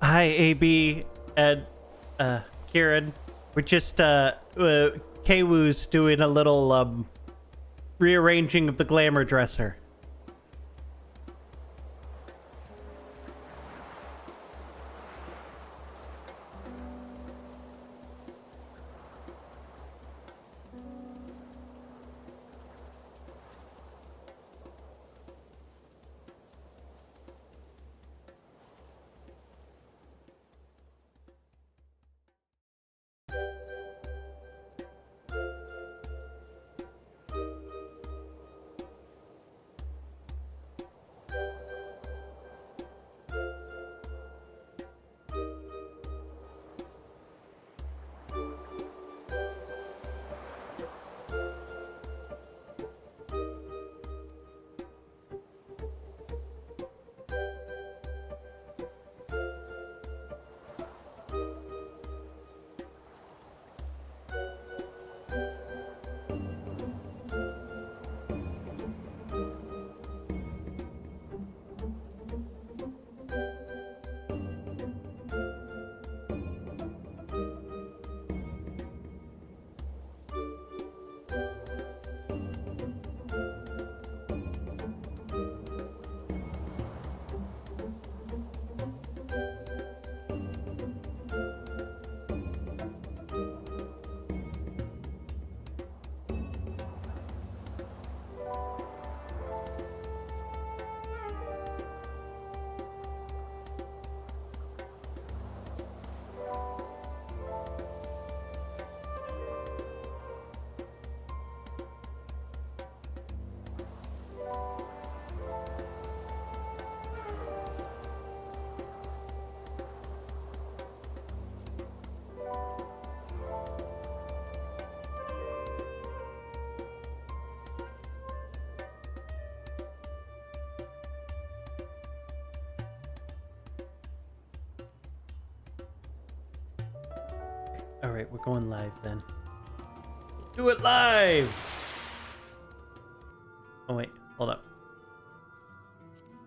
Hi, AB and Kieran. We're just Kwoo's doing a little rearranging of the glamour dresser. All right, we're going live then. Let's do it live. Oh wait, hold up.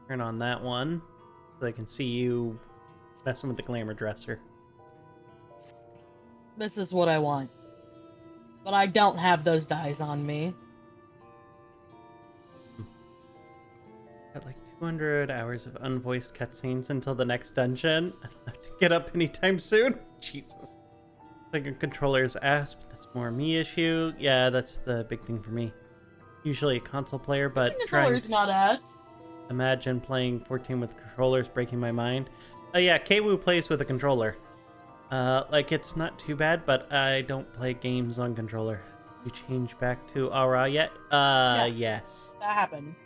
Turn on that one so I can see you messing with the glamour dresser. This is what I want. But I don't have those dies on me. Got like 200 hours of unvoiced cutscenes until the next dungeon. I don't have to get up anytime soon. Jesus. Like a controller's ass, but that's more a me issue. Yeah, that's the big thing for me. Usually a console player, but Controller's not ass. Imagine playing 14 with controllers, breaking my mind. Yeah, Kwoo plays with a controller. Like, it's not too bad, but I don't play games on controller. You change back to Aura yet? Yes. That happened.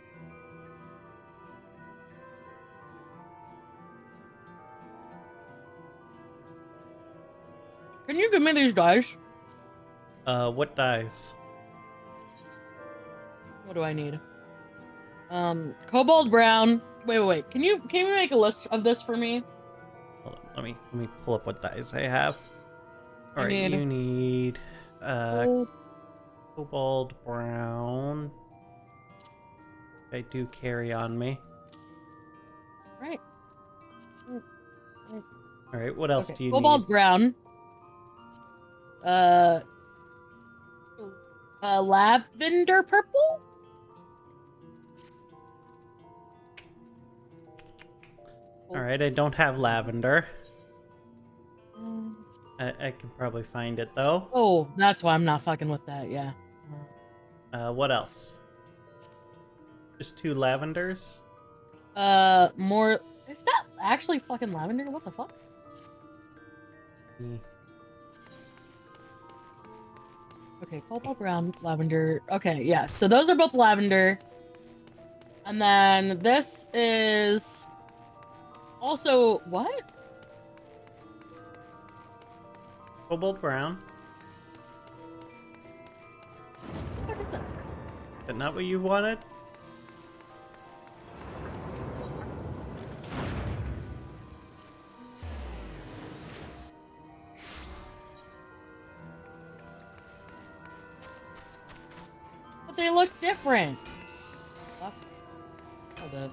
Can you give me these dice? What dies? What do I need? Cobalt brown. Wait. Can you make a list of this for me? Hold on, let me pull up what dies I have. All right, need you need gold. cobalt brown. I do carry on me. Right. All right, what else do you Cobalt need? brown. Lavender purple. All right, I don't have lavender. I can probably find it though. Oh, that's why I'm not fucking with that. Yeah. What else? Just 2 lavenders? More. Is that actually fucking lavender? What the fuck? Okay, cobalt brown, lavender. Okay, yeah. So those are both lavender. And then this is also what? Cobalt brown. What the fuck is this? Is that not what you wanted? But they look different. Fuck. Oh, the...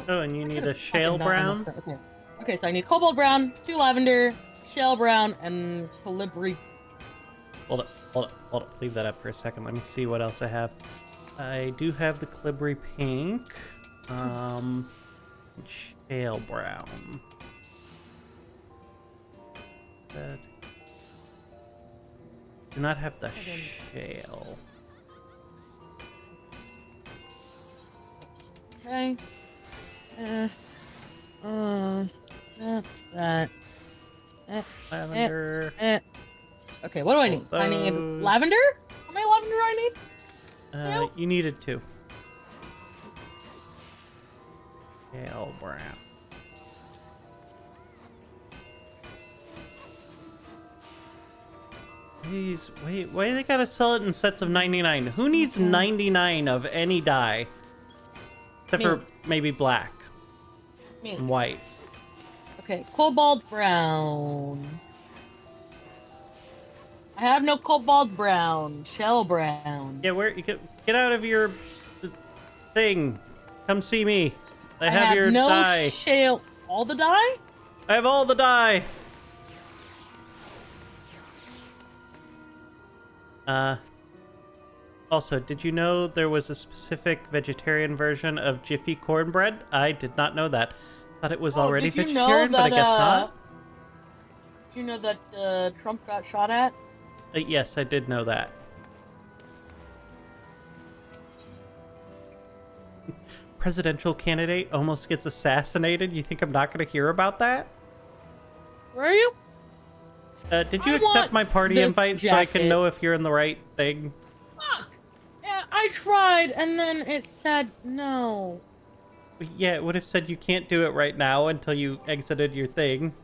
Oh, and you I need could've a shale fucking not messed brown? up. Okay. Okay, so I need cobalt brown, 2 lavender, shale brown, and colibri. Hold up, hold up, hold up. Leave that up for a second. Let me see what else I have. I do have the Calibri pink. Shale brown. That. Do not have the shale. Okay. That. Lavender. Okay, what do I need? I need Those. lavender? How many lavender do I need? You needed 2. Shale brown. Please, wait, why do they gotta sell it in sets of 99? Who needs 99 of any dye? Except Me. for maybe black Me. and white. Okay, cobalt brown. I have no cobalt brown. Shell brown. Yeah, where you get out of your thing. Come see me. I I have your no dye. shale. All the dye? I have all the dye. Also, did you know there was a specific vegetarian version of Jiffy cornbread? I did not know that. Thought it was already did you know vegetarian, but I that, guess not. Did you know that Trump got shot at? Yes, I did know that. Presidential candidate almost gets assassinated. You think I'm not going to hear about that? Where are you? Did you I accept want my party this invite so I can jacket. know if you're in the right thing? Fuck! Yeah, I tried, and then it said no. Yeah, it would have said you can't do it right now until you exited your thing.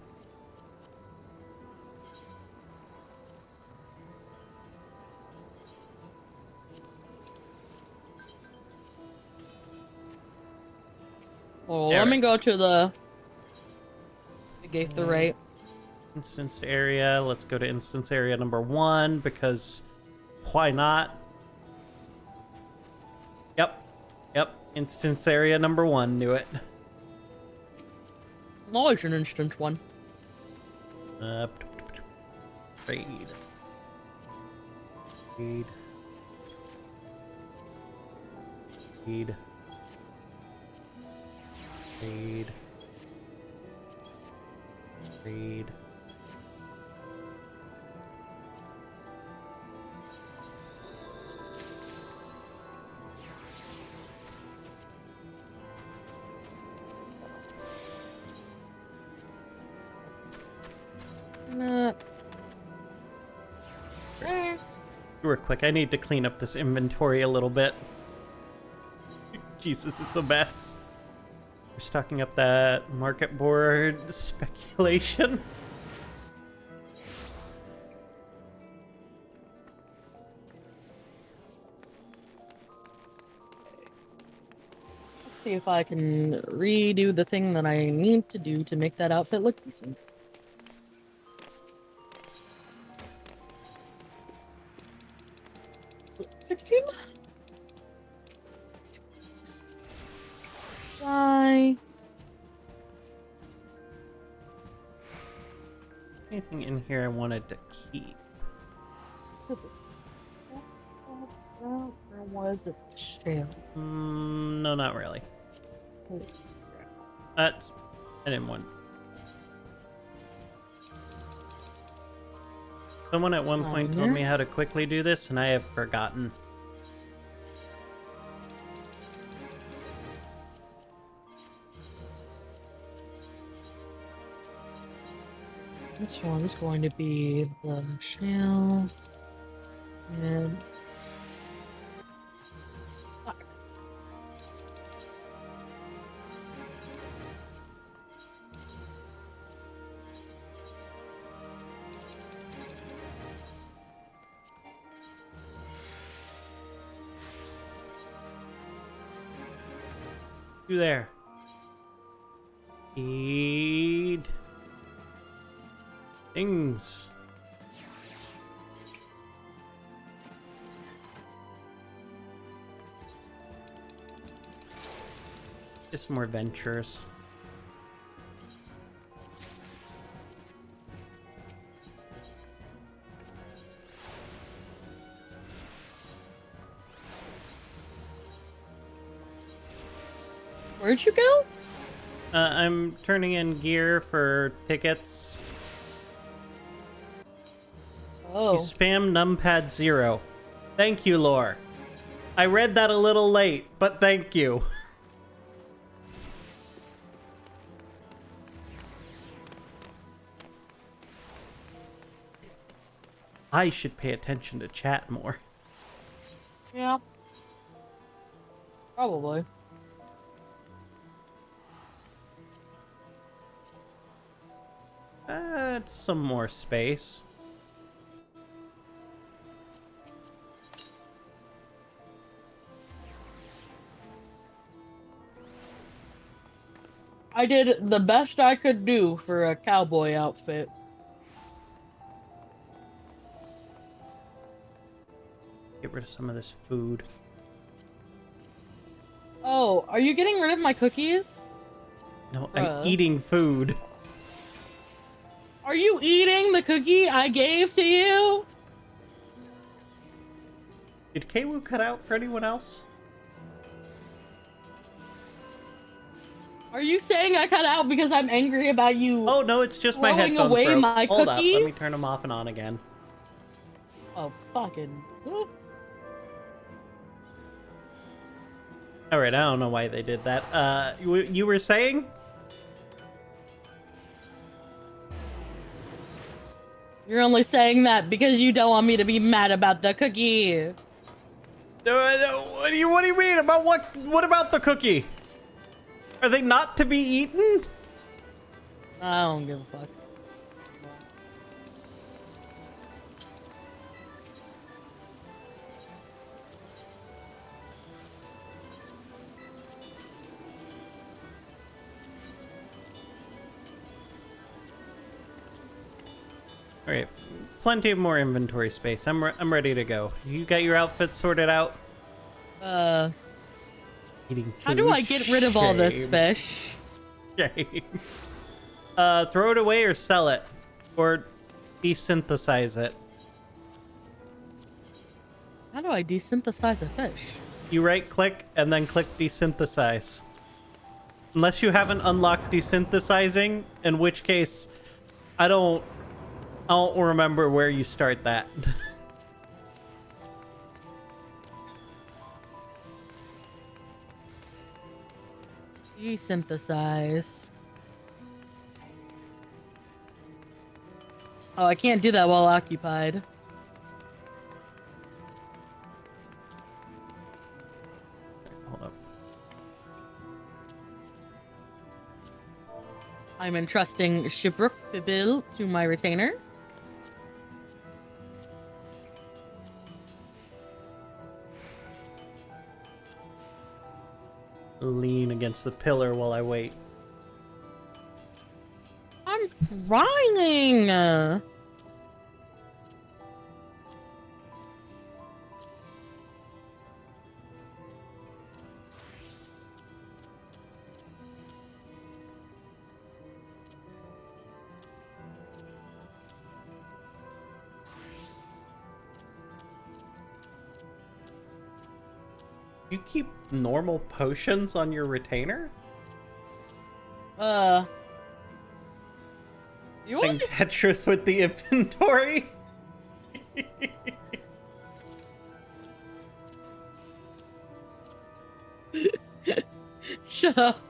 Well, let me go to the... It gave the right. Instance area. Let's go to instance area number 1 because why not? Yep. Yep. Instance area number 1. Knew it. Always an instance one. Trade. Trade. Trade. Trade. Trade. Real quick, I need to clean up this inventory a little bit. Jesus, it's a mess. We're stocking up that market board speculation. Let's see if I can redo the thing that I need to do to make that outfit look decent. So, 16? Bye. Anything in here I wanted to keep? Or was it shale? No, not really. I didn't want. Someone at one point told me how to quickly do this, and I have forgotten. Which one's going to be the shale? And fuck. You there? Eat things. Just more ventures. Where'd you go? I'm turning in gear for tickets. Oh. You spam numpad 0. Thank you, Lore. I read that a little late, but thank you. I should pay attention to chat more. Yeah. Probably. Some more space. I did the best I could do for a cowboy outfit. Get rid of some of this food. Oh, are you getting rid of my cookies? No, Bruh. I'm eating food. Are you eating the cookie I gave to you? Did Kwu cut out for anyone else? Are you saying I cut out because I'm angry about you? Oh no, it's just my throwing headphones away broke. my Hold up, cookie? let me turn them off and on again. Oh, fucking. Alright, I don't know why they did that. You were saying? You're only saying that because you don't want me to be mad about the cookie. No, what do you mean? About what? What about the cookie? Are they not to be eaten? I don't give a fuck. All right, plenty of more inventory space. I'm ready to go. You got your outfit sorted out? Eating How do food? I get rid of all this Shame. fish? Shame. Throw it away or sell it, or desynthesize it. How do I desynthesize a fish? You right-click and then click desynthesize. Unless you haven't unlocked desynthesizing, in which case, I don't remember where you start that. Desynthesize. Oh, I can't do that while occupied. Hold up. I'm entrusting Shibruk Bibil to my retainer. Lean against the pillar while I wait. I'm trying. You keep normal potions on your retainer? You Playing want Tetris with the inventory? Shut up.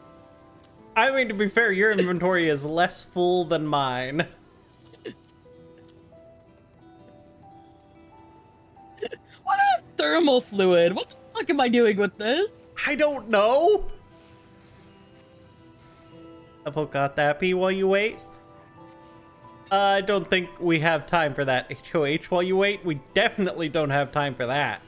I mean, to be fair, your inventory is less full than mine. What a thermal fluid. What the fuck am I doing with this? I don't know. Level got that P while you wait? I don't think we have time for that. HOH while you wait? We definitely don't have time for that.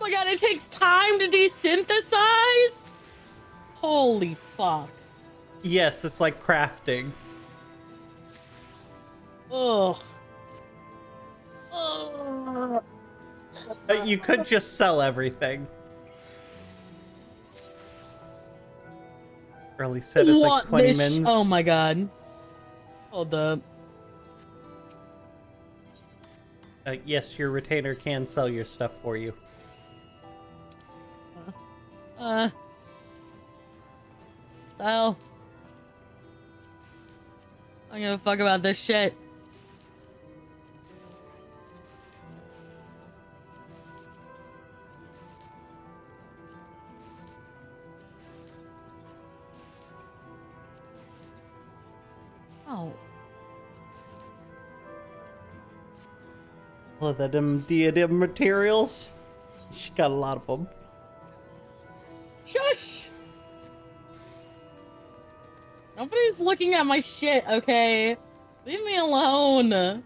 Oh my god, it takes time to desynthesize? Holy fuck. Yes, it's like crafting. Ugh. Ugh. You could just sell everything. Early set is like 20 mins. Oh my god. Hold up. Yes, your retainer can sell your stuff for you. Style. I don't give a fuck about this shit. Oh. All of the diadem materials. She got a lot of them. Shush! Nobody's looking at my shit, okay? Leave me alone.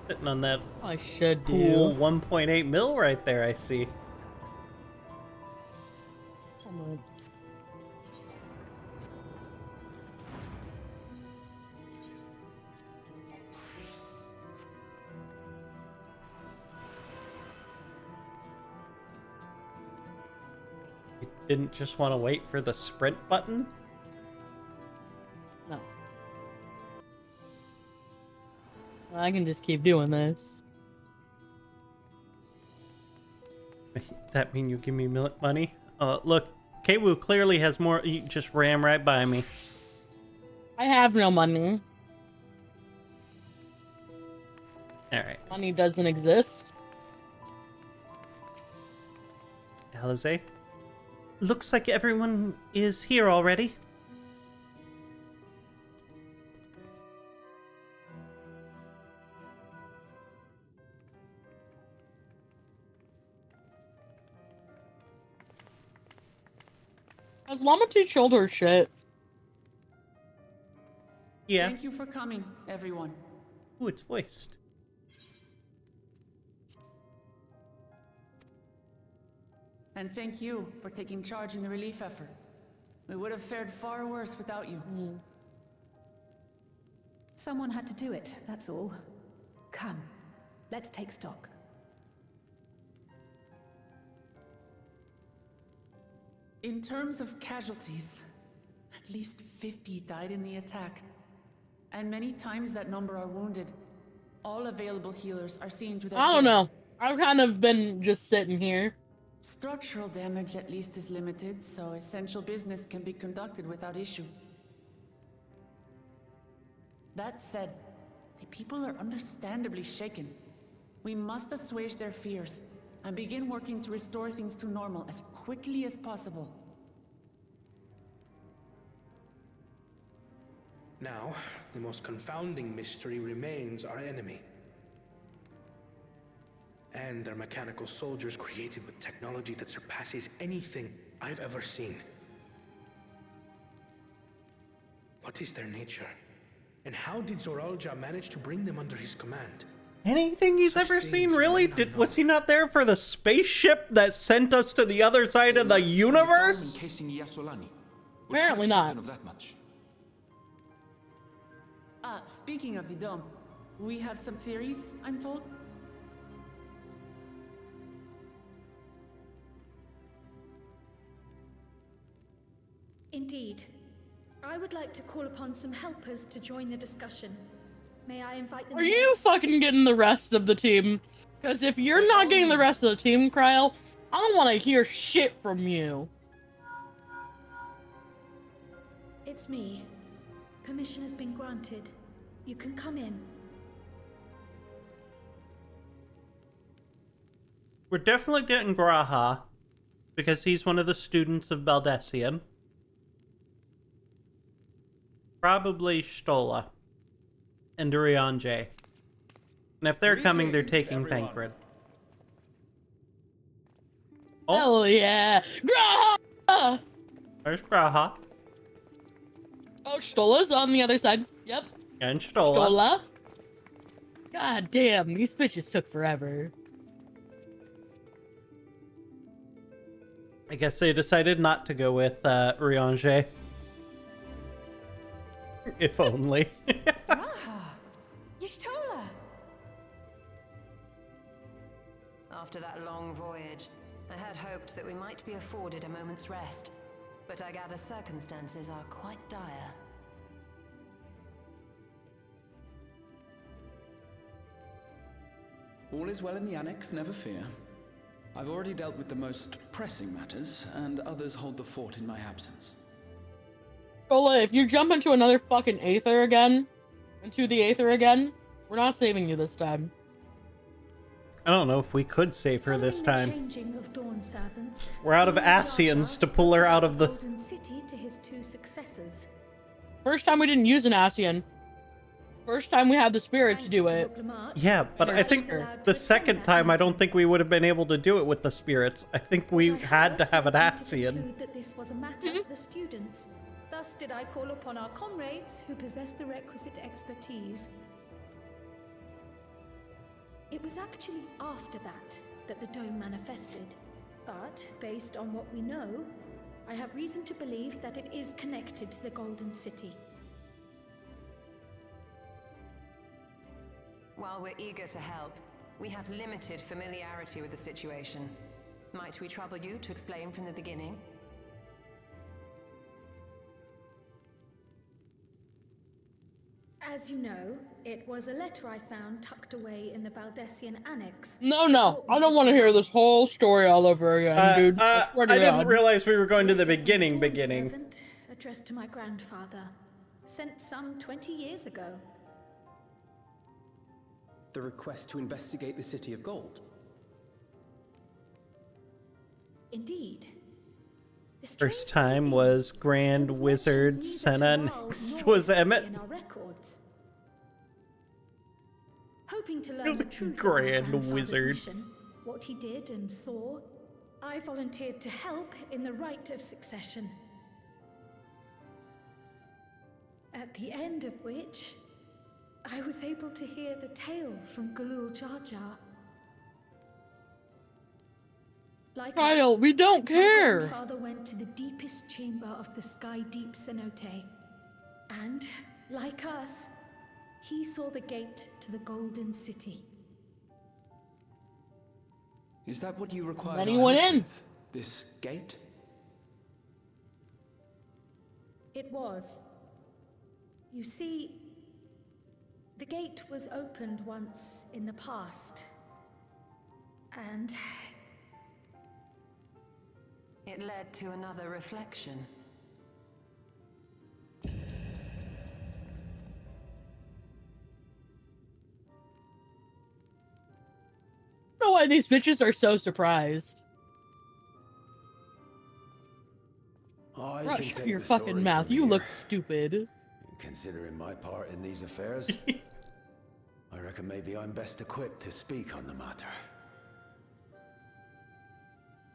Sitting on that I should cool do. 1.8 mil right there, I see. Hold on. You didn't just want to wait for the sprint button? No. I can just keep doing this. That mean you give me money? Look, Kwu clearly has more. You just ran right by me. I have no money. Alright. Money doesn't exist. Alize? Looks like everyone is here already. Has Llama T shoulder shit? Yeah. Thank you for coming, everyone. Ooh, it's voiced. And thank you for taking charge in the relief effort. We would have fared far worse without you. Someone had to do it, that's all. Come, let's take stock. In terms of casualties, at least 50 died in the attack. And many times that number are wounded. All available healers are seen to their... I don't know. I've kind of been just sitting here. Structural damage at least is limited, so essential business can be conducted without issue. That said, the people are understandably shaken. We must assuage their fears and begin working to restore things to normal as quickly as possible. Now, the most confounding mystery remains our enemy. And their mechanical soldiers created with technology that surpasses anything I've ever seen. What is their nature? And how did Zoralja manage to bring them under his command? Anything he's ever seen, really? Was he not there for the spaceship that sent us to the other side of the universe? Apparently not. Speaking of the dome, we have some theories, I'm told. Indeed. I would like to call upon some helpers to join the discussion. May I invite them? Are you fucking getting the rest of the team? Because if you're not getting the rest of the team, Kryl, I don't want to hear shit from you. It's me. Permission has been granted. You can come in. We're definitely getting Graha, because he's one of the students of Baldessian. Probably Stola and Durian J. And if they're coming, they're taking Thancred. Oh, Hell yeah! Graha! there's Graha Oh, Stola's on the other side. Yep. and Stola. Stola. God damn, these bitches took forever. I guess they decided not to go with Riange. If only. Raha! Y'shtola! After that long voyage, I had hoped that we might be afforded a moment's rest, but I gather circumstances are quite dire. All is well in the Annex, never fear. I've already dealt with the most pressing matters, and others hold the fort in my absence. Ola, if you jump into another fucking Aether again, we're not saving you this time. I don't know if we could save her this Following time. the changing of Dawn servants, We're out of Lord Jar Jar Asians to pull her out of the... Golden City to his 2 successors. First time we didn't use an Ascian. First time we had the spirits Thanks do to it. Loblamart, Yeah, but Her I think sister. the second time, I don't think we would have been able to do it with the spirits. I think we I had to heard have an led me to Asian. conclude that this was a matter for the students. Thus did I call upon our comrades who possess the requisite expertise. It was actually after that the dome manifested. But, based on what we know, I have reason to believe that it is connected to the Golden City. While we're eager to help, we have limited familiarity with the situation. Might we trouble you to explain from the beginning? As you know, it was a letter I found tucked away in the Baldessian Annex. No, I don't want to hear this whole story all over again, dude. I swear to I didn't God. realize we were going to the Letter from a Dawn beginning. servant addressed to my grandfather, sent some 20 years ago. The request to investigate the City of Gold. Indeed. The First strange time thing was is, Grand there was Wizard mention Senna, neither to Ral's next nor was the city Emmett. in our records. Hoping to learn You're the the truth of my Grand grandfather's Wizard. mission, what he did and saw, I volunteered to help in the rite of succession. At the end of which, I was able to hear the tale from Galul Jar Jar. Like Kyle, us, we don't my care. grandfather went to the deepest chamber of the Sky Deep Cenote. And, like us, he saw the gate to the Golden City. Is that what you require? Then he went in. This gate? It was. You see, the gate was opened once in the past. And It led to another reflection. I don't know why these bitches are so surprised. I Bro, can shut take your the fucking story mouth. from You here. look stupid. Considering my part in these affairs, I reckon maybe I'm best equipped to speak on the matter.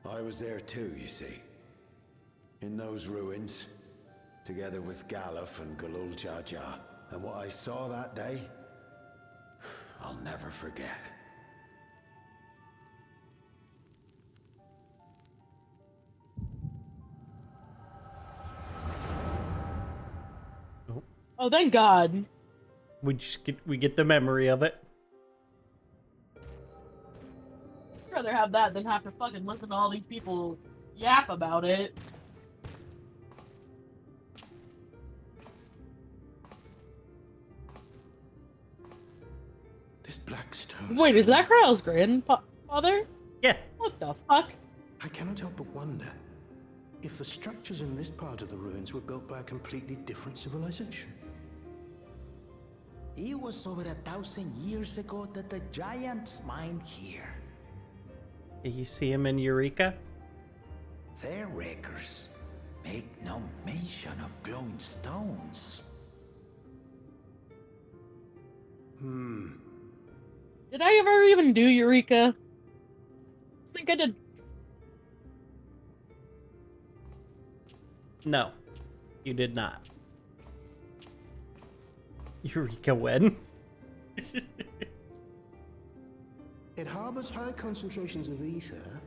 I was there too, you see. In those ruins, together with Galuf and Galul Jar Jar. And what I saw that day, I'll never forget. Oh, thank God. We get the memory of it. I'd rather have that than have to fucking listen to all these people yap about it. This black stone. Wait, is that Kryle's grandfather? Yeah. What the fuck? I cannot help but wonder if the structures in this part of the ruins were built by a completely different civilization. It was over 1,000 years ago that the giants mined here. You see him in Eureka? Their records make no mention of glowing stones. Did I ever even do Eureka? I think I did. No, you did not. Eureka when? It harbors high concentrations of ether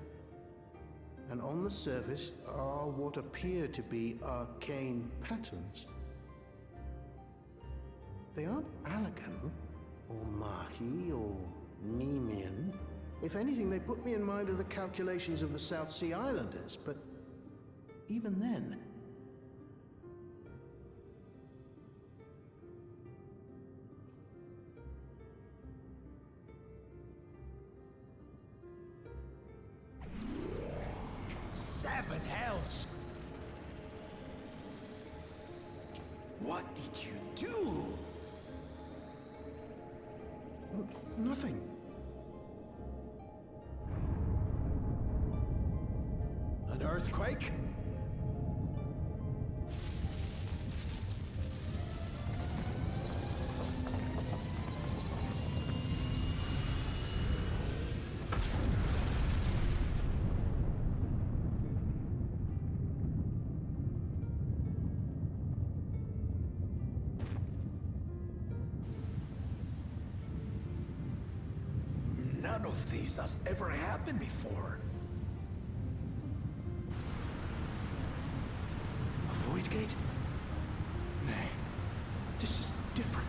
and on the surface are what appear to be arcane patterns. They aren't Allagan, or Mahi, or Nemean. If anything, they put me in mind of the calculations of the South Sea Islanders, but even then... Seven hells! What did you do? Nothing. An earthquake? None of this has ever happened before. A void gate? Nay, this is different.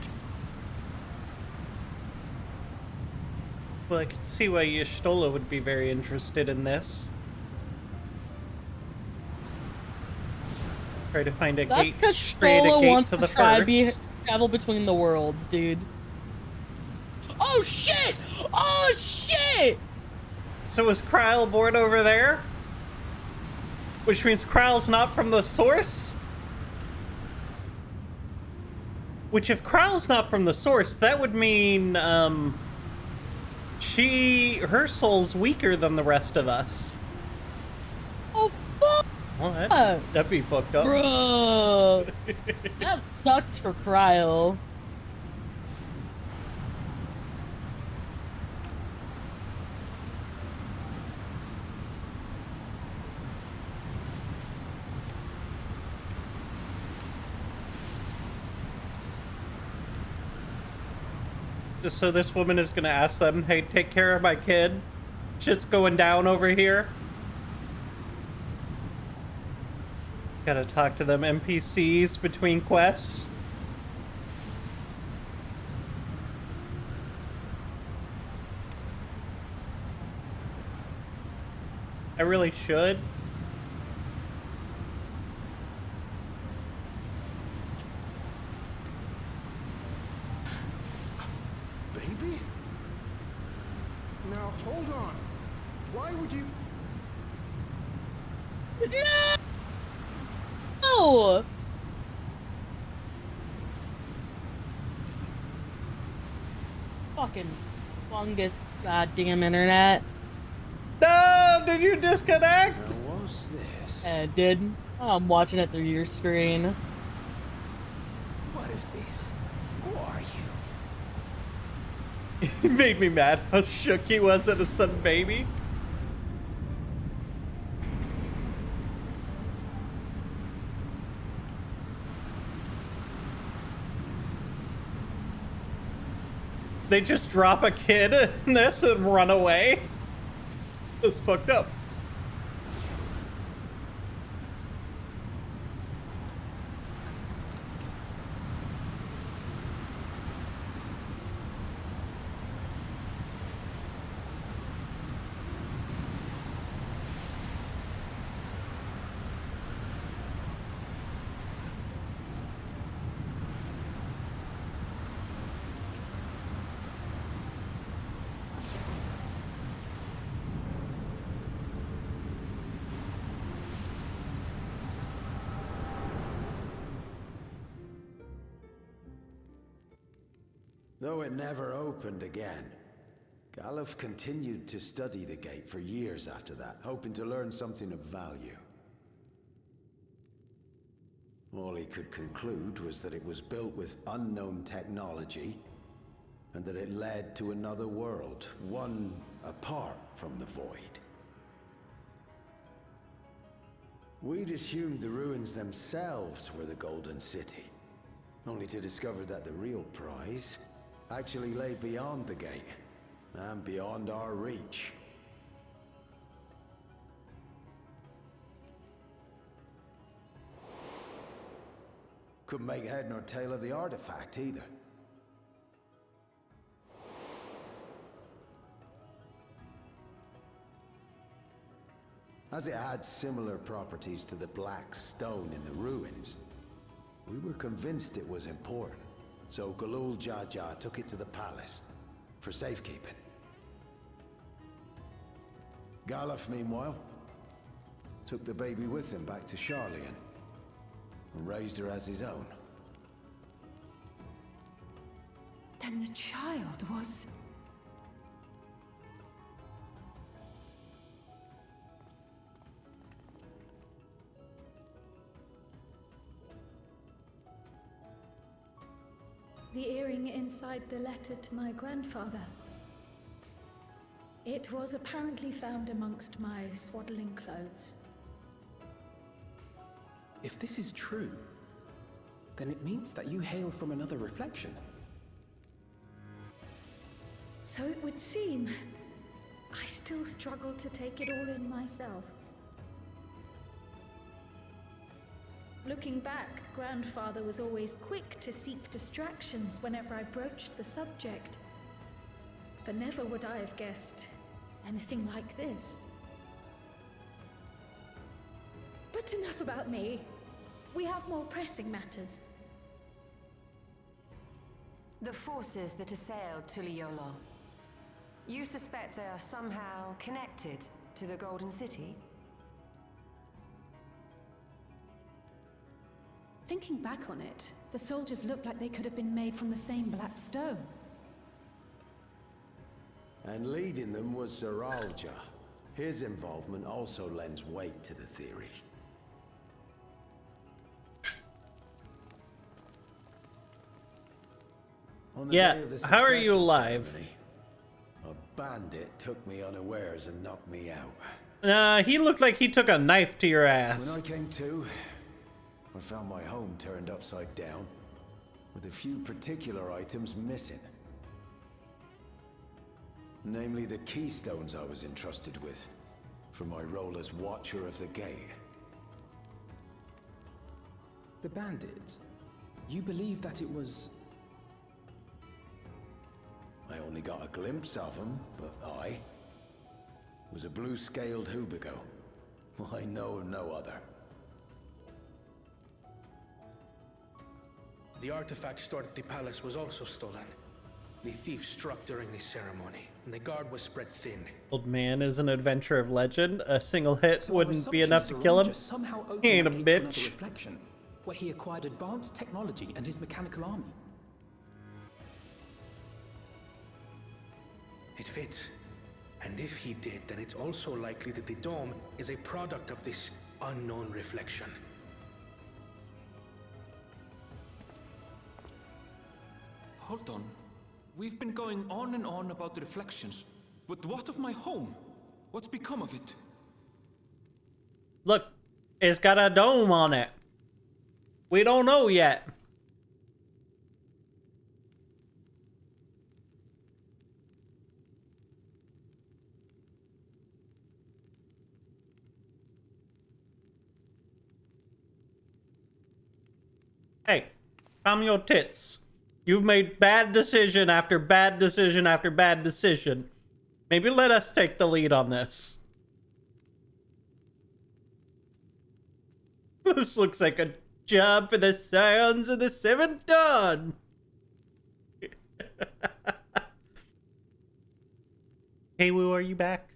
Well, I could see why Y'shtola would be very interested in this. Try to find a That's gate, because create a Stola gate wants to to the try first. travel between the worlds, dude. Oh shit! Oh shit! So is Kryl born over there? Which means Kryl's not from the source? Which if Kryl's not from the source, that would mean, her soul's weaker than the rest of us. Oh fuck! Well, that'd be fucked up. Bro, that sucks for Kryl. Just so this woman is gonna ask them, hey, take care of my kid. Shit's going down over here. Gotta talk to them NPCs between quests. I really should. Baby? Now hold on. Why would you... No! Fucking fungus, goddamn internet. No! Did you disconnect? Now what's this? It did. I'm watching it through your screen. What is this? Who are you? He made me mad how shook he was at his son baby. They just drop a kid in this and run away. That's fucked up. Though it never opened again, Galuf continued to study the gate for years after that, hoping to learn something of value. All he could conclude was that it was built with unknown technology, and that it led to another world, one apart from the Void. We'd assumed the ruins themselves were the Golden City, only to discover that the real prize actually lay beyond the gate, and beyond our reach. couldn't make head nor tail of the artifact either. As it had similar properties to the black stone in the ruins, we were convinced it was important, so Galul Jaja took it to the palace for safekeeping. Galuf, meanwhile, took the baby with him back to Sharlayan and raised her as his own. Then the child was... The earring inside the letter to my grandfather. It was apparently found amongst my swaddling clothes. If this is true, then it means that you hail from another reflection. So it would seem. I still struggle to take it all in myself. Looking back, Grandfather was always quick to seek distractions whenever I broached the subject. But never would I have guessed anything like this. But enough about me. We have more pressing matters. The forces that assailed Tuliyola. You suspect they are somehow connected to the Golden City? Thinking back on it, the soldiers looked like they could have been made from the same black stone. And leading them was Zeralja. His involvement also lends weight to the theory. On the Yeah, day of the how are you succession alive? ceremony, a bandit took me unawares and knocked me out. He looked like he took a knife to your ass. When I came to, I found my home turned upside down, with a few particular items missing. Namely the keystones I was entrusted with, for my role as Watcher of the Gate. The bandit, you believe that it was... I only got a glimpse of him, but I was a blue-scaled Hubigo. I know of no other. The artifact stored at the palace was also stolen. The thief struck during the ceremony, and the guard was spread thin. Old man is an adventurer of legend. A single hit So wouldn't be enough to kill him. Somehow He ain't a opened the gate to another bitch. reflection, where he acquired advanced technology and his mechanical army. It fits. And if he did, then it's also likely that the dome is a product of this unknown reflection. Hold on. We've been going on and on about the reflections. But what of my home? What's become of it? Look, it's got a dome on it. We don't know yet. Hey, calm your tits. You've made bad decision after bad decision after bad decision. Maybe let us take the lead on this. This looks like a job for the Scions of the Seventh Dawn. Hey, Woo, are you back?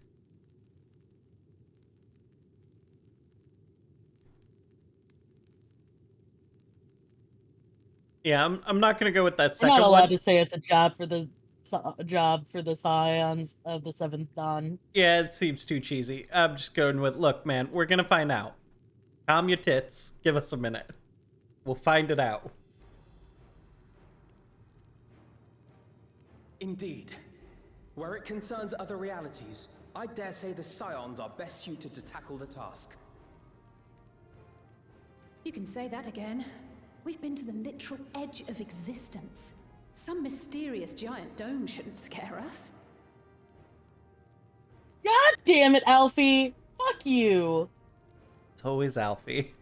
Yeah, I'm not gonna go with that I'm second not allowed one. to say it's a job for the Scions of the Seventh Dawn. Yeah, it seems too cheesy. I'm just going with, look, man, we're gonna find out. Calm your tits. Give us a minute. We'll find it out. Indeed. Where it concerns other realities, I dare say the Scions are best suited to tackle the task. You can say that again. We've been to the literal edge of existence. Some mysterious giant dome shouldn't scare us. God damn it, Alfie! Fuck you! It's always Alfie.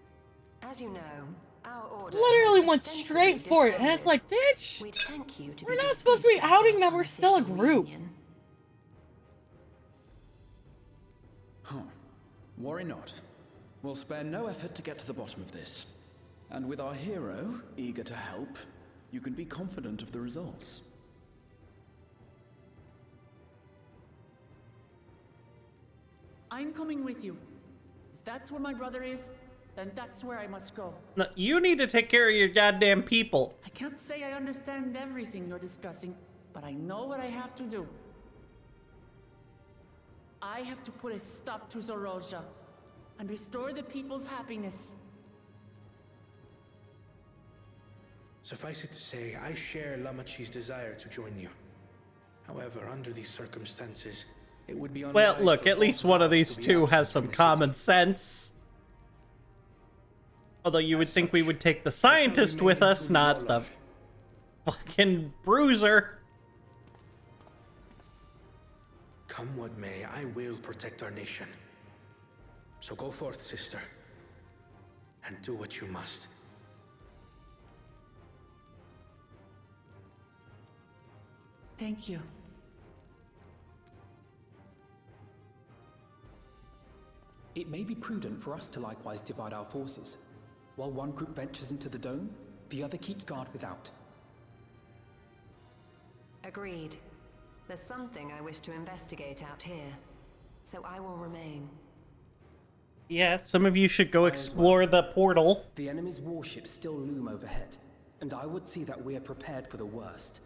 As you know, Our order Literally has went extensively straight for it, and it's disbanded. like, bitch, We'd thank you to we're be not supposed to be discreet about outing our that we're still a unofficial group. reunion. Huh. Worry not. We'll spare no effort to get to the bottom of this. And with our hero eager to help, you can be confident of the results. I'm coming with you. If that's where my brother is, then that's where I must go. No, you need to take care of your goddamn people. I can't say I understand everything you're discussing, but I know what I have to do. I have to put a stop to Zorozha and restore the people's happiness. Suffice it to say, I share Lamachi's desire to join you. However, under these circumstances, it would be unwise. Well, look, for at least both one of us these to be two absent has some from the common city. sense. Although you would As think we such, would take the I shall scientist remain with us, until not you the are. fucking bruiser. Come what may, I will protect our nation. So go forth, sister, and do what you must. Thank you. It may be prudent for us to likewise divide our forces. While one group ventures into the dome, the other keeps guard without. Agreed. There's something I wish to investigate out here, so I will remain. Yeah, some of you should go explore the portal. The enemy's warships still loom overhead, and I would see that we are prepared for the worst.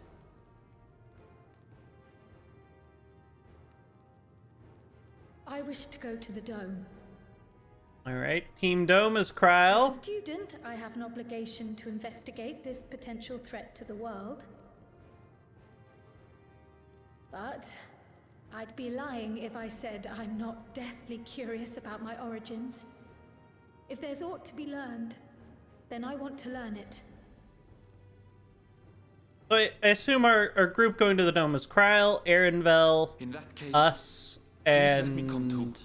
I wish to go to the dome. Alright, Team Dome is As a Kryl. student, I have an obligation to investigate this potential threat to the world. But I'd be lying if I said I'm not deathly curious about my origins. If there's aught to be learned, then I want to learn it. So I assume our group going to the Dome is Kryl, Erenvel, In that case, us, please let me come too. and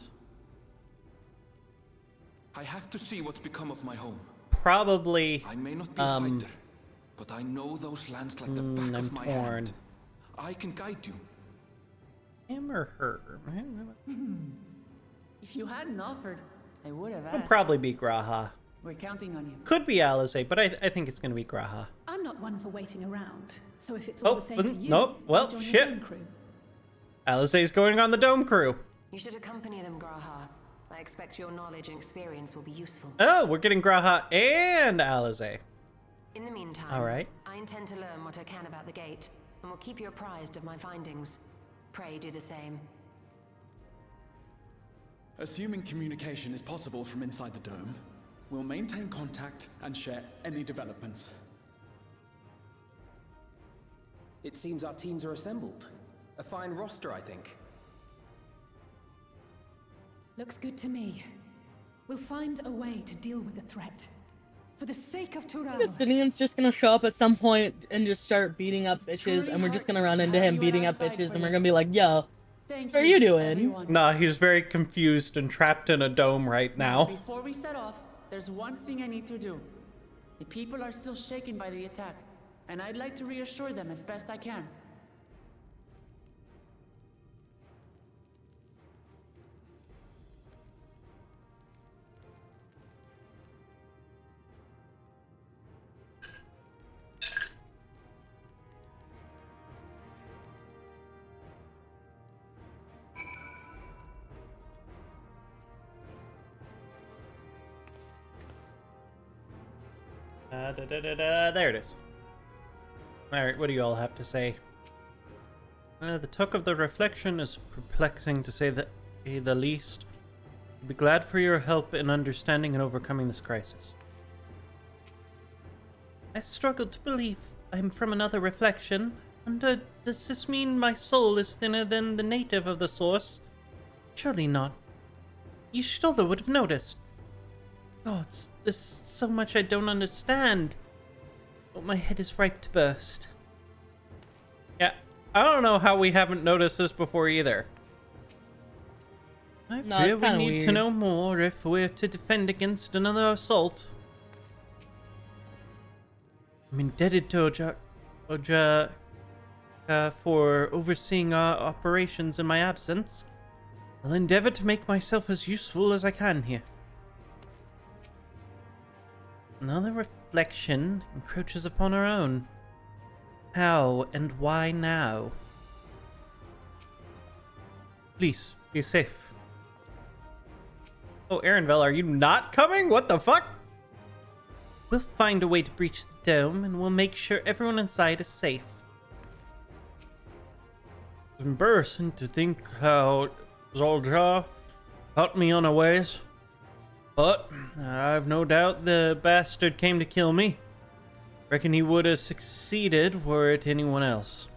I have to see what's become of my home. probably... I may not be a fighter, but I know those lands like the back I'm of my torn. hand. I can guide you. Him or her? If you hadn't offered, I would have It'll asked. probably be Graha. We're counting on you. Could be Alizé, but I think it's going to be Graha. I'm not one for waiting around, so if it's all Oh, the same to you, nope. I'll Well, join the shit. Dome crew. Alizé's going on the Dome crew. You should accompany them, Graha. I expect your knowledge and experience will be useful. Oh, we're getting Graha and Alizé. In the meantime, All right. I intend to learn what I can about the gate, and will keep you apprised of my findings. Pray do the same. Assuming communication is possible from inside the dome, we'll maintain contact and share any developments. It seems our teams are assembled. A fine roster, I think. Looks good to me. We'll find a way to deal with the threat. For the sake of Tural. Justinian's just gonna show up at some point and just start beating up bitches, and we're just gonna run into him beating up bitches, and we're gonna be like, yo, Thank what are you doing? everyone. Nah, he's very confused and trapped in a dome right now. Before we set off, there's one thing I need to do. The people are still shaken by the attack, and I'd like to reassure them as best I can. There it is. Alright, what do you all have to say? The talk of the reflection is perplexing to say the least. I'd be glad for your help in understanding and overcoming this crisis. I struggle to believe I'm from another reflection. And does this mean my soul is thinner than the native of the source? Surely not. Y'shtola would have noticed. Gods, there's so much I don't understand. Oh, my head is ripe to burst. Yeah, I don't know how we haven't noticed this before either. I No, it's feel we kinda need to weird. know more if we're to defend against another assault. I'm indebted to Oja for overseeing our operations in my absence. I'll endeavor to make myself as useful as I can here. Another reflection encroaches upon our own. How and why now? Please, be safe. Oh, Erenvel, are you not coming? What the fuck? We'll find a way to breach the dome, and we'll make sure everyone inside is safe. It's embarrassing to think how Zolja caught me unawares. But I've no doubt the bastard came to kill me. Reckon he would have succeeded were it anyone else.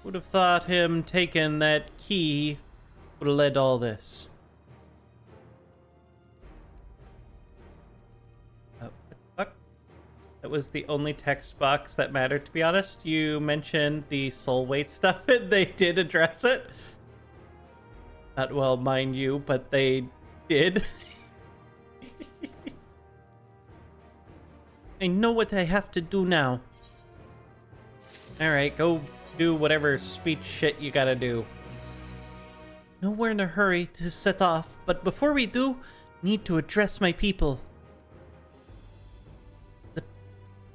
Would have thought him taking that key would have led to all this. Oh, what the fuck? That was the only text box that mattered, to be honest. You mentioned the soul weight stuff, and they did address it. Not well, mind you, but they did. I know what I have to do now. Alright, go do whatever speech shit you gotta do. No, we're in a hurry to set off, but before we do, need to address my people. The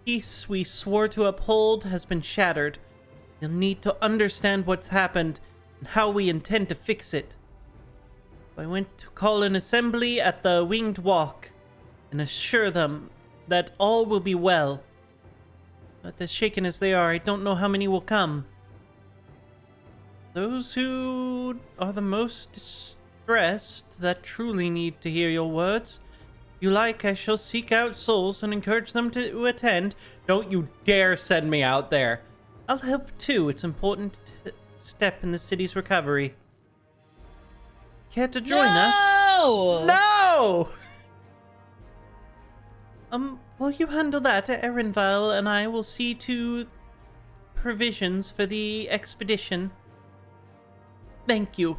peace we swore to uphold has been shattered. You'll need to understand what's happened and how we intend to fix it. I went to call an assembly at the Winged Walk and assure them that all will be well. But as shaken as they are, I don't know how many will come. Those who are the most distressed that truly need to hear your words. If you like, I shall seek out souls and encourage them to attend. Don't you dare send me out there. I'll help too. It's important step in the city's recovery. Care to join us? No! Will you handle that, Erenvel, and I will see to provisions for the expedition. Thank you.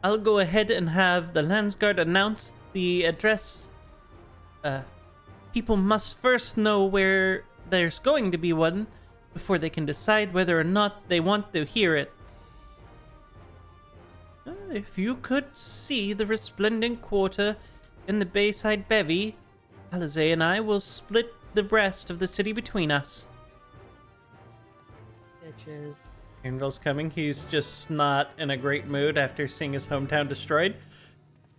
I'll go ahead and have the Landsguard announce the address. People must first know where there's going to be one before they can decide whether or not they want to hear it. If you could see the resplendent quarter in the Bayside Bevy, Alizé and I will split the rest of the city between us. Bitches. Erenvel's coming. He's just not in a great mood after seeing his hometown destroyed.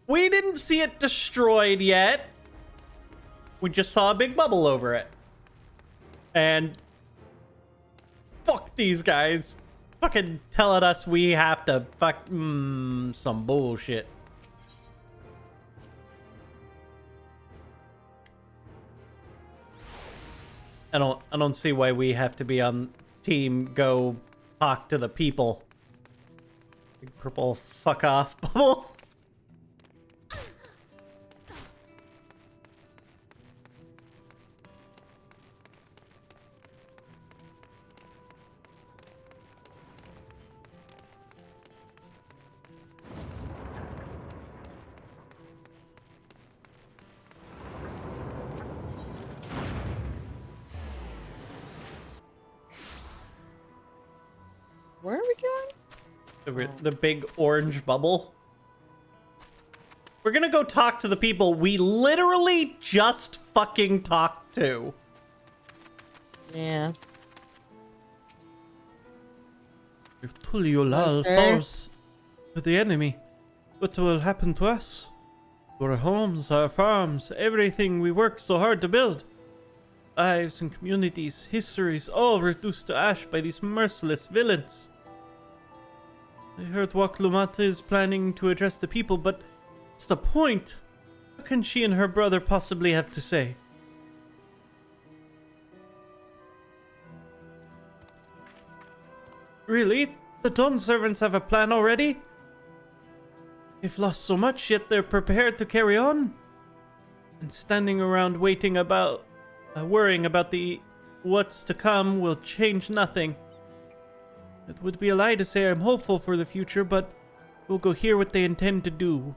We didn't see it destroyed yet. We just saw a big bubble over it. And fuck these guys. Fucking telling us we have to fuck some bullshit. I don't see why we have to be on team go talk to the people. Big purple fuck off bubble. Where are we going? The big orange bubble. We're gonna go talk to the people we literally just fucking talked to. Yeah. If Tuliolal falls to the enemy, what will happen to us? To our homes, our farms, everything we worked so hard to build. Lives and communities, histories, all reduced to ash by these merciless villains. I heard Waklumata is planning to address the people, but what's the point? What can she and her brother possibly have to say? Really? The Dawn servants have a plan already? They've lost so much, yet they're prepared to carry on? And standing around waiting about, worrying about the what's to come will change nothing. It would be a lie to say I'm hopeful for the future, but we'll go hear what they intend to do.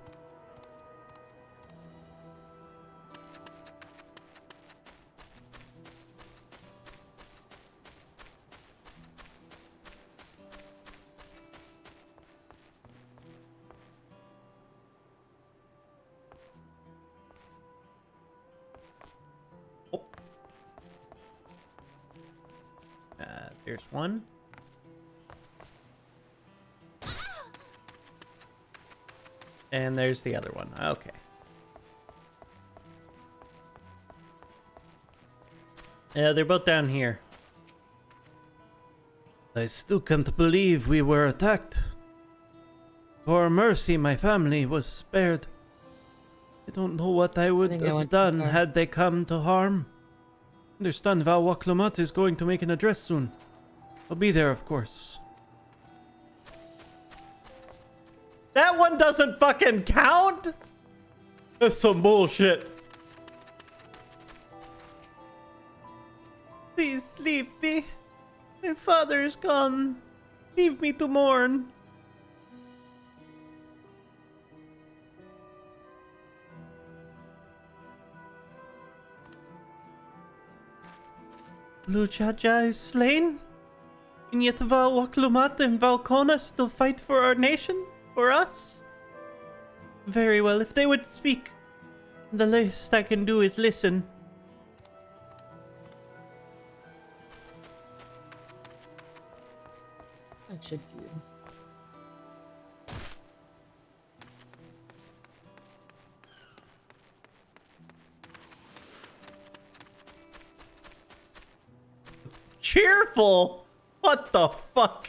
There's one. And there's the other one. Okay. Yeah, they're both down here. I still can't believe we were attacked. For mercy, my family was spared. I don't know what I would have done had they come to harm. Understand Val Waklomat is going to make an address soon. I'll be there, of course. That one doesn't fucking count? That's some bullshit. Please leave me. My father is gone. Leave me to mourn. Luchaja is slain? And yet Val Waklumat and Valkona still fight for our nation? For us? Very well, if they would speak, the least I can do is listen. That should do. Cheerful? What the fuck?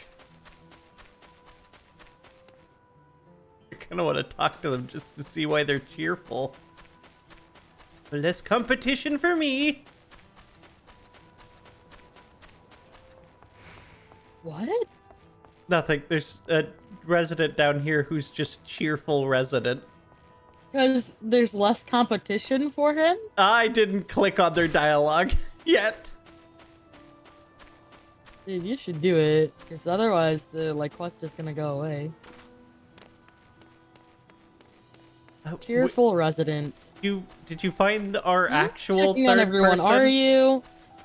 I kind of want to talk to them just to see why they're cheerful. Less competition for me. What? Nothing. There's a resident down here who's just cheerful resident. Because there's less competition for him? I didn't click on their dialogue yet. Dude, you should do it, because otherwise the quest is gonna go away. Cheerful resident. Did you find our actual Checking third on everyone, person? are you?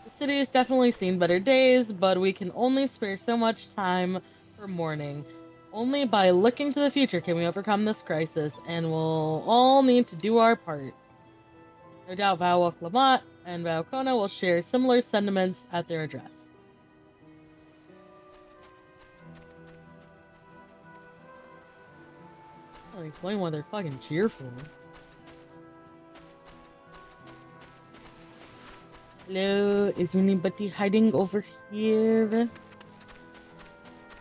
The city has definitely seen better days, but we can only spare so much time for mourning. Only by looking to the future can we overcome this crisis, and we'll all need to do our part. No doubt Val Lamat and Valkona will share similar sentiments at their address. I'll explain why they're fucking cheerful. Hello, is anybody hiding over here?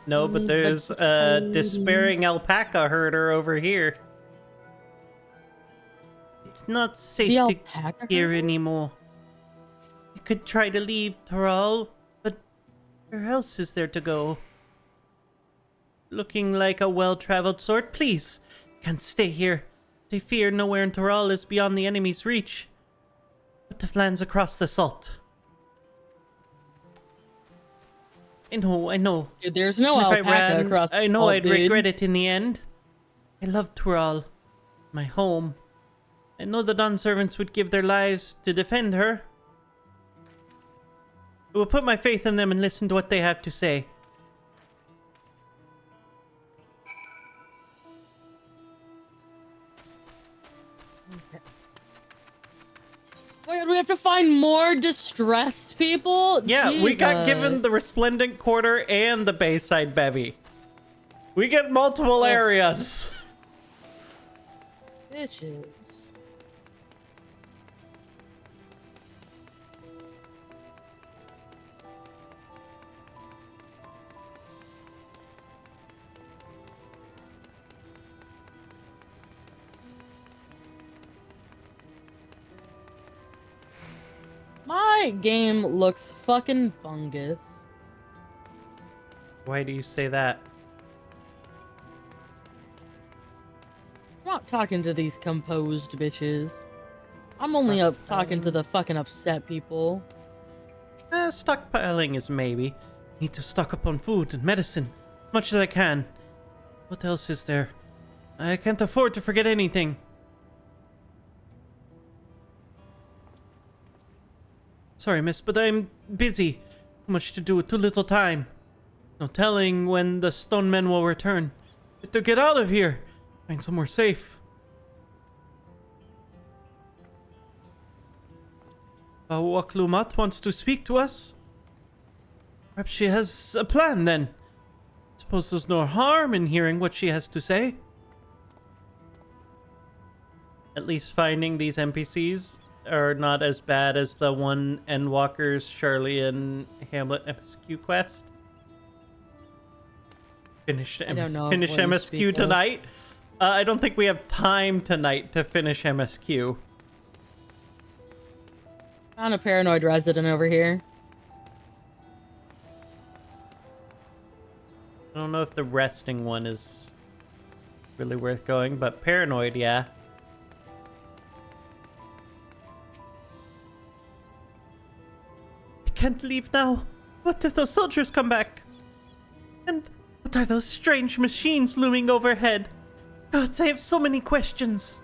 No, but there's a despairing alpaca herder over here. It's not safe to here anymore. You could try to leave Taral, but where else is there to go? Looking like a well-traveled sort, please. Can't stay here. They fear nowhere in Taral is beyond the enemy's reach. But the lands across the salt. I know. Dude, there's no alpaca across the I know salt, I'd dude. regret it in the end. I love Taral, my home. I know the Dawn servants would give their lives to defend her. I will put my faith in them and listen to what they have to say. Wait, we have to find more distressed people? Yeah, we got Jesus. given the Resplendent Quarter and the Bayside Bevy. We get multiple areas. Bitches. My game looks fucking bungus. Why do you say that? I'm not talking to these composed bitches. I'm only up talking to the fucking upset people. Stockpiling is maybe. Need to stock up on food and medicine. Much as I can. What else is there? I can't afford to forget anything. Sorry, miss, but I'm busy. Too much to do, too little time. No telling when the stone men will return. Better get out of here. Find somewhere safe. Waklumat wants to speak to us. Perhaps she has a plan then. Suppose there's no harm in hearing what she has to say. At least finding these NPCs are not as bad as the one Endwalker's Charlie and Hamlet MSQ quest. Finish MSQ tonight. I don't think we have time tonight to finish MSQ. Found a paranoid resident over here. I don't know if the resting one is really worth going, but paranoid, yeah. I can't leave now. What if those soldiers come back? And what are those strange machines looming overhead? Gods, I have so many questions.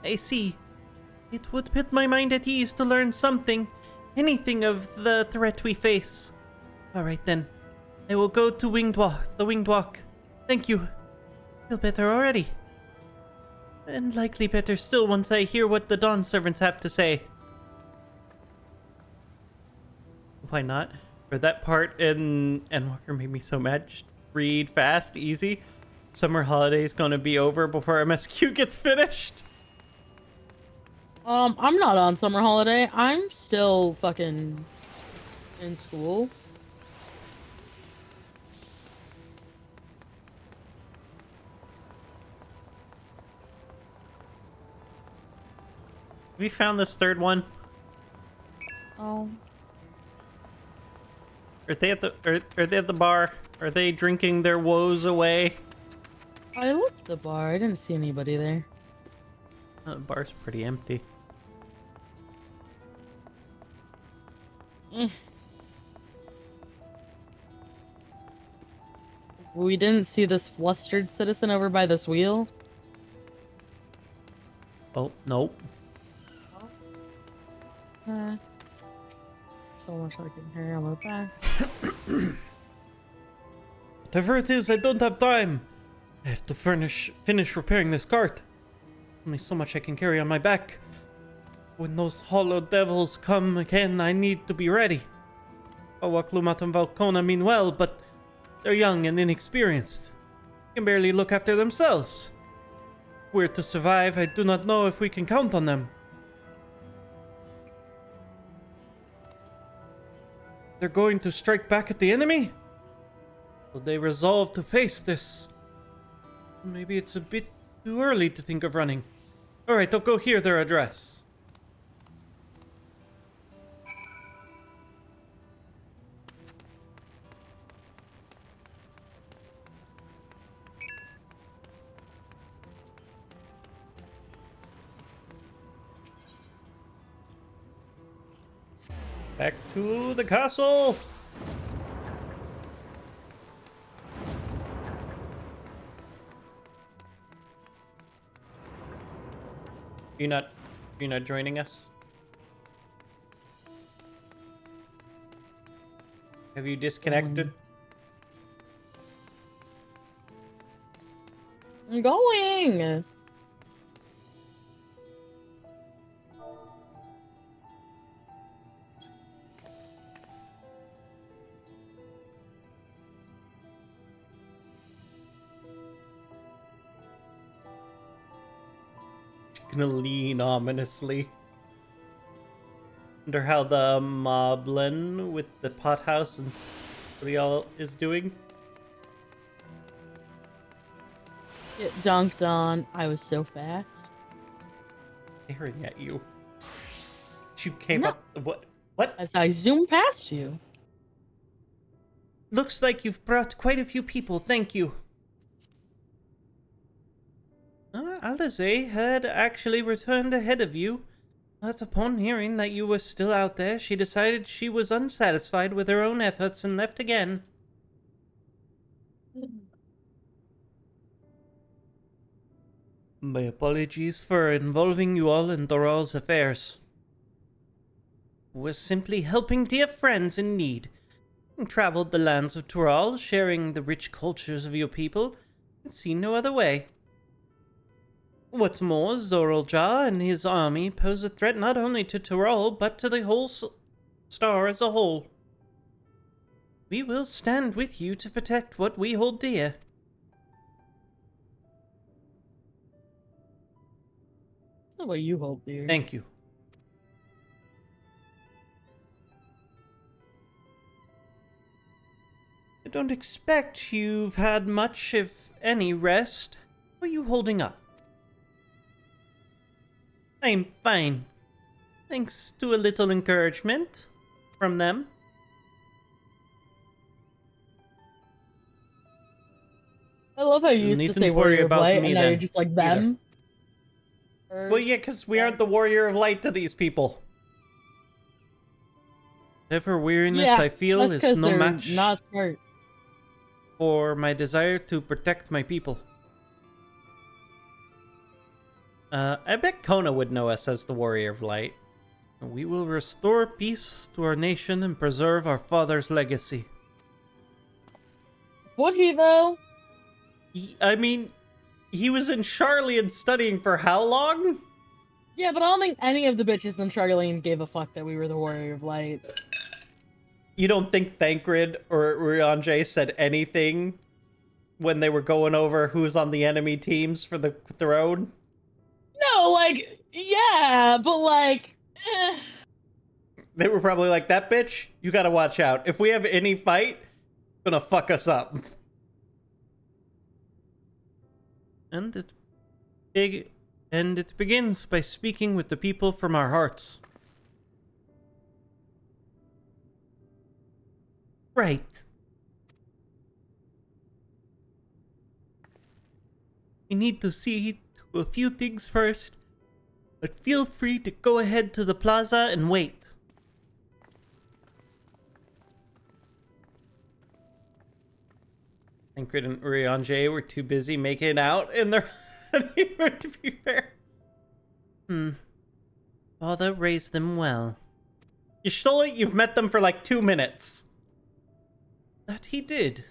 I see. It would put my mind at ease to learn something. Anything of the threat we face. Alright then. I will go to the Winged Walk. Thank you. Feel better already. And likely better still once I hear what the Dawn servants have to say. Why not? Or that part in Endwalker made me so mad. Just read fast, easy. Summer holiday's gonna be over before MSQ gets finished. I'm not on summer holiday. I'm still fucking in school. We found this third one. Oh. Are they at the bar? Are they drinking their woes away? I looked at the bar. I didn't see anybody there. The bar's pretty empty. We didn't see this flustered citizen over by this wheel. Oh, nope. So much I can hear on the back. Whatever it is, I don't have time. I have to finish repairing this cart. Only so much I can carry on my back. When those hollow devils come again, I need to be ready. Awaklumat and Valkona mean well, but they're young and inexperienced. They can barely look after themselves. If we're to survive, I do not know if we can count on them. They're going to strike back at the enemy? Will they resolve to face this? Maybe it's a bit too early to think of running. Alright, I'll go hear their address. Back to the castle! You're not joining us? Have you disconnected? I'm going! Gonna lean ominously. Wonder how the moblin with the pothouse and what y'all is doing. Get dunked on. I was so fast. Staring at you. You came up. What? As I zoomed past you. Looks like you've brought quite a few people. Thank you. Alize had actually returned ahead of you, but upon hearing that you were still out there, she decided she was unsatisfied with her own efforts and left again. My apologies for involving you all in Doral's affairs. We're simply helping dear friends in need. We traveled the lands of Tural, sharing the rich cultures of your people, and see no other way. What's more, Zoraljar and his army pose a threat not only to Tyrol, but to the whole star as a whole. We will stand with you to protect what we hold dear. That's not what you hold dear. Thank you. I don't expect you've had much, if any, rest. How are you holding up? I'm fine. Thanks to a little encouragement from them. I love how you used to say warrior of light, and now you're just like them. Well, yeah, because we aren't the warrior of light to these people. Whatever weariness I feel is no match not smart. for my desire to protect my people. I bet Kona would know us as the warrior of light. We will restore peace to our nation and preserve our father's legacy. Would he, though? I mean, he was in Charlian studying for how long? Yeah, but I don't think any of the bitches in Charlian gave a fuck that we were the warrior of light. You don't think Thancred or Urianger said anything when they were going over who's on the enemy teams for the throne? No, like, yeah, but like, They were probably like, that bitch, you gotta watch out. If we have any fight, it's gonna fuck us up. And it begins by speaking with the people from our hearts. Right. We need to see to a few things first, but feel free to go ahead to the plaza and wait. Tancred and Urianger were too busy making out in their honeymoon, to be fair. Father raised them well. You stole it? You've met them for like 2 minutes. That he did.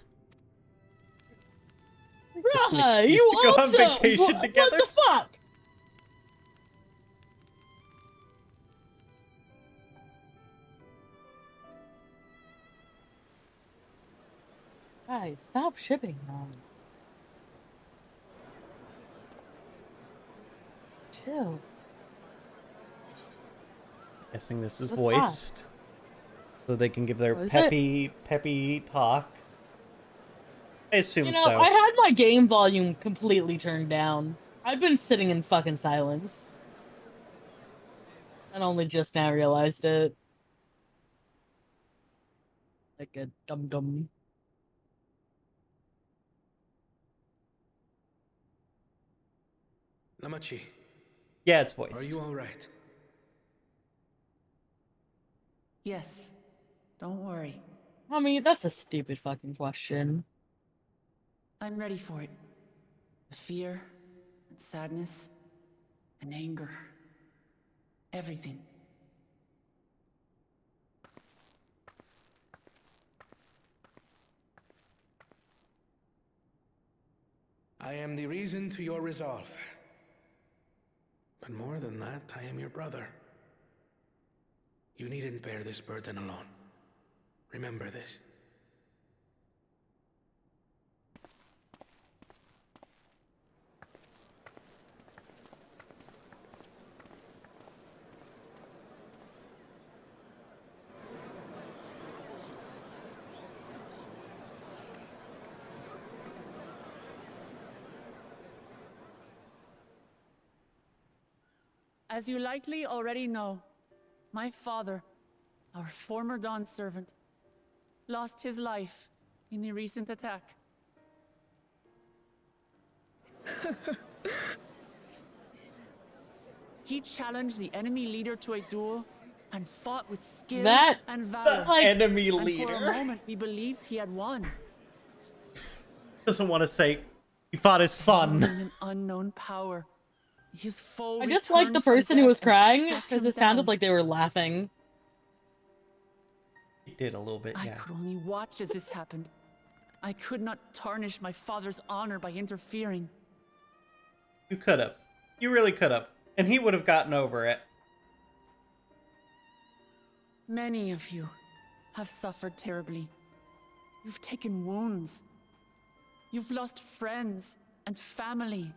bruh, you to go also, on vacation together? What the fuck? Guys, stop shipping them. Chill. Guessing this is What's voiced. So they can give their What is peppy talk. I assume You know, so. I had my game volume completely turned down. I've been sitting in fucking silence. And only just now realized it. Like a dum-dum. Namachi. Yeah, it's voiced. Are you all right? Yes. Don't worry. I mean, that's a stupid fucking question. I'm ready for it. The fear, and sadness, and anger. Everything. I am the reason to your resolve. But more than that, I am your brother. You needn't bear this burden alone. Remember this. As you likely already know, my father, our former Dawn servant, lost his life in the recent attack. He challenged the enemy leader to a duel and fought with skill and valor. Enemy and leader. For a moment, we believed he had won. Doesn't want to say he fought his son. An unknown power. His foe I just like the person who was crying because it sounded like they were laughing. He did a little bit, yeah. I could only watch as this happened. I could not tarnish my father's honor by interfering. You could have. You really could have. And he would have gotten over it. Many of you have suffered terribly. You've taken wounds. You've lost friends and family.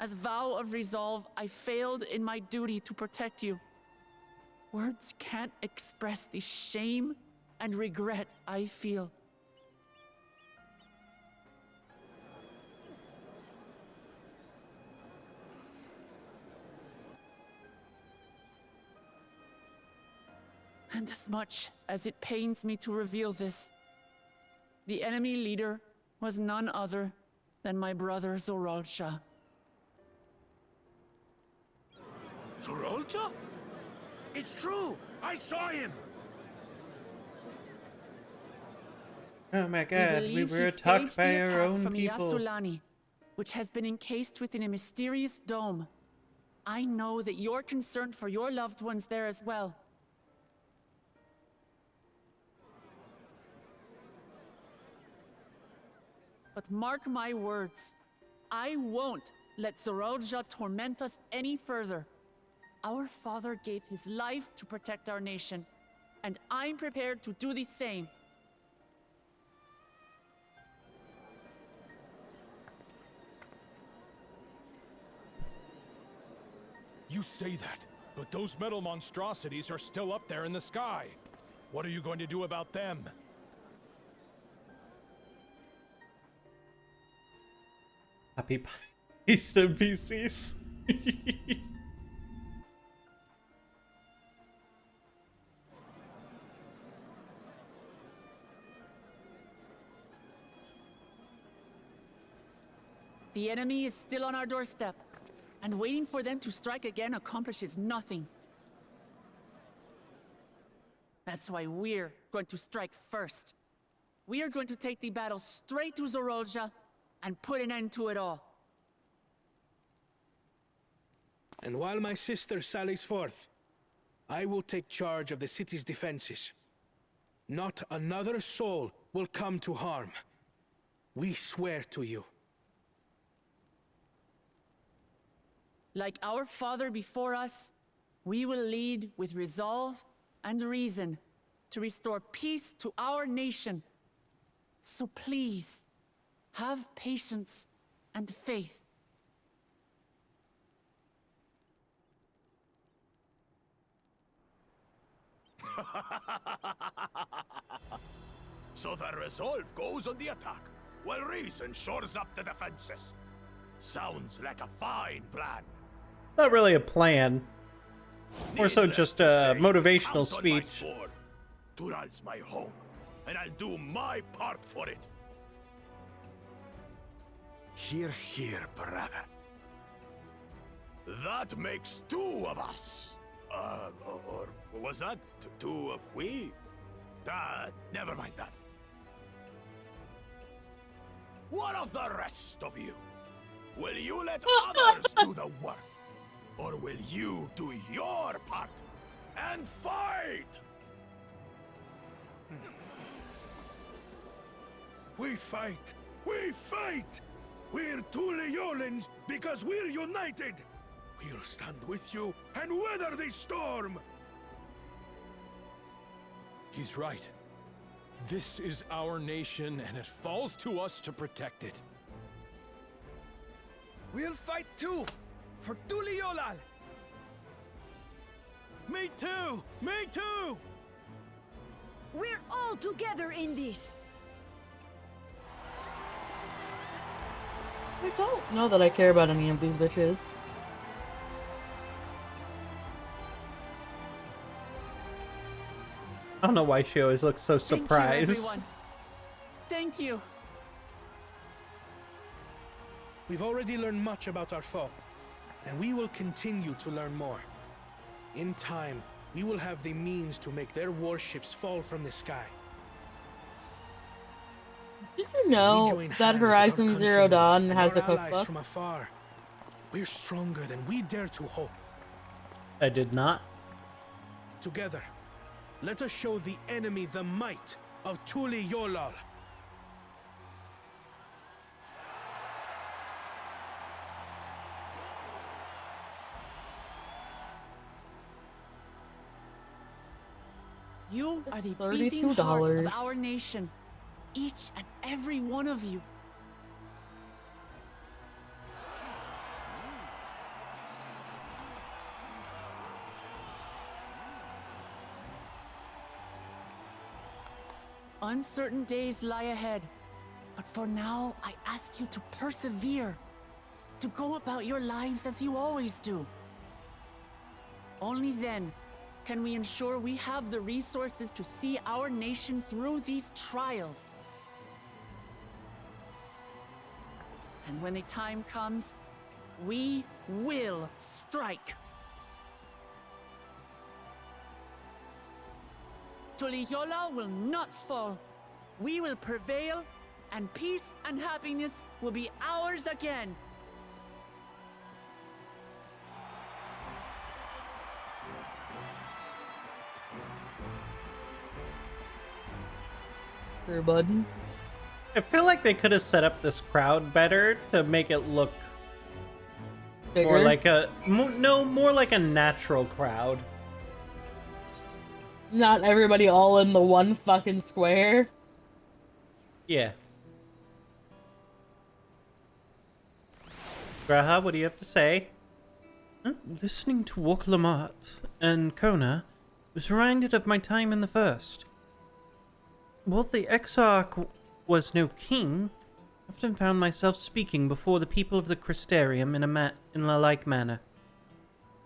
As vow of resolve, I failed in my duty to protect you. Words can't express the shame and regret I feel. And as much as it pains me to reveal this, the enemy leader was none other than my brother Zoralsha. Zoralsha? It's true! I saw him! Oh my god, we were attacked by our own from people. Yasulani, which has been encased within a mysterious dome. I know that you're concerned for your loved ones there as well. But mark my words, I won't let Zoralsha torment us any further. Our father gave his life to protect our nation, and I'm prepared to do the same. You say that, but those metal monstrosities are still up there in the sky. What are you going to do about them? Happy East NPCs. The enemy is still on our doorstep, and waiting for them to strike again accomplishes nothing. That's why we're going to strike first. We are going to take the battle straight to Zoralsha and put an end to it all. And while my sister sallies forth, I will take charge of the city's defenses. Not another soul will come to harm. We swear to you. Like our father before us, we will lead with resolve and reason to restore peace to our nation. So please, have patience and faith. So the resolve goes on the attack, while reason shores up the defenses. Sounds like a fine plan. Not really a plan. More so Needless just to a say, motivational count on my speech. sword. Tural's my home, and I'll do my part for it. Hear, hear, brother. That makes two of us. Or was that two of we? Never mind that. What of the rest of you? Will you let others do the work? Or will you do your part and fight? We fight! We fight! We're two Leolans because we're united! We'll stand with you and weather this storm! He's right. This is our nation, and it falls to us to protect it. We'll fight too! For Tuliolal! Me too! Me too! We're all together in this! I don't know that I care about any of these bitches. I don't know why she always looks so surprised. Thank you, everyone. Thank you. We've already learned much about our foe, and we will continue to learn more. In time, we will have the means to make their warships fall from the sky. Did you know that Horizon Zero Dawn has a allies cookbook? from afar. We're stronger than we dare to hope. I did not. Together, let us show the enemy the might of Tuli Yolal. You are It's the beating heart of $32. our nation. Each and every one of you. Uncertain days lie ahead, but for now, I ask you to persevere, to go about your lives as you always do. Only then can we ensure we have the resources to see our nation through these trials. And when the time comes, we will strike. Toliola will not fall. We will prevail, and peace and happiness will be ours again. Sure, bud. I feel like they could have set up this crowd better to make it look Bigger? more like a more like a natural crowd. Not everybody all in the one fucking square. Yeah. Graha, what do you have to say? Listening to Wok-Lamat and Kona was reminded of my time in the First. While the Exarch was no king, I often found myself speaking before the people of the Crystarium in a like manner.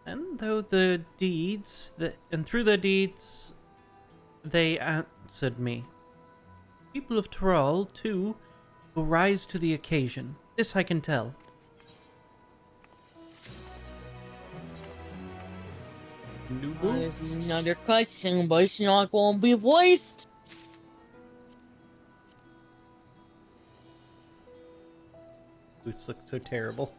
And through their deeds, they answered me. People of Taral, too, will rise to the occasion. This I can tell. There's another cutscene, but it's not gonna be voiced. Boots look so terrible.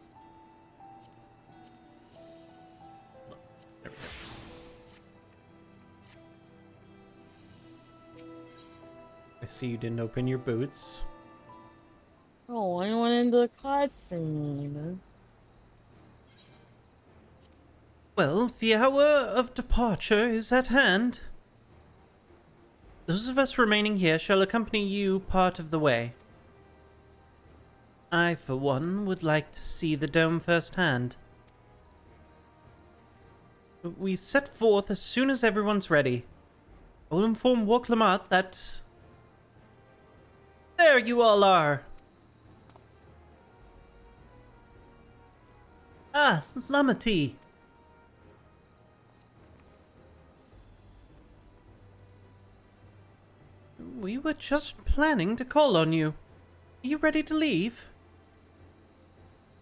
I see you didn't open your boots. Oh, I went into the cutscene. Well, the hour of departure is at hand. Those of us remaining here shall accompany you part of the way. I, for one, would like to see the dome firsthand. We set forth as soon as everyone's ready. I will inform Wok-Lamat that... There you all are! Ah, Lamati! We were just planning to call on you. Are you ready to leave?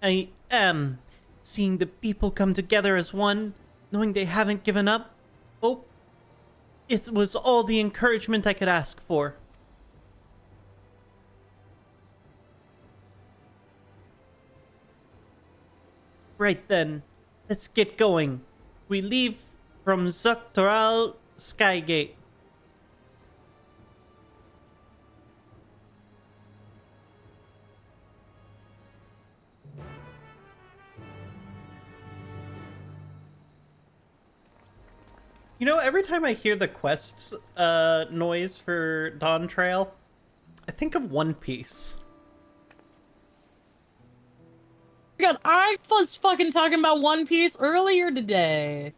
I am. Seeing the people come together as one, knowing they haven't given up. Oh, it was all the encouragement I could ask for. Right then, let's get going. We leave from Zuktoral Skygate. You know, every time I hear the quest noise for Dawntrail, I think of One Piece. God, I was fucking talking about One Piece earlier today.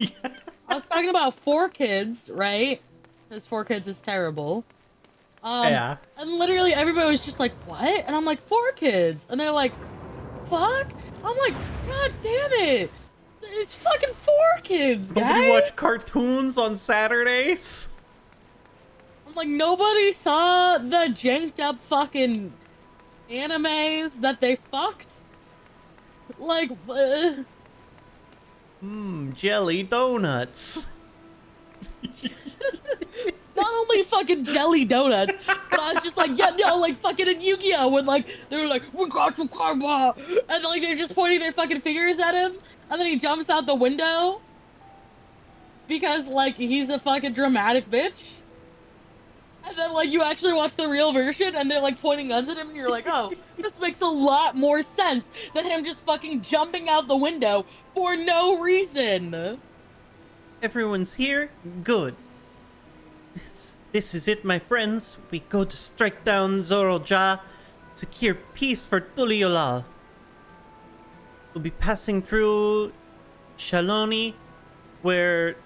I was talking about 4 Kids, right? Because 4 Kids is terrible. Yeah. And literally everybody was just like, what? And I'm like, 4 Kids. And they're like, fuck? I'm like, god damn it. It's fucking 4 Kids, guys. Nobody watch cartoons on Saturdays? I'm like, nobody saw the janked up fucking animes that they fucked? Like, Jelly donuts. Not only fucking jelly donuts, but I was just like, yeah, no, like fucking in Yu-Gi-Oh! When like, they were like, we got you, Karma! And like, they're just pointing their fucking fingers at him, and then he jumps out the window. Because like, he's a fucking dramatic bitch. And then like, you actually watch the real version, and they're like pointing guns at him, and you're like, oh, this makes a lot more sense than him just fucking jumping out the window for no reason. Everyone's here? Good. This This is it, my friends. We go to strike down Zorolja, secure peace for Tuliolal. We'll be passing through Shaloni, where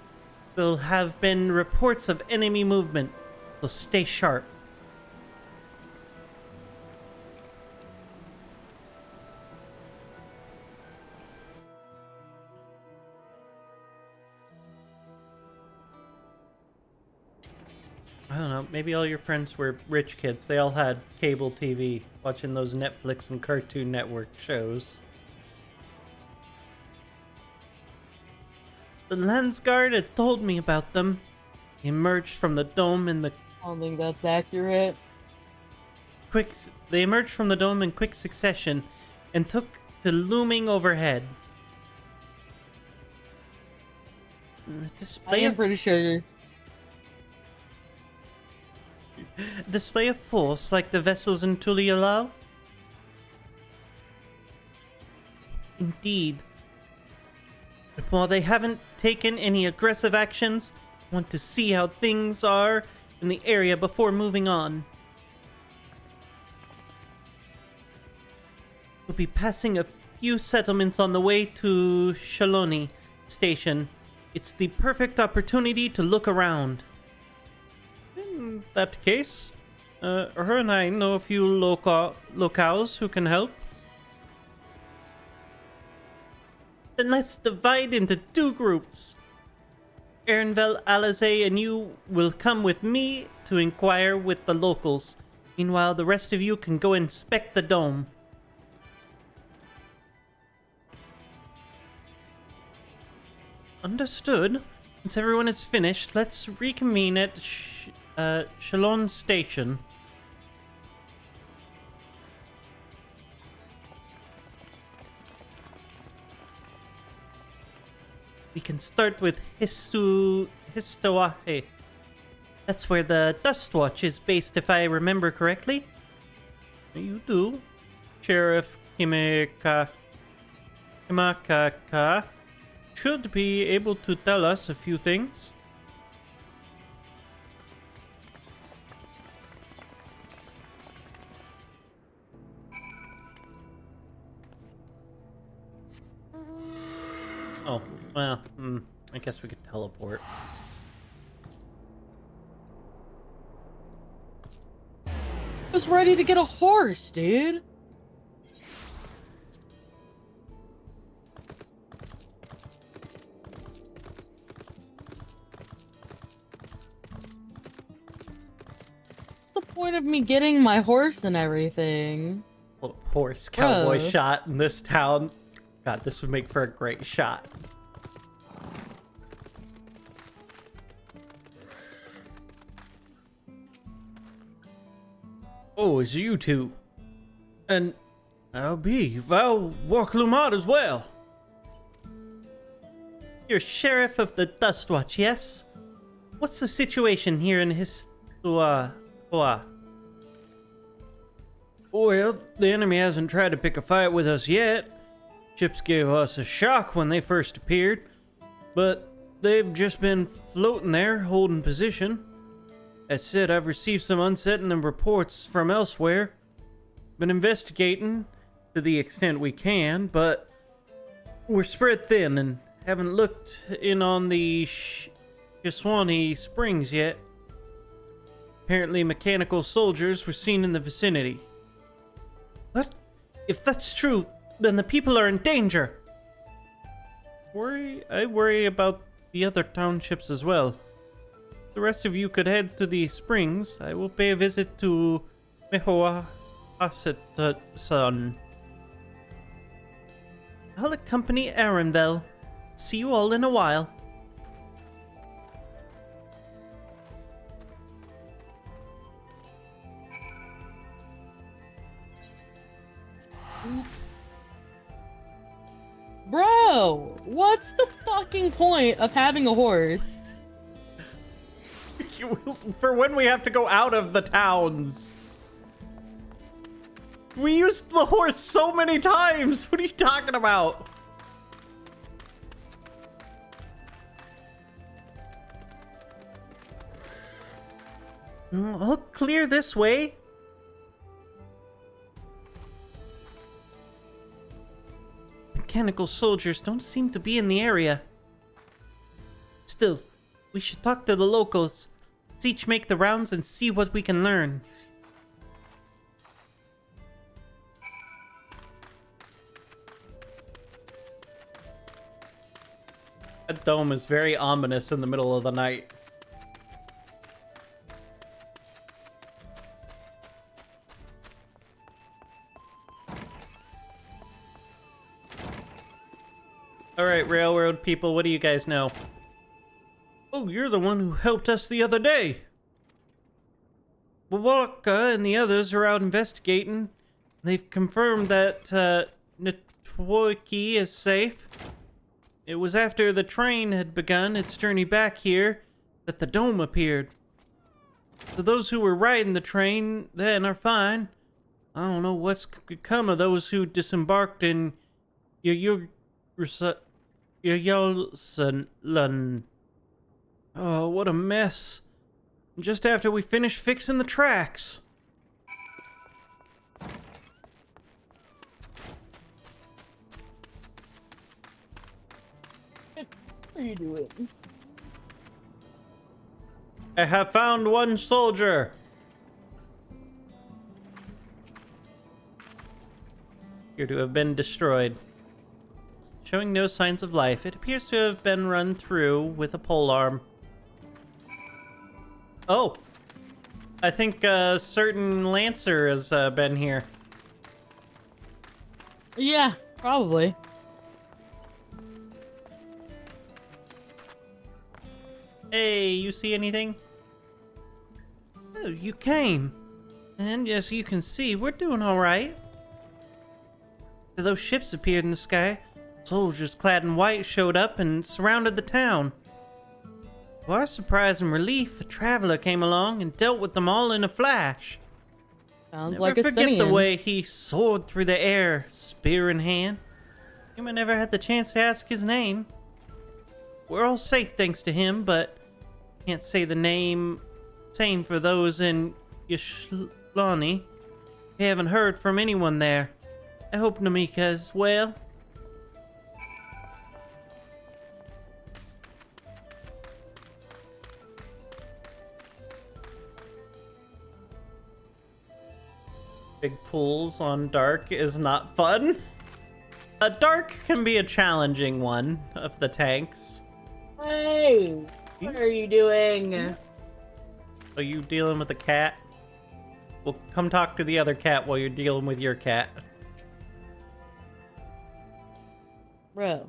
there'll have been reports of enemy movement. So stay sharp. I don't know, maybe all your friends were rich kids. They all had cable TV, watching those Netflix and Cartoon Network shows. The Landsguard had told me about them. They emerged from the dome in the... I don't think that's accurate. They emerged from the dome in quick succession and took to looming overhead. I am pretty sure. Display of force like the vessels in Tuliolal? Indeed. But while they haven't taken any aggressive actions, I want to see how things are in the area before moving on. We'll be passing a few settlements on the way to Shaloni Station. It's the perfect opportunity to look around. In that case, her and I know a few locals who can help. Then let's divide into 2 groups. Erinvel, Alize, and you will come with me to inquire with the locals. Meanwhile, the rest of you can go inspect the dome. Understood. Once everyone is finished, let's reconvene at Shalon Station. We can start with Histowahe. That's where the Dust Watch is based, if I remember correctly. You do. Sheriff Kimakaka should be able to tell us a few things. Oh, well, I guess we could teleport. I was ready to get a horse, dude. What's the point of me getting my horse and everything? Little horse cowboy shot in this town. God, this would make for a great shot. Oh, it's you two. And I'll be Val Warklumad as well. You're Sheriff of the Dust Watch, yes? What's the situation here in Well, the enemy hasn't tried to pick a fight with us yet. Ships gave us a shock when they first appeared, but they've just been floating there, holding position. As said, I've received some unsettling reports from elsewhere. Been investigating to the extent we can, but we're spread thin and haven't looked in on the Shiswani Springs yet. Apparently mechanical soldiers were seen in the vicinity. What? If that's true, then the people are in danger. I worry about the other townships as well. The rest of you could head to the springs. I will pay a visit to Mehoa Aset-san. I'll accompany Erinvel. See you all in a while. Bro, what's the fucking point of having a horse? For when we have to go out of the towns. We used the horse so many times. What are you talking about? All clear this way. Mechanical soldiers don't seem to be in the area. Still, we should talk to the locals. Let's each make the rounds and see what we can learn. That dome is very ominous in the middle of the night. Alright, railroad people, what do you guys know? Oh, you're the one who helped us the other day. Wawaka and the others are out investigating. They've confirmed that Netwoiki is safe. It was after the train had begun its journey back here that the dome appeared. So those who were riding the train then are fine. I don't know what's become of those who disembarked in Yolsun. Oh, what a mess. Just after we finished fixing the tracks. What are you doing? I have found one soldier. Appear to have been destroyed. Showing no signs of life, it appears to have been run through with a polearm. Oh, I think a certain Lancer has been here. Yeah, probably. Hey, you see anything? Oh, you came. And as you can see, we're doing all right. Those ships appeared in the sky. Soldiers clad in white showed up and surrounded the town. To our surprise and relief, a traveler came along and dealt with them all in a flash. Sounds Never like a forget the Sinian. way he soared through the air, spear in hand. Human never had the chance to ask his name. We're all safe thanks to him, but can't say the name. Same for those in Yashlani. We haven't heard from anyone there. I hope Namika is well. Big pools on Dark is not fun. Dark can be a challenging one of the tanks. Hey, what are you doing? Are you dealing with the cat? Well, come talk to the other cat while you're dealing with your cat. Bro.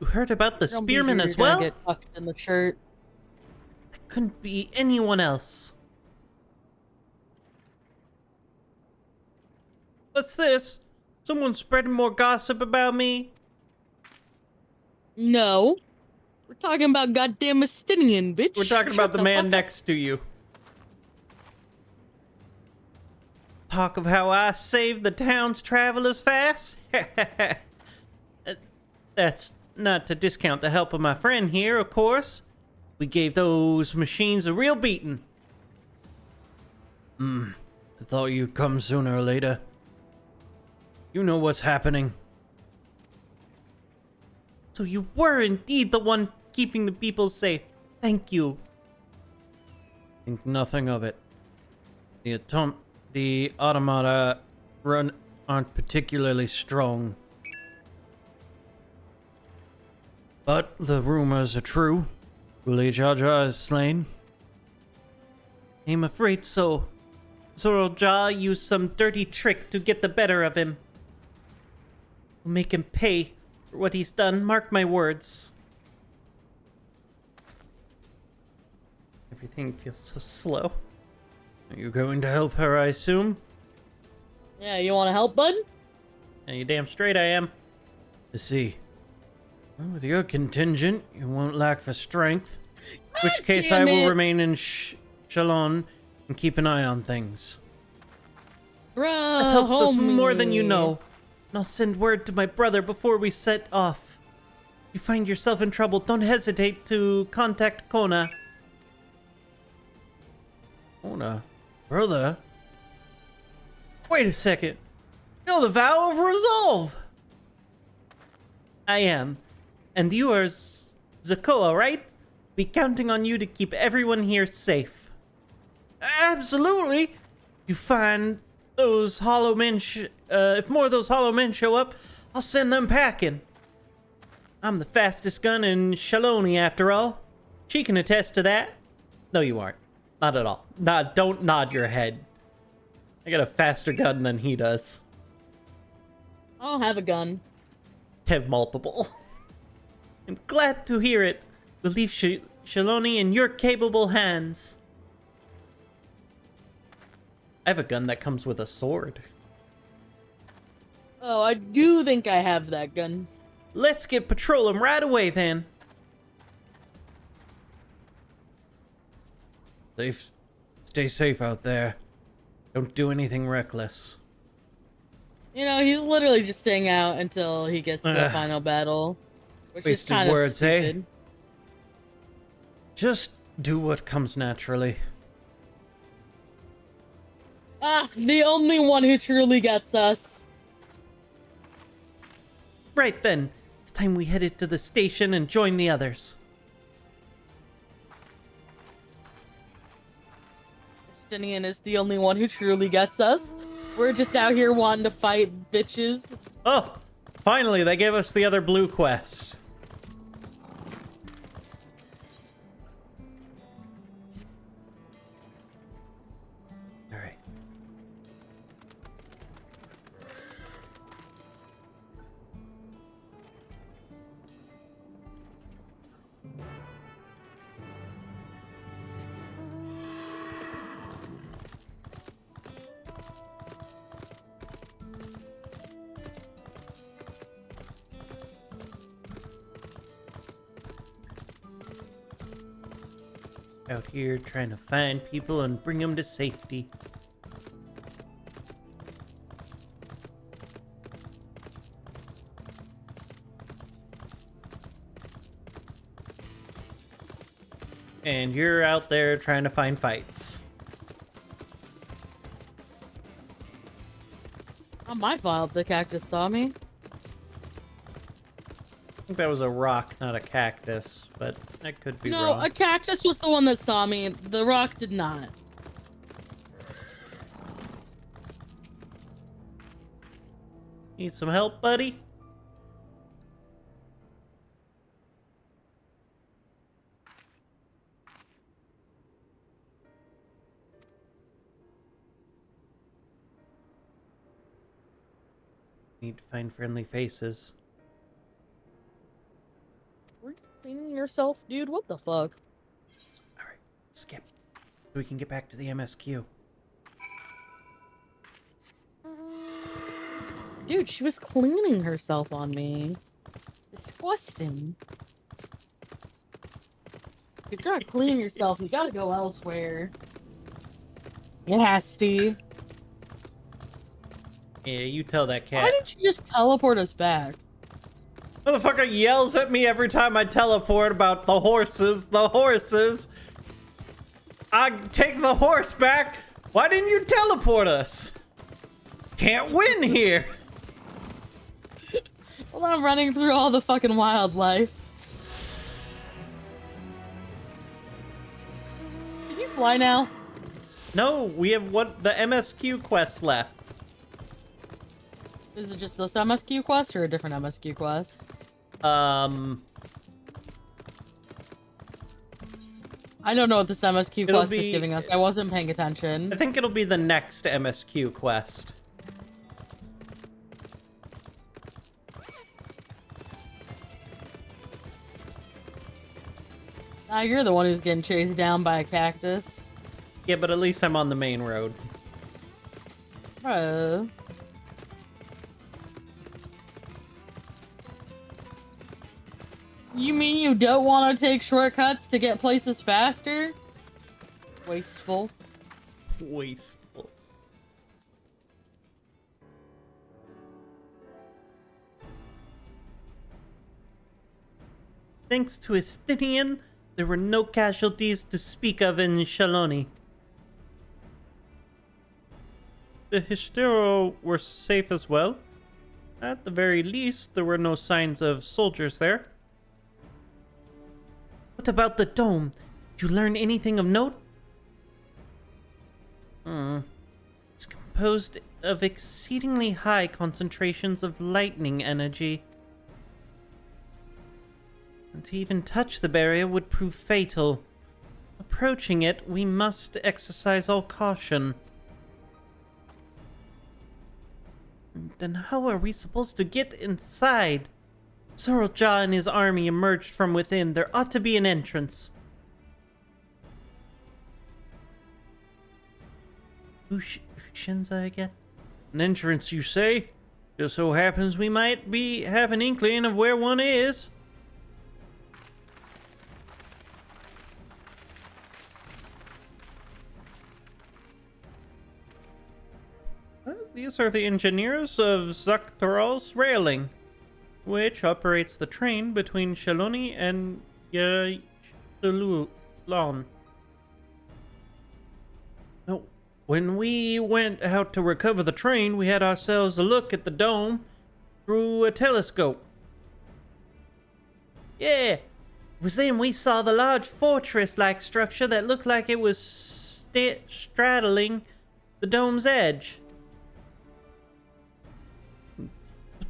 You heard about the Don't be spearmen here, as you're gonna well? Get tucked in the shirt. It couldn't be anyone else. What's this? Someone spreading more gossip about me? No. We're talking about goddamn Estinian, bitch. We're talking about the man next to you. Talk of how I saved the town's travelers fast? That's not to discount the help of my friend here, of course. We gave those machines a real beating. I thought you'd come sooner or later. You know what's happening. So you were indeed the one keeping the people safe. Thank you. Think nothing of it. The automata aren't particularly strong. But the rumors are true. Uli Jaja is slain. I'm afraid so. Zorolja used some dirty trick to get the better of him. We'll make him pay for what he's done, mark my words. Everything feels so slow. Are you going to help her, I assume? Yeah, you want to help, bud? Yeah, you damn straight I am. I see. Well, with your contingent, you won't lack for strength. In which case I will remain in Shalon and keep an eye on things. Bruh, That helps us more than you homie. know. And I'll send word to my brother before we set off. If you find yourself in trouble, don't hesitate to contact Kona. Kona? Brother? Wait a second. You're the vow of resolve! I am. And you are Zakoa, right? Be counting on you to keep everyone here safe. Absolutely! You find those hollow men, if more of those hollow men show up, I'll send them packing. I'm the fastest gun in Shaloni, after all. She can attest to that. No, you aren't. Not at all. Don't nod your head. I got a faster gun than he does. I don't have a gun. Have multiple. I'm glad to hear it. We'll leave Shaloni in your capable hands. I have a gun that comes with a sword. Oh, I do think I have that gun. Let's get patrolling right away, then. Stay safe out there. Don't do anything reckless. You know, he's literally just staying out until he gets to the final battle. Which is kind of words, stupid. eh? Just do what comes naturally. Ah, the only one who truly gets us. Right then. It's time we headed to the station and join the others. Justinian is the only one who truly gets us. We're just out here wanting to fight bitches. Oh, finally, they gave us the other blue quest. All right. Out here trying to find people and bring them to safety. And you're out there trying to find fights. Not my fault the cactus saw me. I think that was a rock, not a cactus, but that could be No, wrong. a cactus was the one that saw me. The rock did not. Need some help, buddy? Need to find friendly faces. Were you cleaning yourself, dude? What the fuck? Alright, skip. So we can get back to the MSQ. Dude, she was cleaning herself on me. Disgusting. If you're not cleaning yourself, you gotta go elsewhere. Nasty. Yeah, you tell that cat. Why didn't you just teleport us back? Motherfucker yells at me every time I teleport about the horses. The horses. I take the horse back. Why didn't you teleport us? Can't win here. Well, I'm running through all the fucking wildlife. Can you fly now? No, we have the MSQ quest left. Is it just this MSQ quest or a different MSQ quest? I don't know what this MSQ quest is giving us. I wasn't paying attention. I think it'll be the next MSQ quest. You're the one who's getting chased down by a cactus. Yeah, but at least I'm on the main road. Bro. You mean you don't want to take shortcuts to get places faster? Wasteful. Wasteful. Thanks to Estinian, there were no casualties to speak of in Shaloni. The Hishtero were safe as well. At the very least, there were no signs of soldiers there. What about the dome? Did you learn anything of note? It's composed of exceedingly high concentrations of lightning energy. And to even touch the barrier would prove fatal. Approaching it, we must exercise all caution. Then how are we supposed to get inside? Sorreljaw and his army emerged from within. There ought to be an entrance. Who's Shinza again? An entrance, you say? Just so happens we might have an inkling of where one is. These are the engineers of Zaktoral's railing, which operates the train between Shaloni and Yashulon. Now, when we went out to recover the train, we had ourselves a look at the dome through a telescope. Yeah, it was then we saw the large fortress-like structure that looked like it was straddling the dome's edge.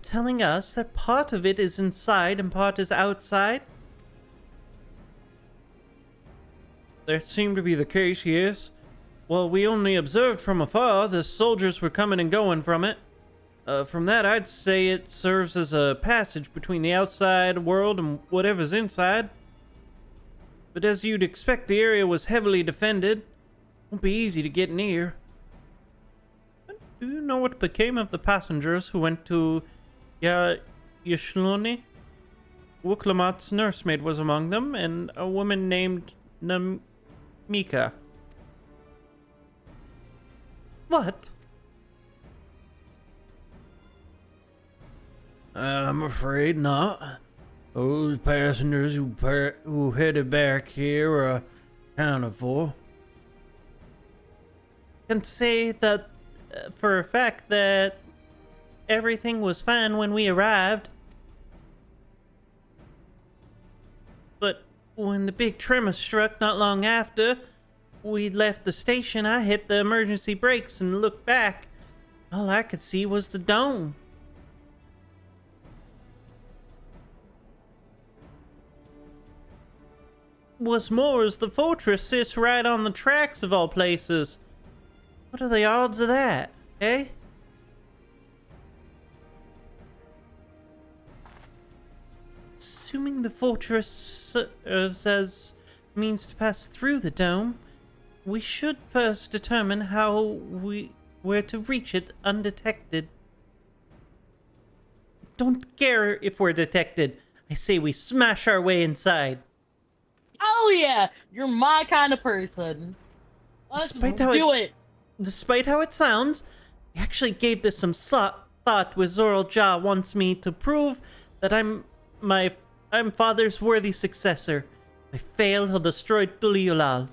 Telling us that part of it is inside and part is outside? That seemed to be the case, yes. Well, we only observed from afar. The soldiers were coming and going from it. From that, I'd say it serves as a passage between the outside world and whatever's inside. But as you'd expect, the area was heavily defended. Won't be easy to get near. Do you know what became of the passengers who went to Yashloni? Wuklamat's nursemaid was among them, and a woman named Namika. What? I'm afraid not. Those passengers who headed back here are accounted for. I can say that for a fact that everything was fine when we arrived. But when the big tremor struck not long after we left the station, I hit the emergency brakes and looked back. All I could see was the dome. What's more is the fortress sits right on the tracks of all places. What are the odds of that, eh? Assuming the fortress serves as means to pass through the dome, we should first determine where to reach it undetected. Don't care if we're detected. I say we smash our way inside. Oh yeah, you're my kind of person. Let's do it. Despite how it sounds, I actually gave this some thought with Zorreljaw wants me to prove that I'm father's worthy successor. If I fail, he'll destroy Tuliulal.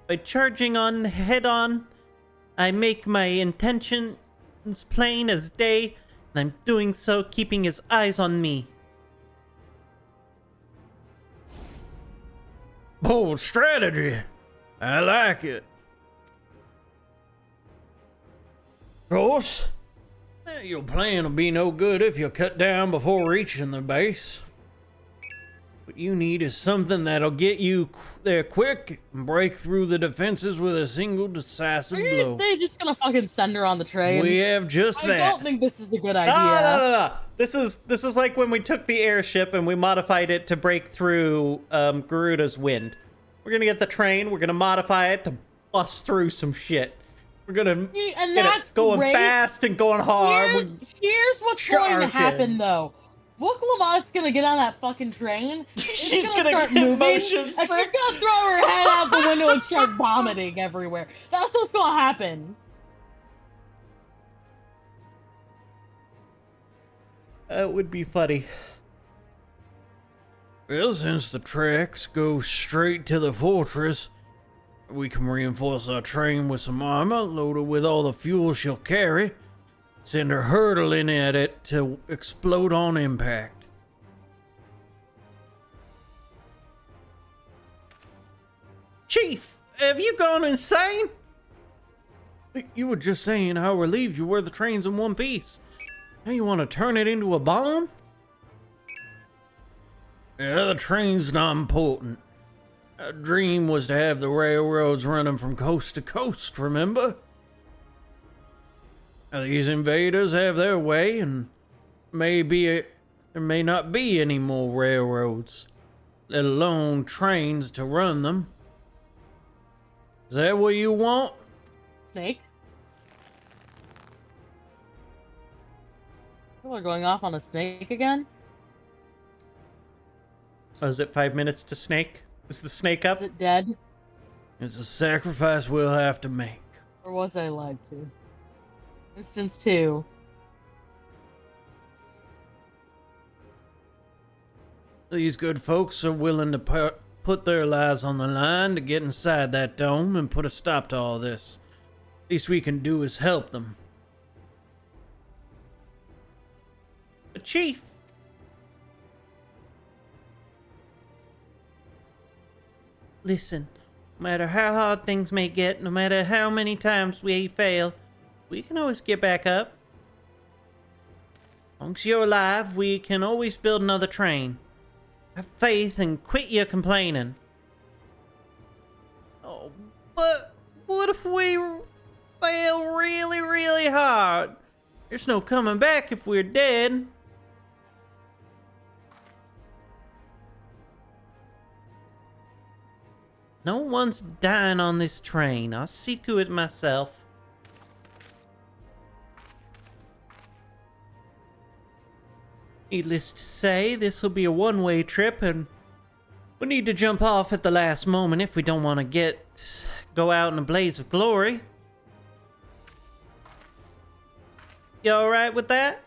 By charging on head on, I make my intentions plain as day, and I'm doing so keeping his eyes on me. Bold strategy. I like it. Of course, your plan will be no good if you cut down before reaching the base. What you need is something that'll get you there quick and break through the defenses with a single decisive blow. They're just gonna fucking send her on the train. We have just that. I don't think this is a good idea. No. This is like when we took the airship and we modified it to break through Garuda's wind. We're gonna get the train. We're gonna modify it to bust through some shit. We're gonna and get that's it going great. fast and going hard. Here's what's going to happen though. Book Lamont's gonna get on that fucking train. She's gonna gonna start get moving, motion and sick. she's gonna throw her head out the window and start vomiting everywhere. That's what's gonna happen. That would be funny. Well, since the tracks go straight to the fortress, we can reinforce our train with some armor, load it with all the fuel she'll carry, send her hurtling at it to explode on impact. Chief, have you gone insane? You were just saying how relieved you were the train's in one piece. Now you want to turn it into a bomb? Yeah, the train's not important. Our dream was to have the railroads running from coast to coast, remember? Now, these invaders have their way, and there may not be any more railroads, let alone trains to run them. Is that what you want? Snake? People are going off on a snake again? Oh, is it 5 minutes to snake? Is the snake up? Is it dead? It's a sacrifice we'll have to make. Or was I lied to? Instance 2. These good folks are willing to put their lives on the line to get inside that dome and put a stop to all this. Least we can do is help them. But Chief, listen, no matter how hard things may get, no matter how many times we fail, we can always get back up. As long as you're alive, we can always build another train. Have faith and quit your complaining. Oh, but what if we fail really, really hard? There's no coming back if we're dead. No one's dying on this train. I'll see to it myself. Needless to say, this will be a one-way trip, and we'll need to jump off at the last moment if we don't want to go out in a blaze of glory. You alright with that?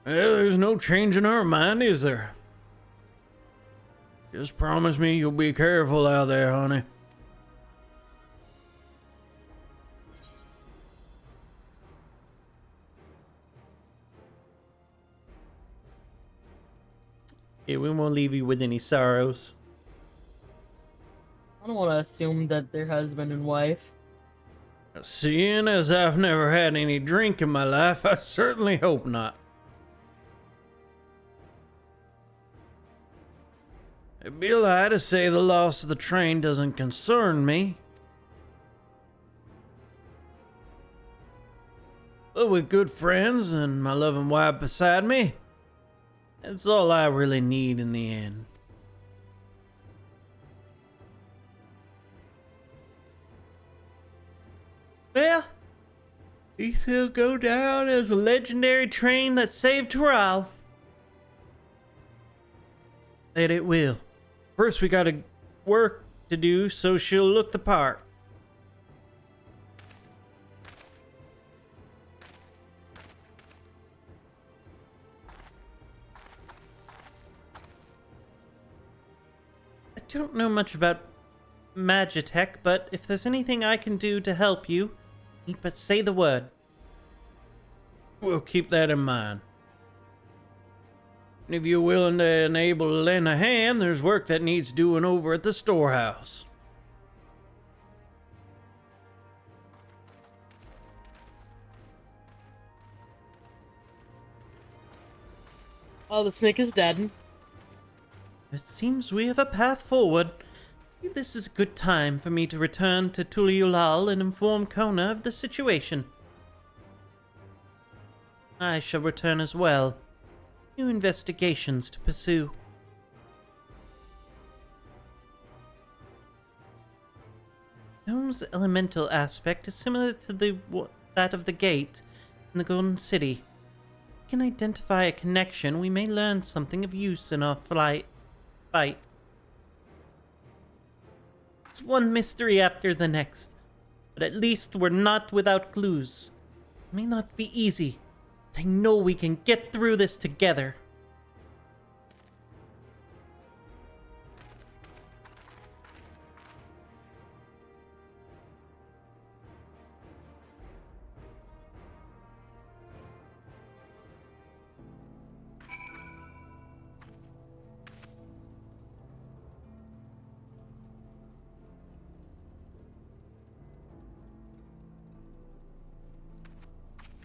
Well, there's no change in our mind, is there? Just promise me you'll be careful out there, honey. Yeah, we won't leave you with any sorrows. I don't want to assume that they're husband and wife. Seeing as I've never had any drink in my life, I certainly hope not. It'd be a lie to say the loss of the train doesn't concern me. But with good friends and my loving wife beside me, that's all I really need in the end. Well, this will go down as a legendary train that saved Toral. That it will. First, we gotta work to do so she'll look the part. I don't know much about Magitech, but if there's anything I can do to help you, need but say the word. We'll keep that in mind. And if you're willing and able to lend a hand, there's work that needs doing over at the storehouse. Oh, the snake is dead. It seems we have a path forward. I believe this is a good time for me to return to Tuliulal and inform Kona of the situation. I shall return as well. New investigations to pursue. Well, dome's elemental aspect is similar to that of the gate in the Golden City. If we can identify a connection, we may learn something of use in our fight. It's one mystery after the next, but at least we're not without clues. It may not be easy, but I know we can get through this together.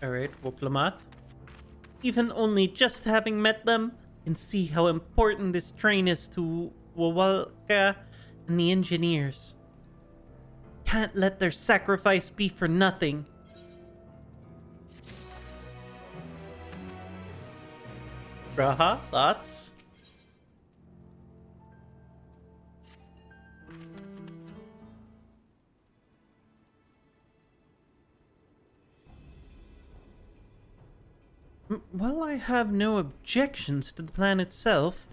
Alright, Woklamat. Even only just having met them, I can see how important this train is to Wawalka and the engineers. Can't let their sacrifice be for nothing. Raha, thoughts? While I have no objections to the plan itself,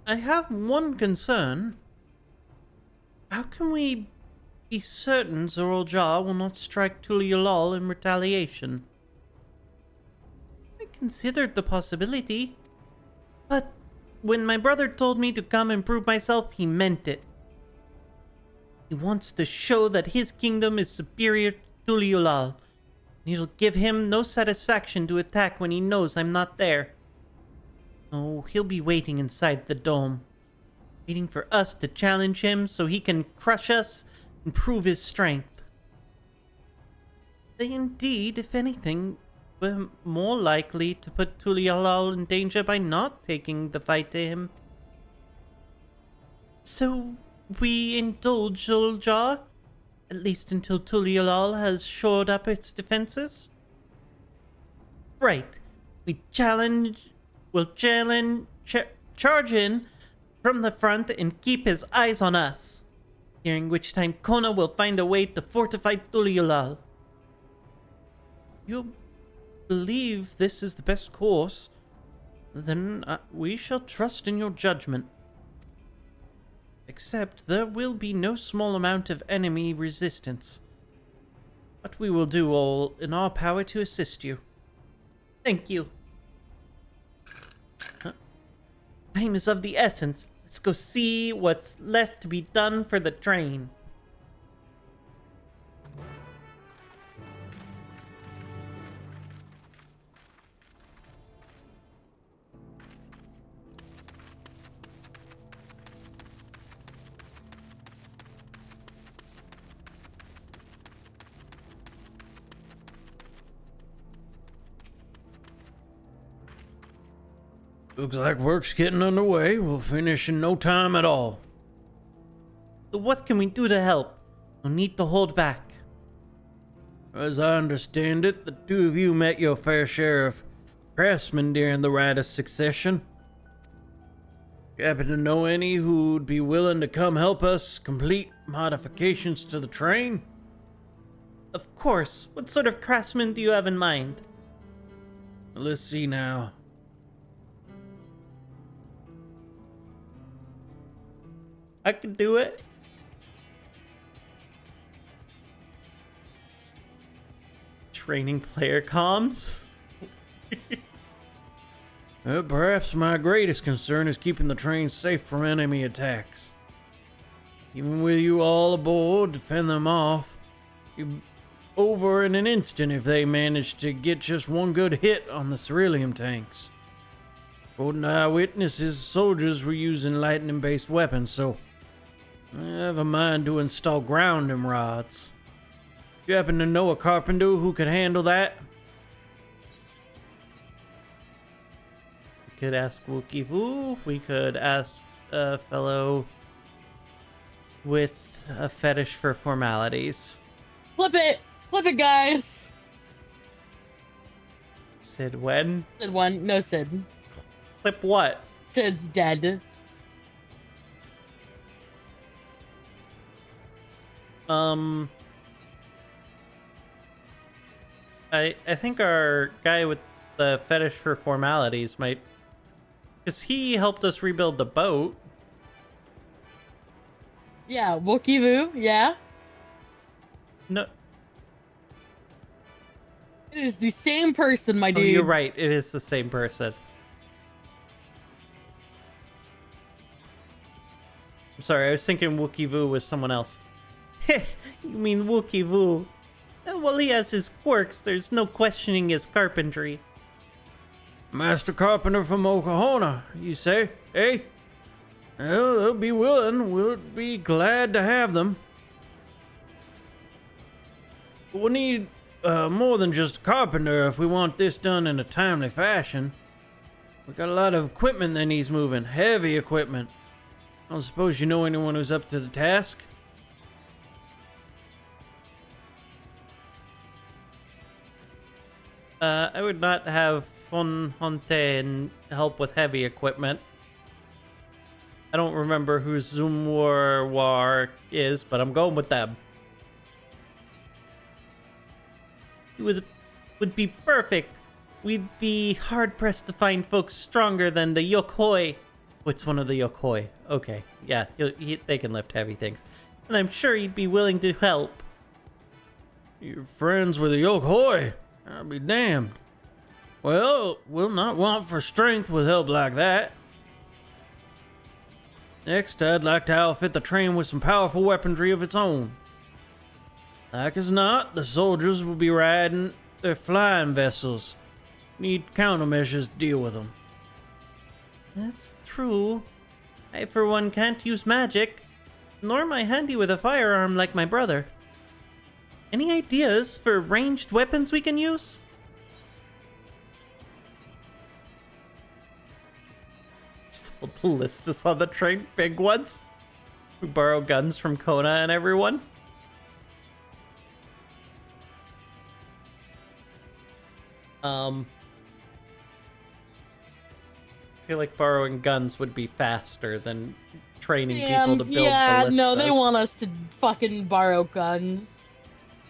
I have one concern. How can we be certain Zoraljah will not strike Tuliolal in retaliation? I considered the possibility, but when my brother told me to come and prove myself, he meant it. He wants to show that his kingdom is superior to Tuliolal. It'll give him no satisfaction to attack when he knows I'm not there. Oh, he'll be waiting inside the dome, waiting for us to challenge him so he can crush us and prove his strength. They indeed, if anything, were more likely to put Tuliolal in danger by not taking the fight to him. So, we indulge Zoraljah? At least until Tuliolal has shored up its defenses? Right. We'll charge in from the front and keep his eyes on us. During which time Kona will find a way to fortify Tuliolal. You believe this is the best course? Then we shall trust in your judgment. Except there will be no small amount of enemy resistance. But we will do all in our power to assist you. Thank you. Time is of the essence. Let's go see what's left to be done for the train. Looks like work's getting underway. We'll finish in no time at all. So what can we do to help? No need to hold back. As I understand it, the two of you met your fair share of craftsmen during the rite of succession. You happen to know any who'd be willing to come help us complete modifications to the train? Of course. What sort of craftsman do you have in mind? Let's see now. I can do it. Training player comms? Perhaps my greatest concern is keeping the train safe from enemy attacks. Even with you all aboard to fend them off, you'd be over in an instant if they managed to get just one good hit on the ceruleum tanks. According to eyewitnesses, soldiers were using lightning-based weapons, so I have a mind to install grounding rods. You happen to know a carpenter who could handle that? We could ask Wookiee. We could ask a fellow with a fetish for formalities. Flip it! Flip it, guys! Sid when? Sid one. No, Sid. Flip what? Sid's dead. I think our guy with the fetish for formalities might, because he helped us rebuild the boat. Yeah, Wookie Voo, yeah. No. It is the same person, my Oh, dude. you're right. It is the same person. I'm sorry, I was thinking Wookie Voo was someone else. You mean Wookie Voo? Well, he has his quirks. There's no questioning his carpentry. Master Carpenter from Oklahoma, you say? Eh? Well, they'll be willing. We'll be glad to have them. We'll need more than just a carpenter if we want this done in a timely fashion. We got a lot of equipment that needs moving. Heavy equipment. I don't suppose you know anyone who's up to the task? I would not have Fon Honte and help with heavy equipment. I don't remember who Zumwar War is, but I'm going with them. It would be perfect. We'd be hard-pressed to find folks stronger than the Yokoi. What's one of the Yokoi? Okay, yeah, they can lift heavy things. And I'm sure he'd be willing to help. You're friends with the Yokoi? I'll be damned. Well, we'll not want for strength with help like that. Next, I'd like to outfit the train with some powerful weaponry of its own. Like as not, the soldiers will be riding their flying vessels. Need countermeasures to deal with them. That's true. I, for one, can't use magic, nor am I handy with a firearm like my brother. Any ideas for ranged weapons we can use? Still ballistas on the train, big ones. We borrow guns from Kona and everyone. I feel like borrowing guns would be faster than training people to build ballistas. No, they want us to fucking borrow guns.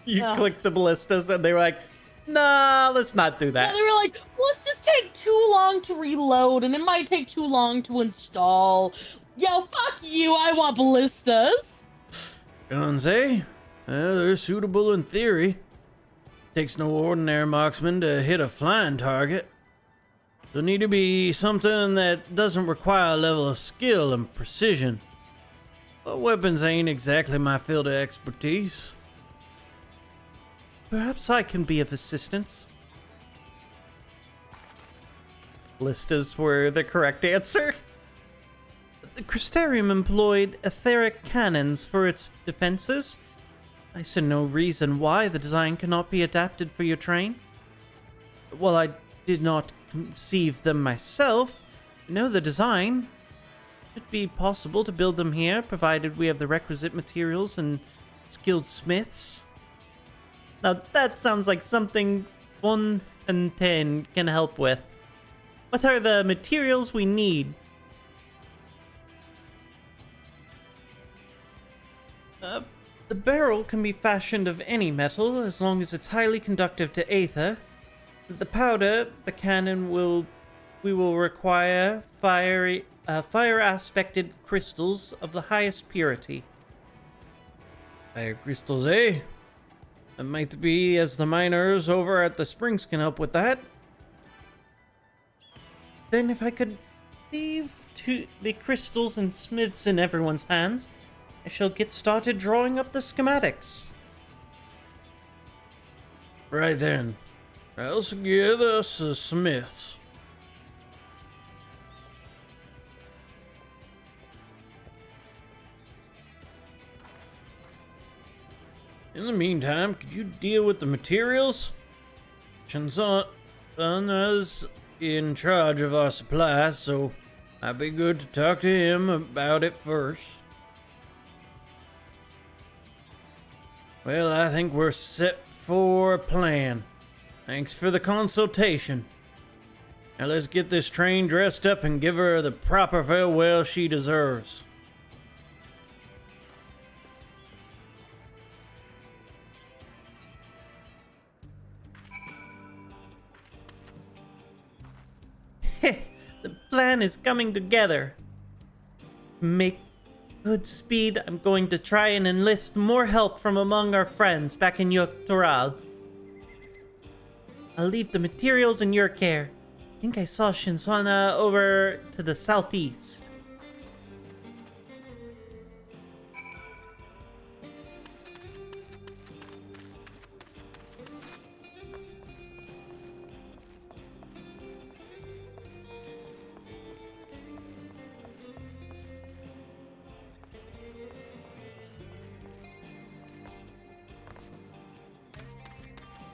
You click the ballistas and they were like, nah, let's not do that. Yeah, they were like, let's just take too long to reload and it might take too long to install. Yo, fuck you, I want ballistas. Guns, eh? Well, they're suitable in theory. Takes no ordinary marksman to hit a flying target. There'll need to be something that doesn't require a level of skill and precision. But weapons ain't exactly my field of expertise. Perhaps I can be of assistance. Ballistas were the correct answer. The Crystarium employed etheric cannons for its defenses. I see no reason why the design cannot be adapted for your train. While I did not conceive them myself, I know the design. It would be possible to build them here, provided we have the requisite materials and skilled smiths. Now that sounds like something 1 and 10 can help with. What are the materials we need? The barrel can be fashioned of any metal as long as it's highly conductive to aether. The powder, the cannon we will require fire aspected crystals of the highest purity. Fire crystals, eh? It might be as the miners over at the springs can help with that. Then if I could leave the crystals and smiths in everyone's hands, I shall get started drawing up the schematics. Right then. Let's get us a smiths. In the meantime, could you deal with the materials? Shinzan is in charge of our supplies, so I'd be good to talk to him about it first. Well, I think we're set for a plan. Thanks for the consultation. Now let's get this train dressed up and give her the proper farewell she deserves. plan is coming together. To make good speed, I'm going to try and enlist more help from among our friends back in Yogg-Toral. I'll leave the materials in your care. I think I saw Shinzwana over to the southeast.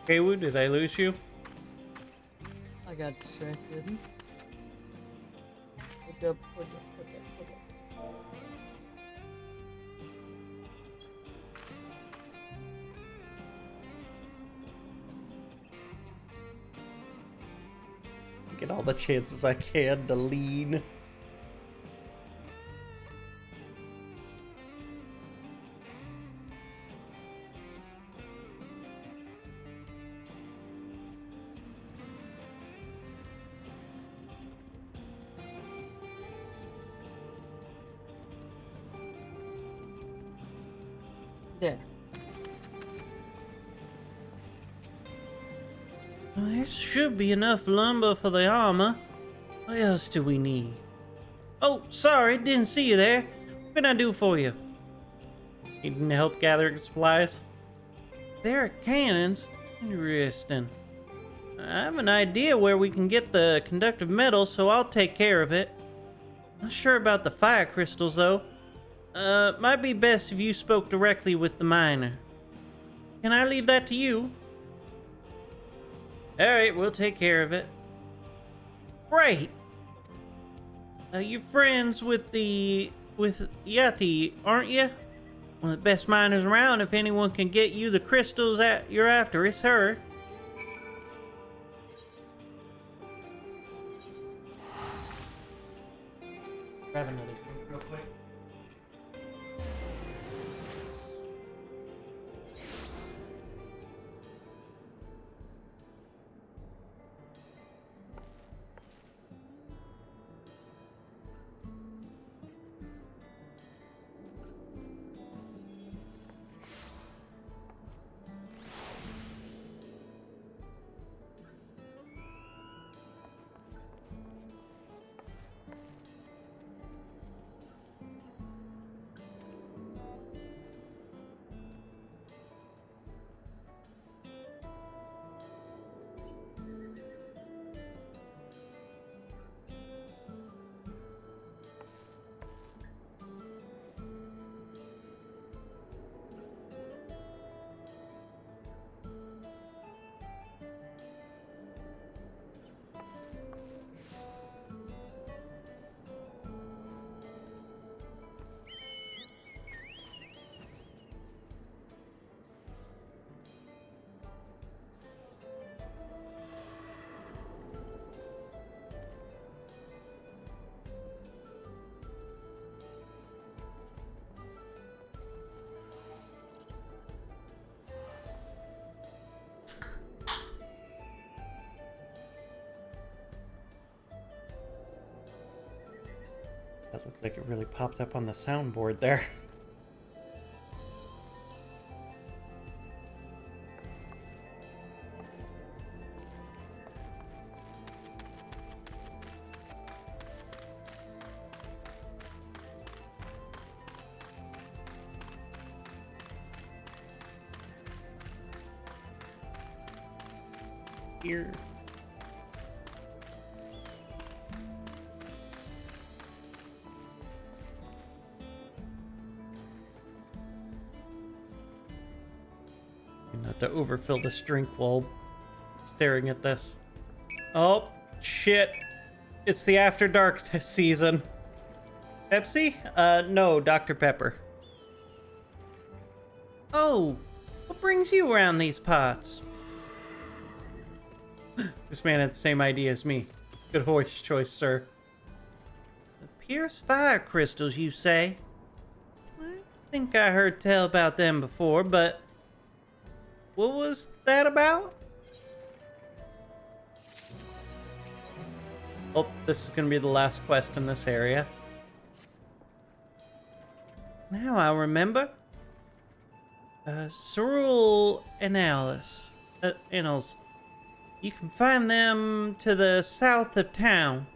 Keiwu, did I lose you? I got distracted. Get all the chances I can to lean. There. Well, there should be enough lumber for the armor. What else do we need? Oh, sorry, didn't see you there. What can I do for you? Needing help gathering supplies? There are cannons? Interesting. I have an idea where we can get the conductive metal, so I'll take care of it. Not sure about the fire crystals, though. Might be best if you spoke directly with the miner. Can I leave that to you? Alright, we'll take care of it. Great! You're friends with Yati, aren't you? One of the best miners around. If anyone can get you the crystals that you're after, it's her. Grab another drink real quick. That looked like it really popped up on the soundboard there. Here. Not to overfill this drink while staring at this. Oh, shit. It's the After Dark season. Pepsi? No, Dr. Pepper. Oh, what brings you around these parts? This man had the same idea as me. Good horse choice, sir. The Pierce fire crystals, you say? I think I heard tell about them before, but what was that about? Oh, this is going to be the last quest in this area. Now I remember. Cerule Annals. You can find them to the south of town.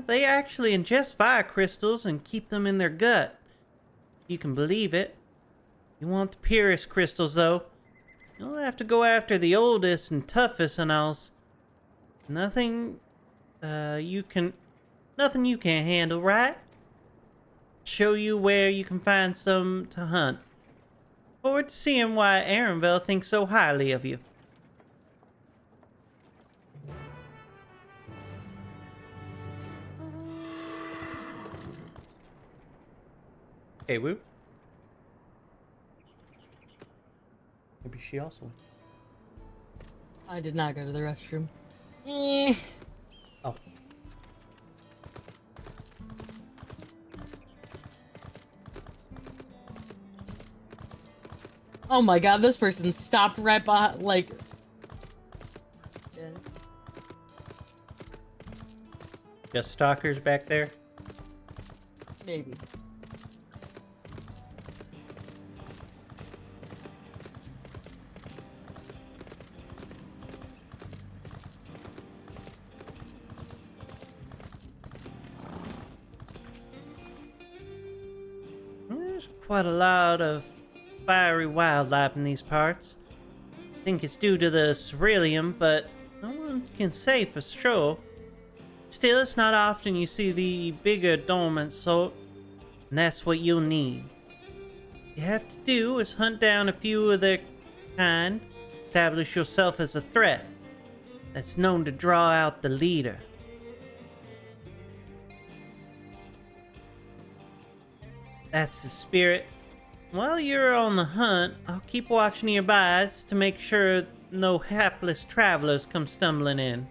They actually ingest fire crystals and keep them in their gut. You can believe it. You want the purest crystals, though. You'll have to go after the oldest and toughest annals. Nothing you can't handle, right? Show you where you can find some to hunt. Forward to seeing why Arenville thinks so highly of you. Hey, Woo. Maybe she also went. I did not go to the restroom. Oh. Oh my god, this person stopped right behind, like... Yeah. Just stalkers back there? Maybe. There's quite a lot of fiery wildlife in these parts. I think it's due to the ceruleum, but no one can say for sure. Still, it's not often you see the bigger dormant sort, and that's what you'll need. What you have to do is hunt down a few of their kind, establish yourself as a threat that's known to draw out the leader. That's the spirit. While you're on the hunt, I'll keep watch nearby to make sure no hapless travelers come stumbling in.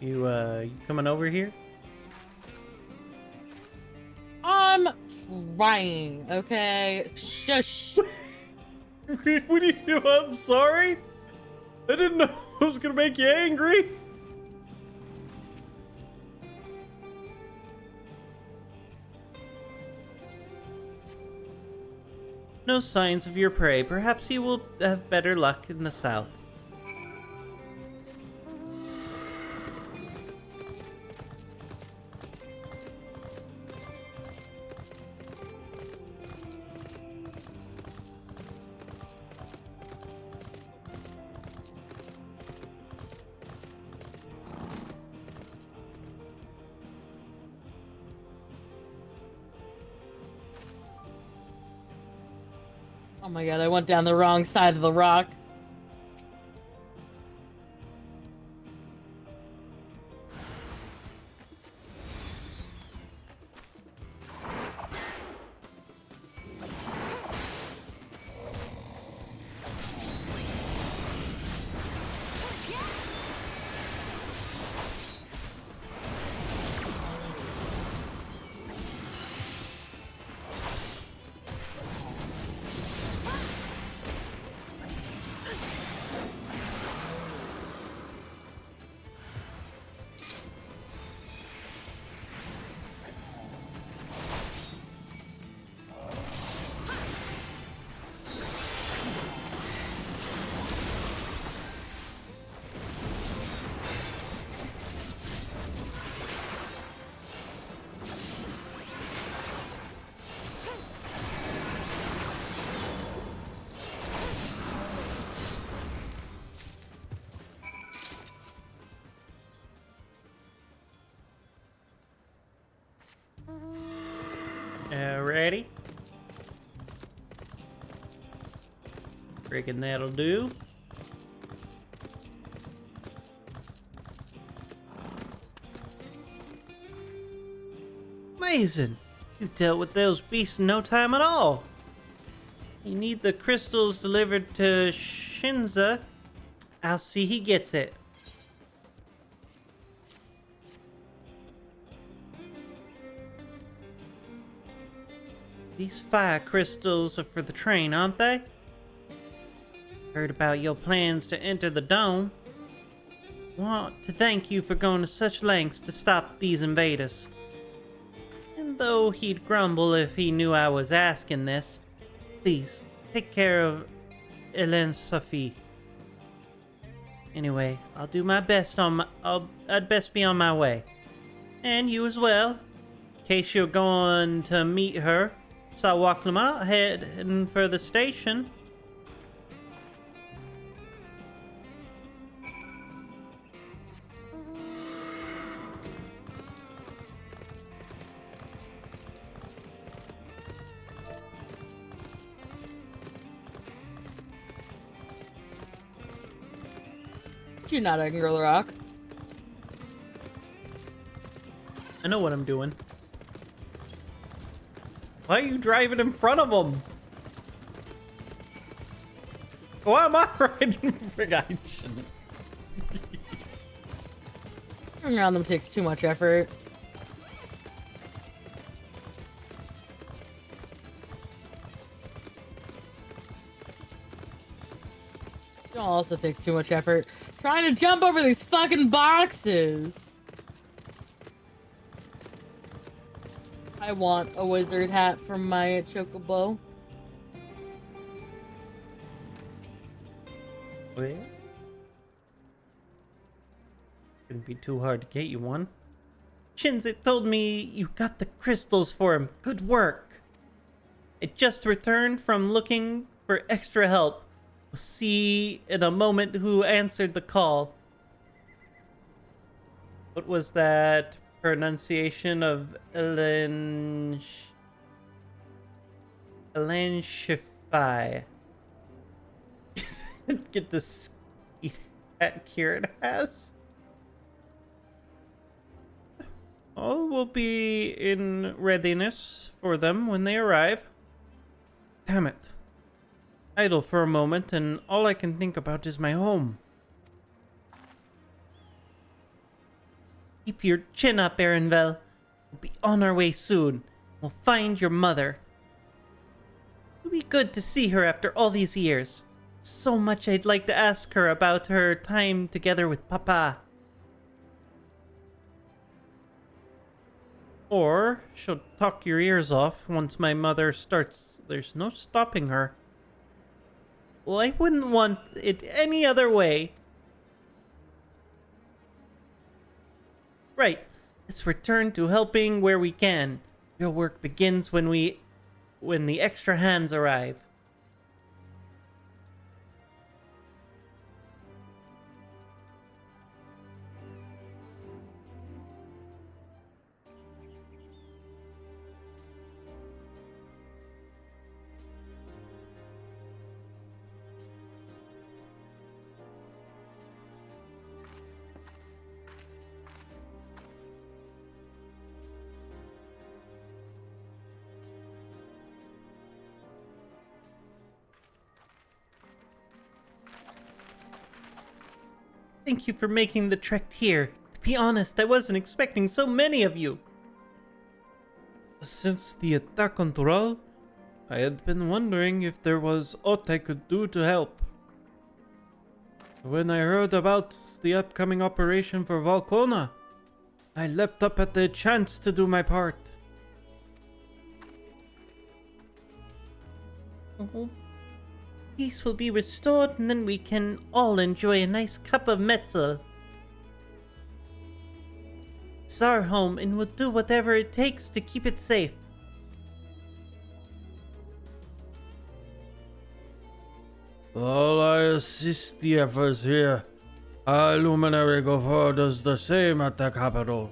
You coming over here? I'm trying, okay? Shush. What do you do? I'm sorry? I didn't know I was gonna make you angry. No signs of your prey. Perhaps you will have better luck in the south. Oh my god, I went down the wrong side of the rock. Ready? Reckon that'll do. Amazing! You dealt with those beasts in no time at all. You need the crystals delivered to Shinza. I'll see he gets it. These fire crystals are for the train, aren't they? Heard about your plans to enter the dome. Want to thank you for going to such lengths to stop these invaders. And though he'd grumble if he knew I was asking this, please, take care of Hélène Sophie. Anyway, I'll do my best I'd best be on my way. And you as well. In case you're going to meet her, saw walk them out heading for the station. You're not a girl rock. I know what I'm doing. Why are you driving in front of them? Why am I riding for guys? Turning around them takes too much effort. It also takes too much effort. Trying to jump over these fucking boxes. I want a wizard hat from my chocobo. Oh yeah? Couldn't be too hard to get you one. Shinzit told me you got the crystals for him. Good work. I just returned from looking for extra help. We'll see in a moment who answered the call. What was that pronunciation of Hélène Shifai? Get this hat Kieran has. All will be in readiness for them when they arrive. Damn it. Idle for a moment, and all I can think about is my home. Keep your chin up, Erenvel. We'll be on our way soon. We'll find your mother. It'll be good to see her after all these years. So much I'd like to ask her about her time together with Papa. Or she'll talk your ears off once my mother starts. There's no stopping her. Well, I wouldn't want it any other way. Right. Let's return to helping where we can. Real work begins when the extra hands arrive. Thank you for making the trek here. To be honest, I wasn't expecting so many of you. Since the attack on Tural, I had been wondering if there was aught I could do to help. When I heard about the upcoming operation for Valkona, I leapt up at the chance to do my part. Oh. Peace will be restored, and then we can all enjoy a nice cup of metzel. It's our home, and we'll do whatever it takes to keep it safe. While I assist the efforts here, our luminary Gopher does the same at the capital.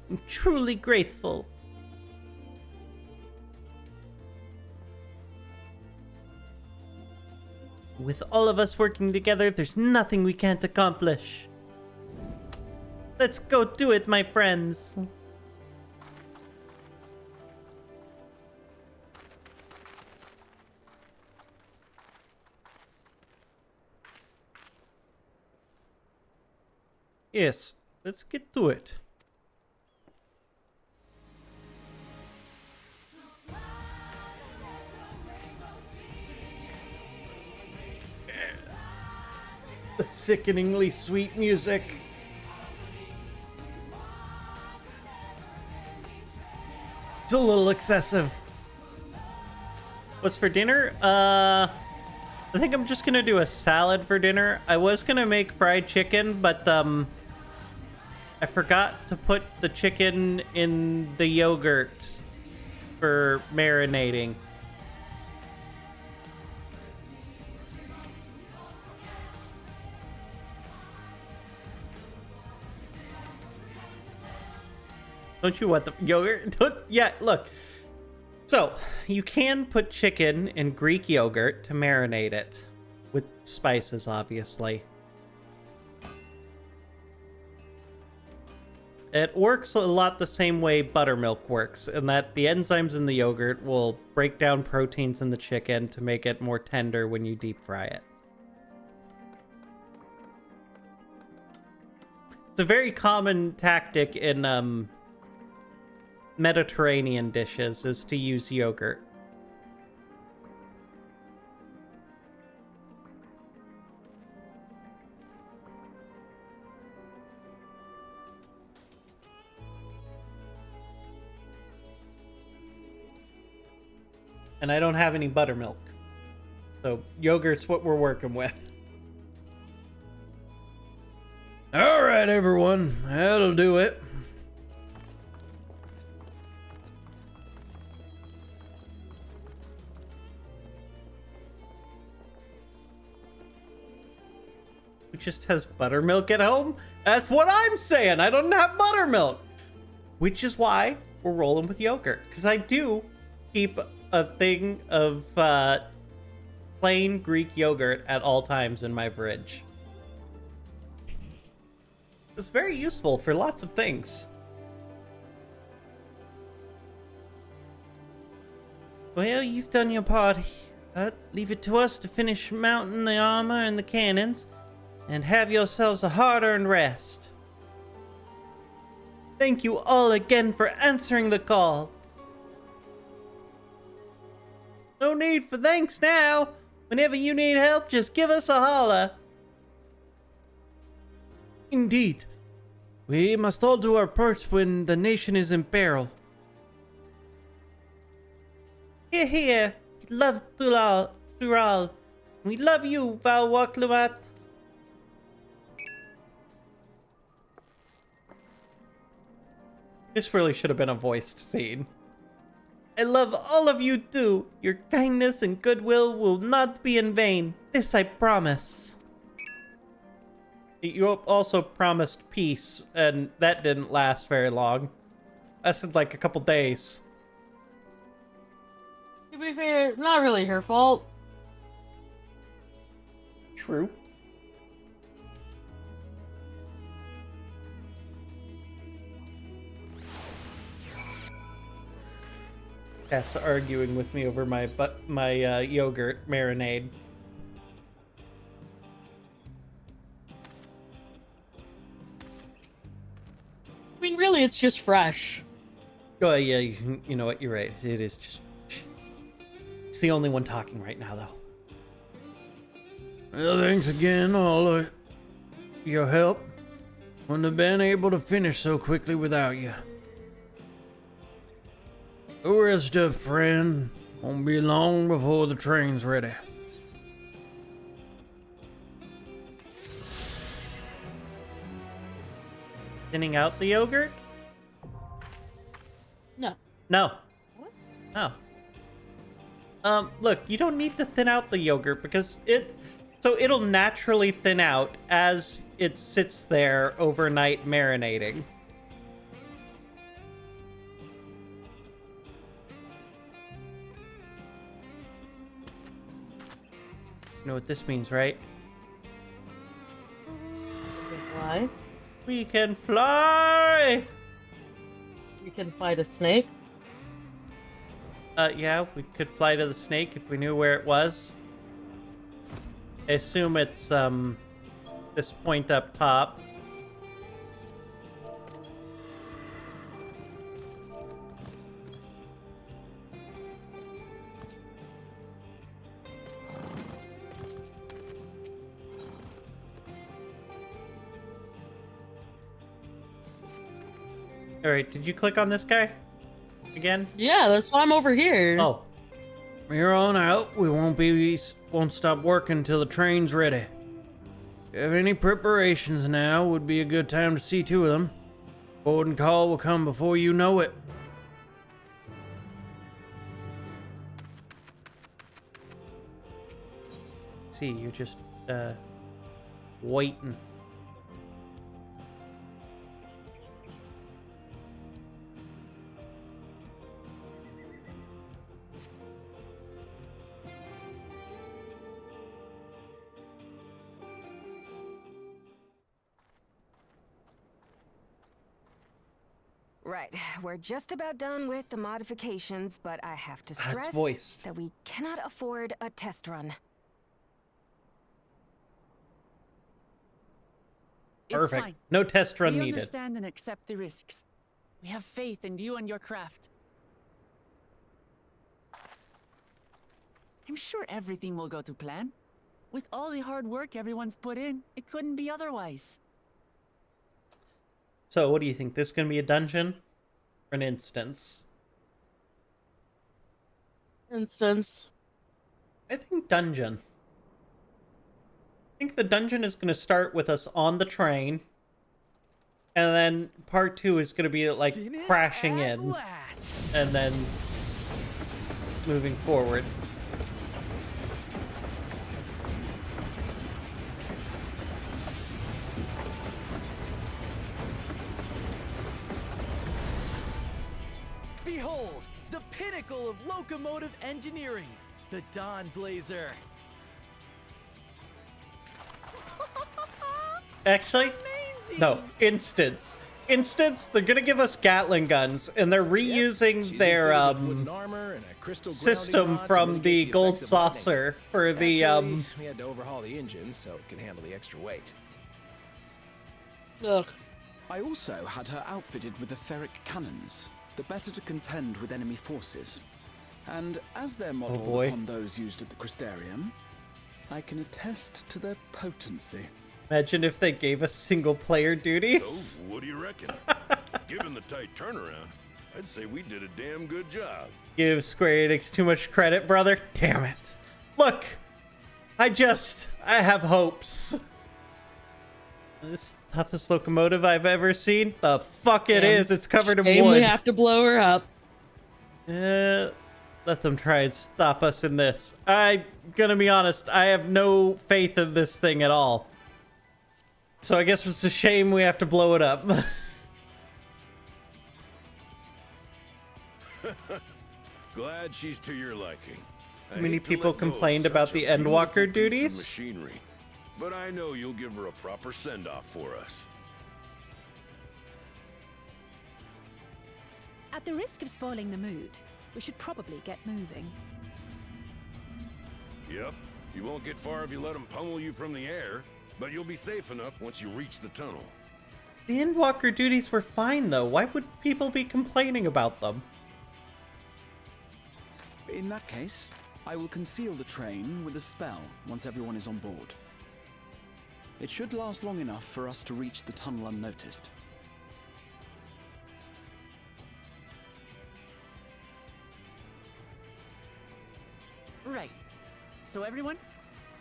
I'm truly grateful. With all of us working together, there's nothing we can't accomplish. Let's go do it, my friends. Yes, let's get to it. The sickeningly sweet music. It's a little excessive. What's for dinner? I think I'm just gonna do a salad for dinner. I was gonna make fried chicken, but I forgot to put the chicken in the yogurt for marinating. Don't you want the yogurt? Yeah, look. So, you can put chicken in Greek yogurt to marinate it. With spices, obviously. It works a lot the same way buttermilk works, in that the enzymes in the yogurt will break down proteins in the chicken to make it more tender when you deep fry it. It's a very common tactic in Mediterranean dishes, is to use yogurt. And I don't have any buttermilk, so yogurt's what we're working with. All right, everyone, that'll do it. Who just has buttermilk at home? That's what I'm saying. I don't have buttermilk. Which is why we're rolling with yogurt. Because I do keep a thing of plain Greek yogurt at all times in my fridge. It's very useful for lots of things. Well, you've done your part. Leave it to us to finish mounting the armor and the cannons. And have yourselves a hard-earned rest. Thank you all again for answering the call. No need for thanks now. Whenever you need help, just give us a holler. Indeed. We must all do our part when the nation is in peril. Hear, hear. Love Dural. We love you, Val Waklumat. This really should have been a voiced scene. I love all of you too. Your kindness and goodwill will not be in vain. This I promise. You also promised peace, and that didn't last very long. Lasted like a couple days. To be fair, not really her fault. True. Cat's arguing with me over my yogurt marinade. I mean, really, it's just fresh. Oh, yeah, you know what? You're right. It is just... It's the only one talking right now, though. Well, thanks again, all of your help. Wouldn't have been able to finish so quickly without you. Go rest up, friend. Won't be long before the train's ready. Thinning out the yogurt? No. No. What? No. Look, you don't need to thin out the yogurt because it'll naturally thin out as it sits there overnight marinating. You know what this means, right? Why? We can fly! We can fight a snake? Yeah, we could fly to the snake if we knew where it was. I assume it's, this point up top. All right, did you click on this guy again? Yeah, that's why I'm over here. Oh, From here on out, we won't stop working till the train's ready. If you have any preparations now, would be a good time to see to them. Boarding call will come before you know it. see, you're just waiting. Right, we're just about done with the modifications, but I have to stress voiced. that we cannot afford a test run. Perfect. Fine. No test run we needed. understand and accept the risks. We have faith in you and your craft. I'm sure everything will go to plan. With all the hard work everyone's put in, it couldn't be otherwise. So, what do you think? This is going to be a dungeon or an instance? Instance. I think dungeon. I think the dungeon is going to start with us on the train. And then part 2 is going to be like crashing in. And then moving forward. Behold, the pinnacle of locomotive engineering, the Dawn Blazer. Actually, no, instance. Instance, they're gonna give us Gatling guns, and they're reusing their system from the Gold Saucer for the we had to overhaul the engine so it can handle the extra weight. Ugh. I also had her outfitted with etheric cannons, the better to contend with enemy forces. And as they're modeled upon those used at the Crystarium, I can attest to their potency. Imagine if they gave us single-player duties. So, what do you reckon? Given the tight turnaround, I'd say we did a damn good job. Give Square Enix too much credit, brother. Damn it. Look, I have hopes. This toughest locomotive I've ever seen. The fuck it is. It's covered in wood. We have to blow her up. Let them try and stop us in this. I'm gonna be honest. I have no faith in this thing at all. So I guess it's a shame we have to blow it up. Glad she's to your liking. Many people complained about the Endwalker duties. Machinery, but I know you'll give her a proper send-off for us. At the risk of spoiling the mood, we should probably get moving. Yep, you won't get far if you let them pummel you from the air, but you'll be safe enough once you reach the tunnel. The Endwalker duties were fine, though. Why would people be complaining about them? In that case, I will conceal the train with a spell once everyone is on board. It should last long enough for us to reach the tunnel unnoticed. Right. So everyone,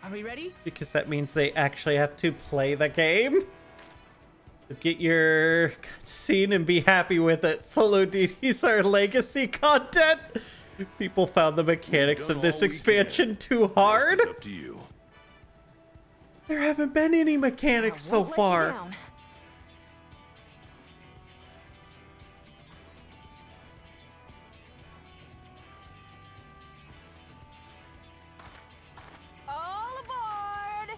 are we ready? Because that means they actually have to play the game. Get your cutscene and be happy with it. Solo duties are legacy content. People found the mechanics of this expansion too hard. Rest is up to you. There haven't been any mechanics so far. All aboard!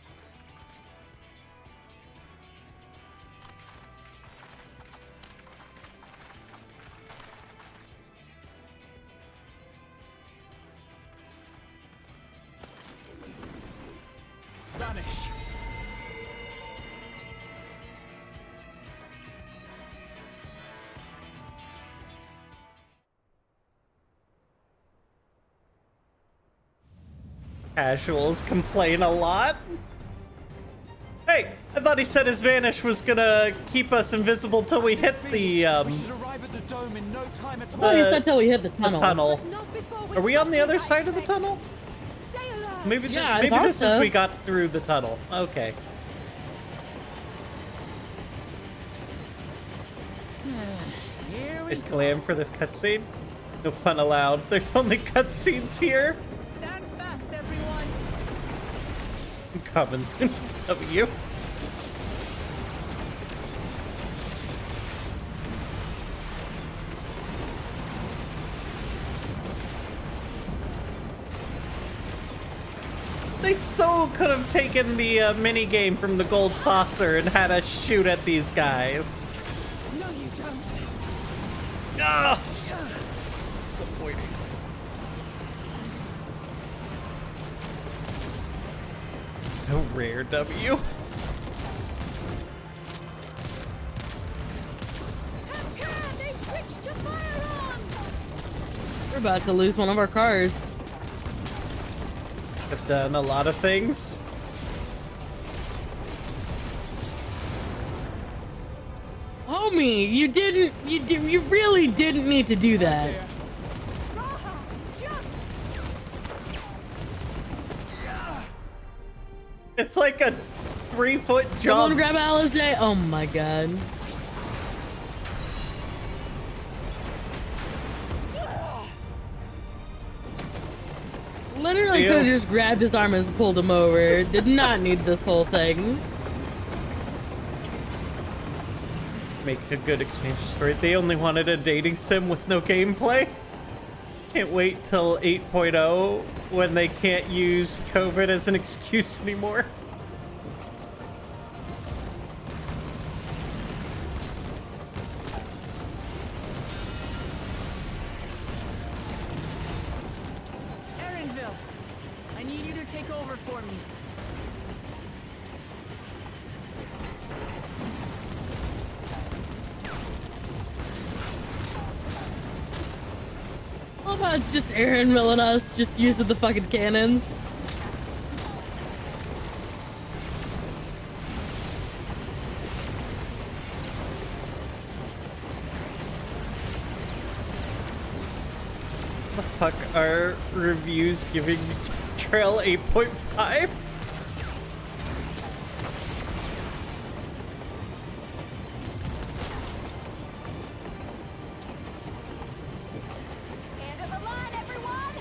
Vanish. Casuals complain a lot. Hey, I thought he said his vanish was gonna keep us invisible till we hit the the dome in no time at all. Oh, you said till we hit the tunnel. The tunnel. Are we on the other side of the tunnel? Stay alert. Maybe Yeah, maybe this is so. we got through the tunnel. Okay. Is glam for this cutscene? No fun allowed. There's only cutscenes here. Stand fast, everyone. Coming. W. They so could have taken the mini game from the gold saucer and had us shoot at these guys. No, you don't. Yes! Disappointing. No rare W. They switched to firearms. We're about to lose one of our cars. I've done a lot of things. Homie, you really didn't need to do that. It's like a 3-foot jump. Someone grab Alize. Oh my god. Literally could have just grabbed his arm and pulled him over. Did not need this whole thing. Make a good expansion story. They only wanted a dating sim with no gameplay. Can't wait till 8.0 when they can't use COVID as an excuse anymore. Erinville, I need you to take over for me. How about it's just Aaron milling us, just using the fucking cannons? The fuck are reviews giving Dawntrail 8.5? End of the line, everyone!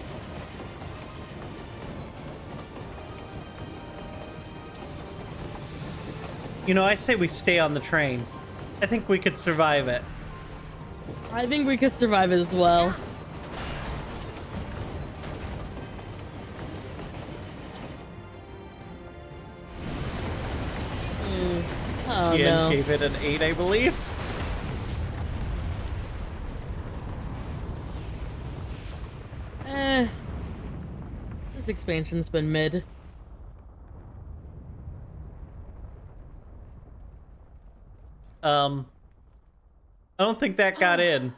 You know, I say we stay on the train. I think we could survive it. I think we could survive it as well. Oh Ian no. gave it an 8, I believe. This expansion's been mid. I don't think that got in.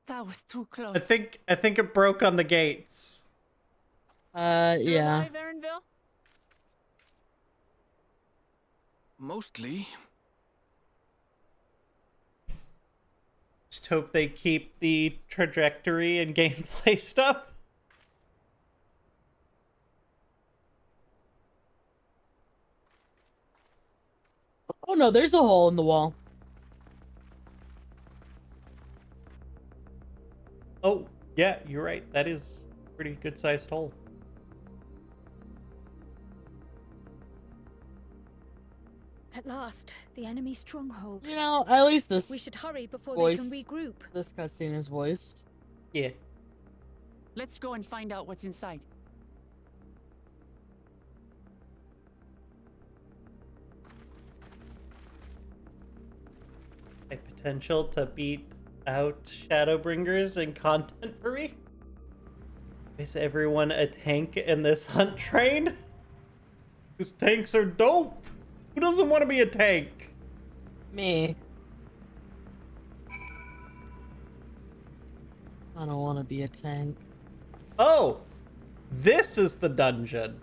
That was too close. I think it broke on the gates. Yeah. Alive, Erinville? Mostly. Just hope they keep the trajectory and gameplay stuff. Oh no, there's a hole in the wall. Oh, yeah, you're right. That is a pretty good sized hole. At last, the enemy stronghold. You know, at least this We should hurry before voice, they can regroup. this cutscene is voiced. Yeah. Let's go and find out what's inside. A potential to beat out Shadowbringers in content for me? Is everyone a tank in this hunt train? Because tanks are dope. Who doesn't want to be a tank? Me. I don't want to be a tank. Oh, this is the dungeon.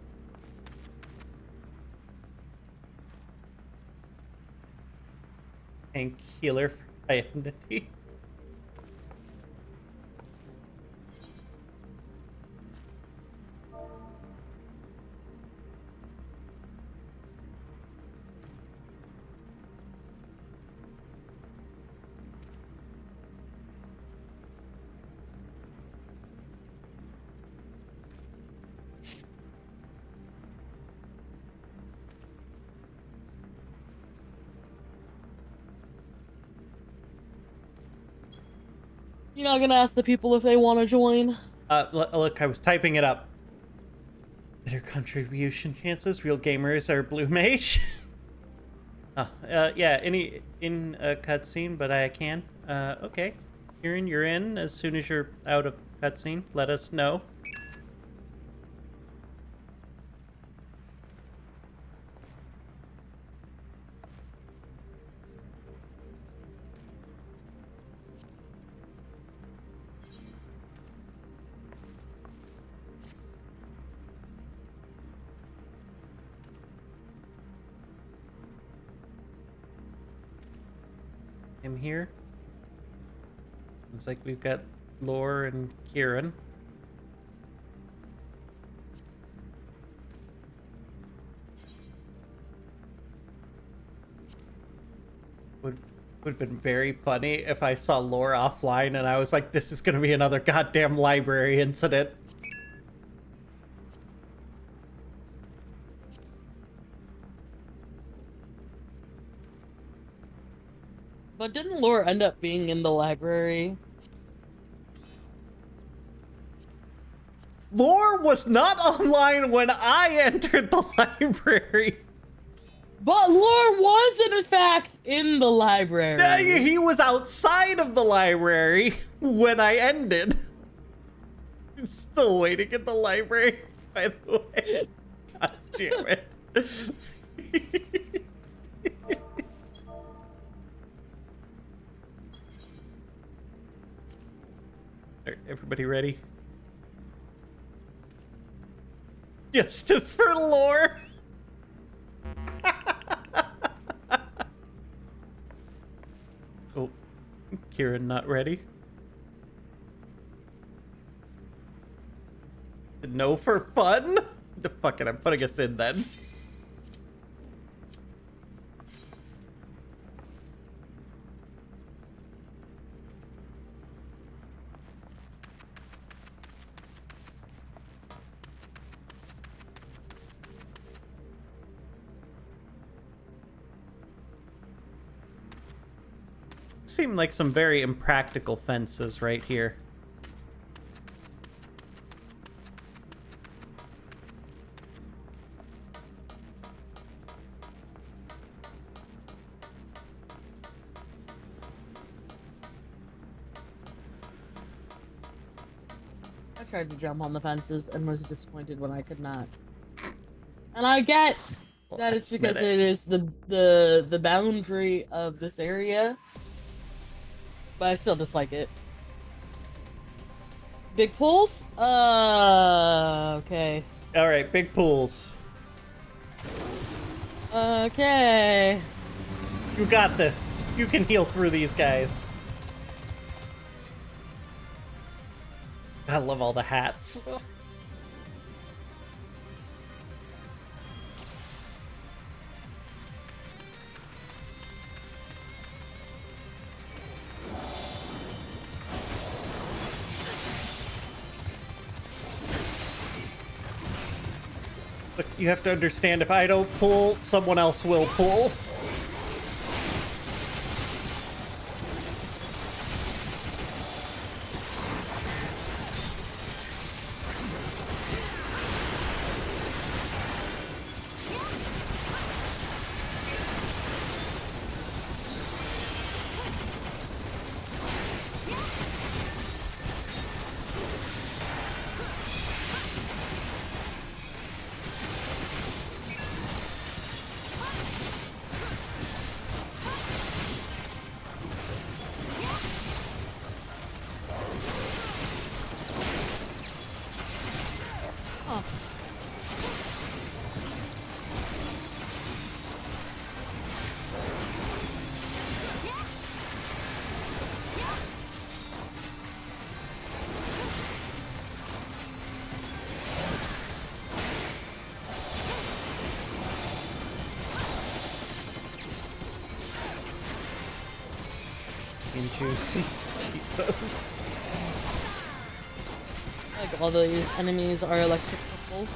Tank healer for identity. You're not gonna ask the people if they want to join? Look, I was typing it up. Better contribution chances. Real gamers are blue mage. Yeah, in a cutscene, but I can. Okay. Kieran, you're in. As soon as you're out of cutscene, let us know. I'm here. Looks like we've got Lore and Kieran. Would have been very funny if I saw Lore offline and I was like, this is gonna be another goddamn library incident. But didn't Lore end up being in the library? Lore was not online when I entered the library. But Lore was, in fact, in the library. Yeah, he was outside of the library when I ended. I'm still waiting in the library, by the way. God damn it. Are everybody ready? Justice for Lore! Oh, Kieran not ready? No for fun? The fuck it, I'm putting us in then. Seem like some very impractical fences right here. I tried to jump on the fences and was disappointed when I could not. And I get that it's because it is the boundary of this area, but I still dislike it. Big pools? Okay. All right, big pools. Okay. You got this. You can heal through these guys. I love all the hats. Look, you have to understand, if I don't pull, someone else will pull. Juicy. Jesus. Like all these enemies are electrical.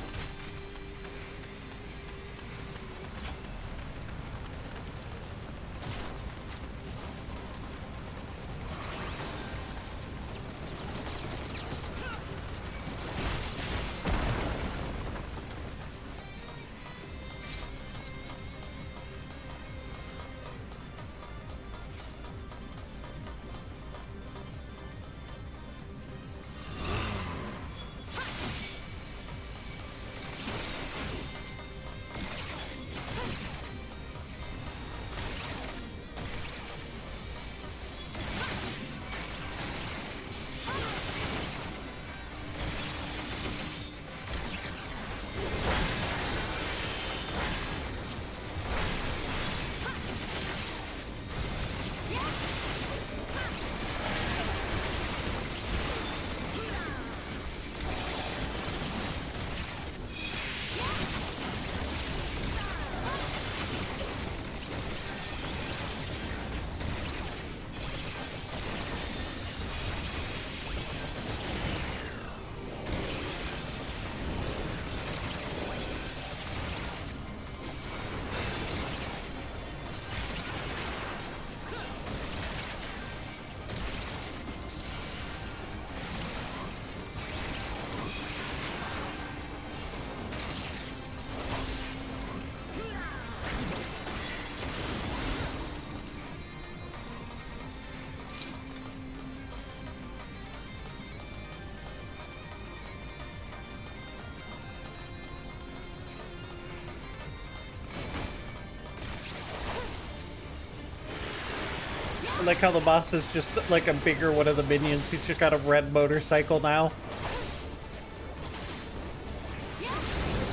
like how the boss is just like a bigger one of the minions. He's just got a red motorcycle now.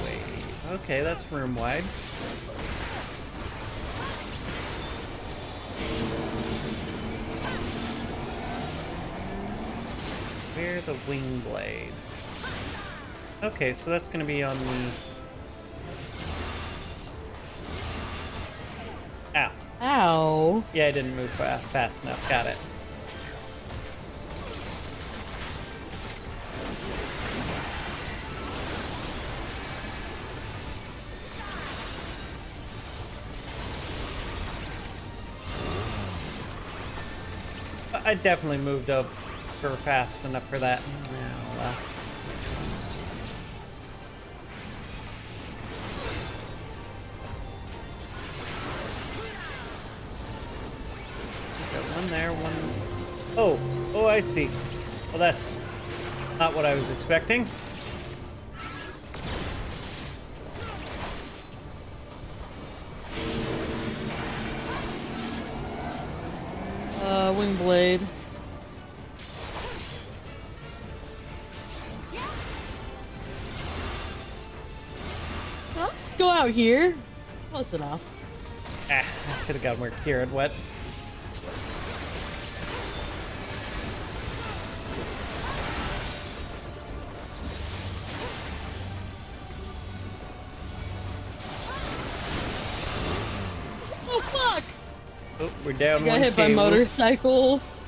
Wait, okay, that's room wide. Where the wing blade? Okay, so that's gonna be on the... Ow. Ow. Yeah, I didn't move fast enough. Got it. I definitely moved up for fast enough for that. Well, got one there, one... Oh, I see. Well, that's not what I was expecting. Wing blade. Well, just go out here. Close enough. Ah, I could have gone where Kieran went. Oh, fuck! Oh, we're down I got one hit by cable. motorcycles.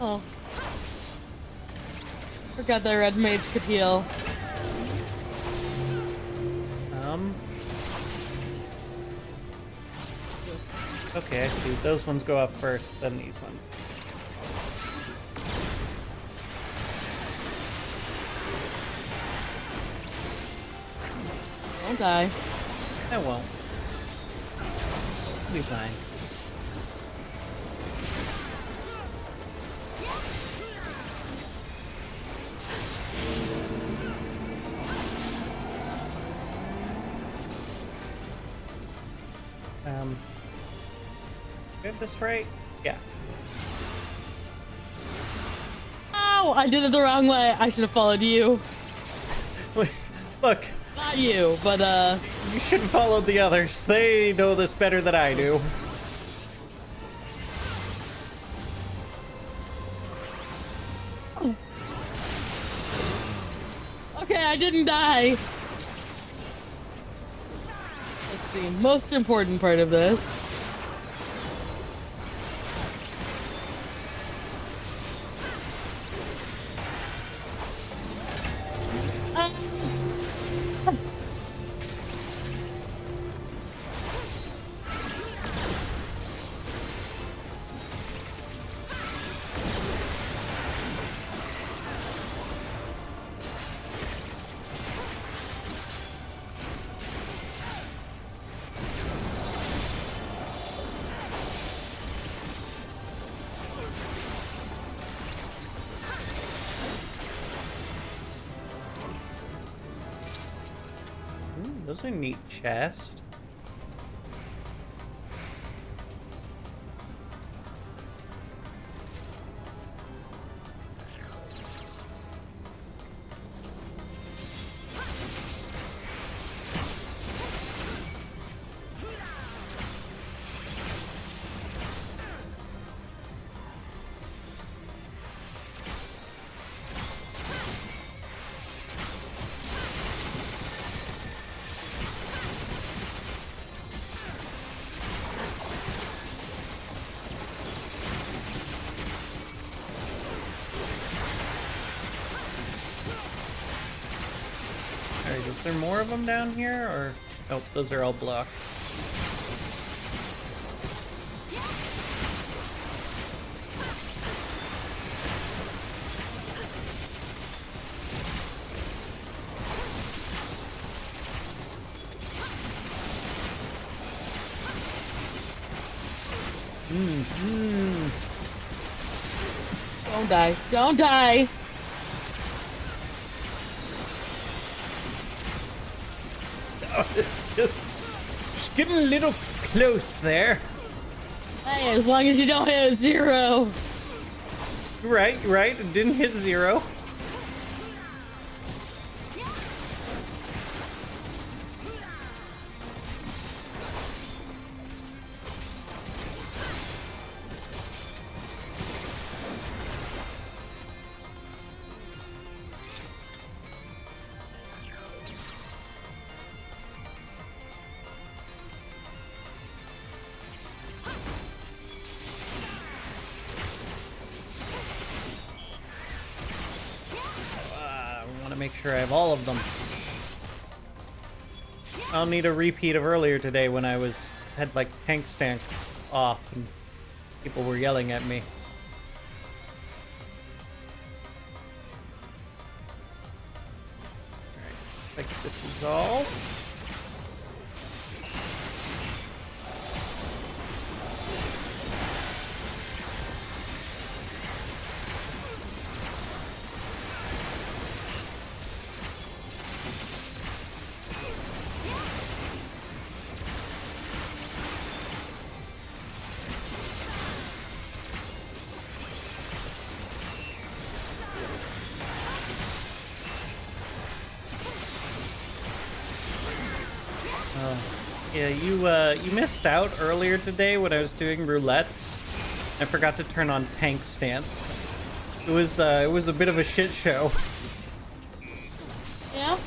Oh. Forgot that red mage could heal. Okay, I see. Those ones go up first, then these ones. Don't die. I won't. It'll be fine. Do I have this right? Yeah. Ow! I did it the wrong way. I should have followed you. Look. Not you, but You should have followed the others. They know this better than I do. Okay, I didn't die. That's the most important part of this. Those are neat chests. Alright, is there more of them down here, or... Oh, those are all blocked. Don't die. Don't die. Just getting a little close there. Hey, as long as you don't hit 0. Right. It didn't hit 0. Make sure I have all of them. I'll need a repeat of earlier today when I had like tank stance off and people were yelling at me. Alright, looks like this is all. Yeah, you missed out earlier today when I was doing roulettes. I forgot to turn on tank stance. It was a bit of a shit show. Yeah.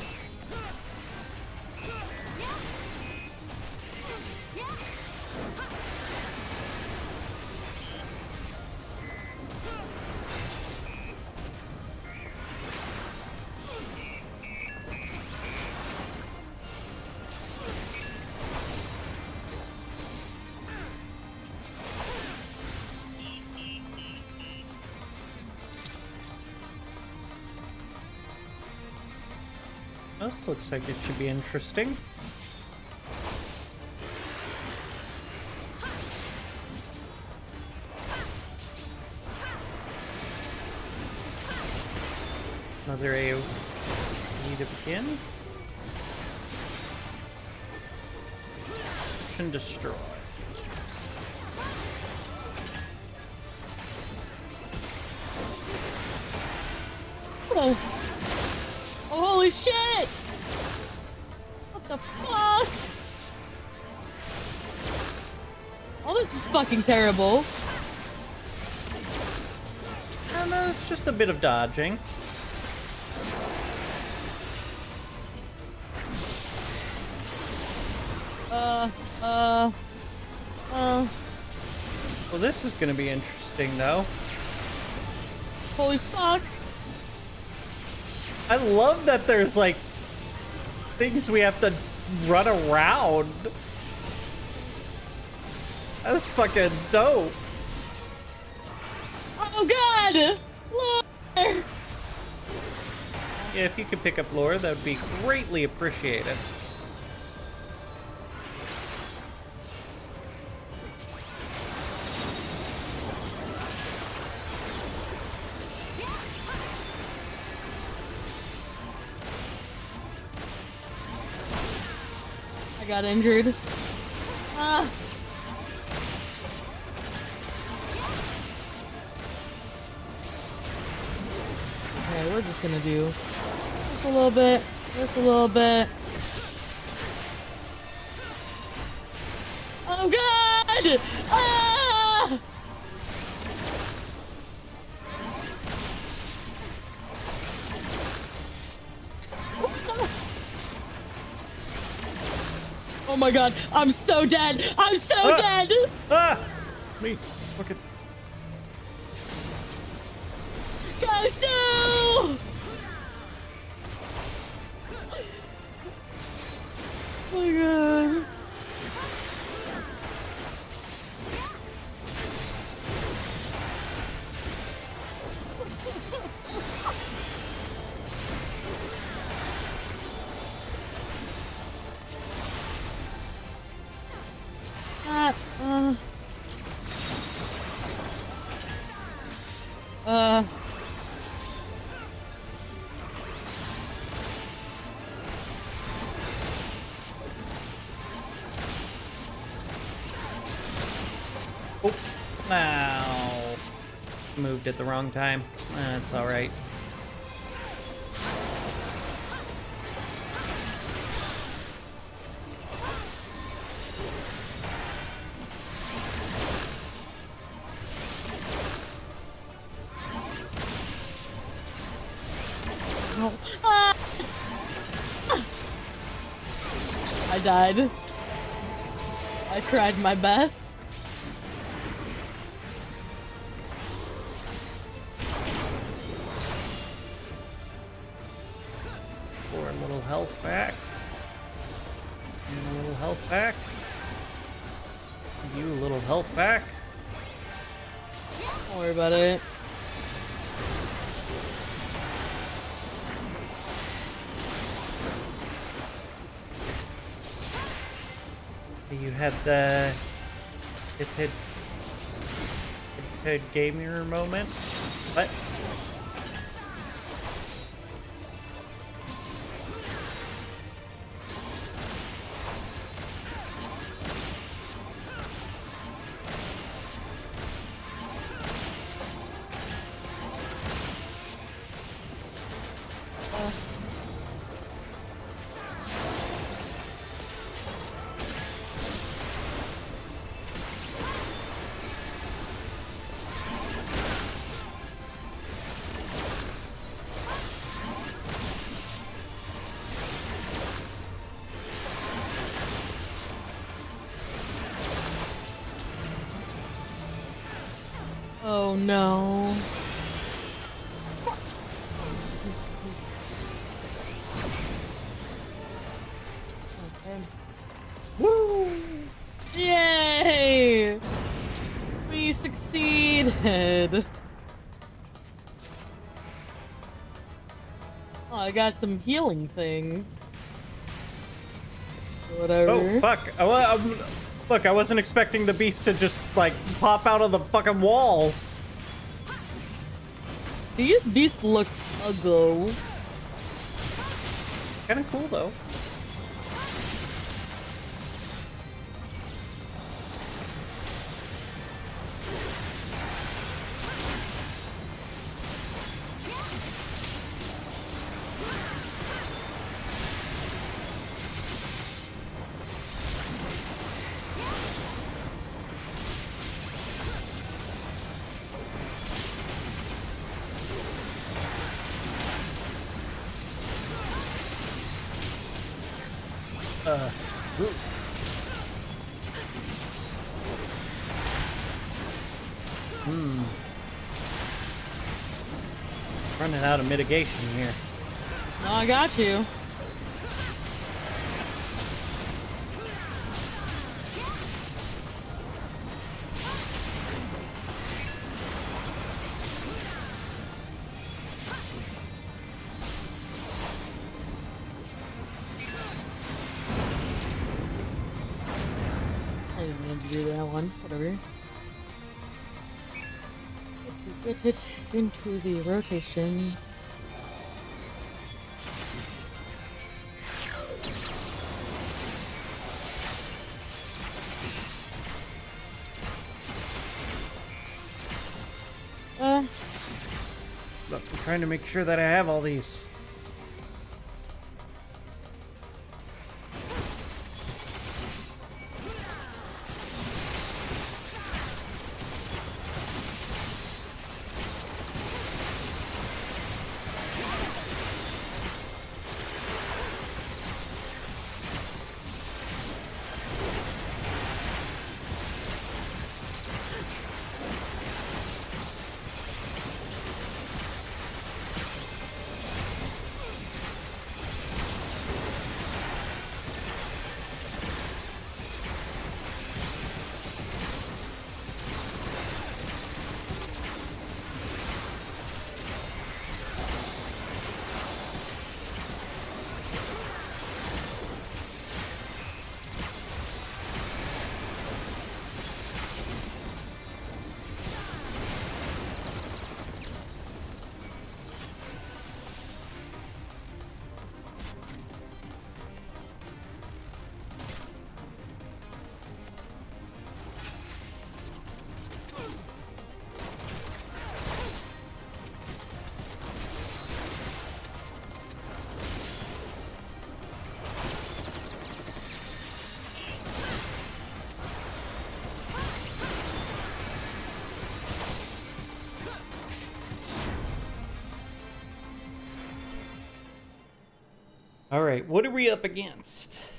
This looks like it should be interesting. Another AoE to begin. And destroy. Oh. Oh, holy shit! What the fuck? Oh, this is fucking terrible. And it's just a bit of dodging. Well, this is gonna be interesting, though. Holy fuck. I love that there's, like, things we have to run around. That's fucking dope. Oh, God! Lore! Yeah, if you could pick up lore, that would be greatly appreciated. I got injured. Ah. Okay, we're just gonna do just a little bit, just a little bit. Oh God! Ah! Oh my God, I'm so dead! I'm so dead! Ah! Me, fuck it. Guys, no! Oh my God. Oh, wow. Moved at the wrong time. That's all right. No. Ah! I died. I tried my best. For a little health back. And a little health back. You a little health back. Don't worry about it. You had the hit gamer moment. What? Oh no. Okay. Woo! Yay! We succeeded. Oh, I got some healing thing. Whatever. Oh, fuck. Look, I wasn't expecting the beast to just, like, pop out of the fucking walls. These beasts look ugly. Kinda cool, though. Running out of mitigation here. No, I got you. I didn't mean to do that one. Whatever. Get it into the rotation. Look, I'm trying to make sure that I have all these. All right, what are we up against?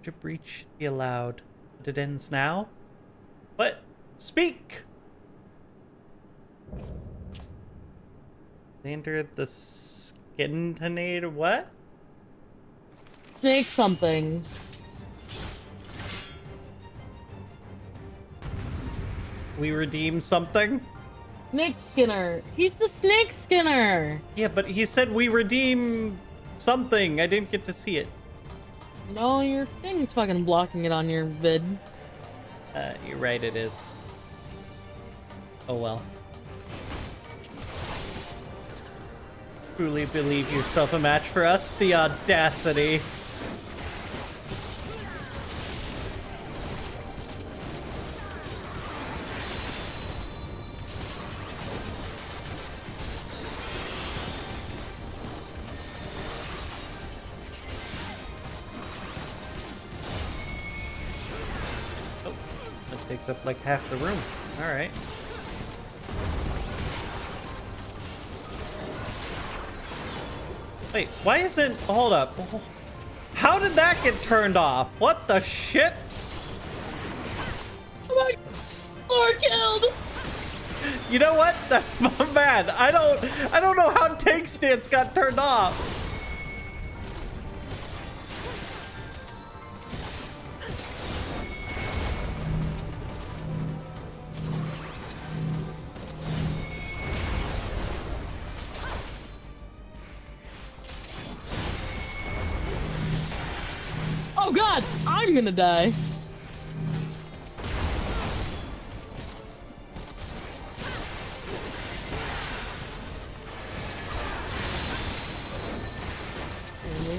To breach should be allowed, but it ends now. What? Speak! They entered the Skintonade. What? Snake something. We redeem something? Snake Skinner. He's the Snake Skinner. Yeah, but he said we redeem something. I didn't get to see it. No, your thing's fucking blocking it on your vid. You're right, it is. Oh well. Truly believe yourself a match for us? The audacity. Oh, that takes up like half the room. All right. Wait, why isn't... Hold up. How did that get turned off? What the shit? Oh my... Lord killed! You know what? That's my bad. I don't know how tank stance got turned off. Oh god, I'm gonna die.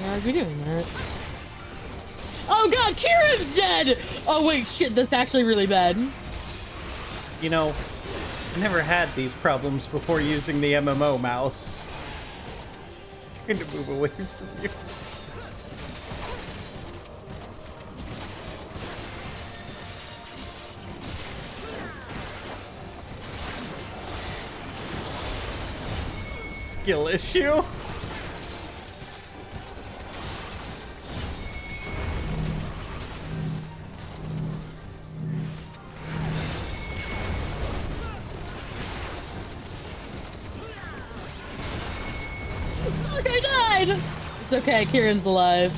I'd be doing that. Oh god, Kieran's dead! Oh wait, shit, that's actually really bad. You know, I never had these problems before using the MMO mouse. I'm trying to move away from you. Skill issue? Look, I died! It's okay, Kieran's alive.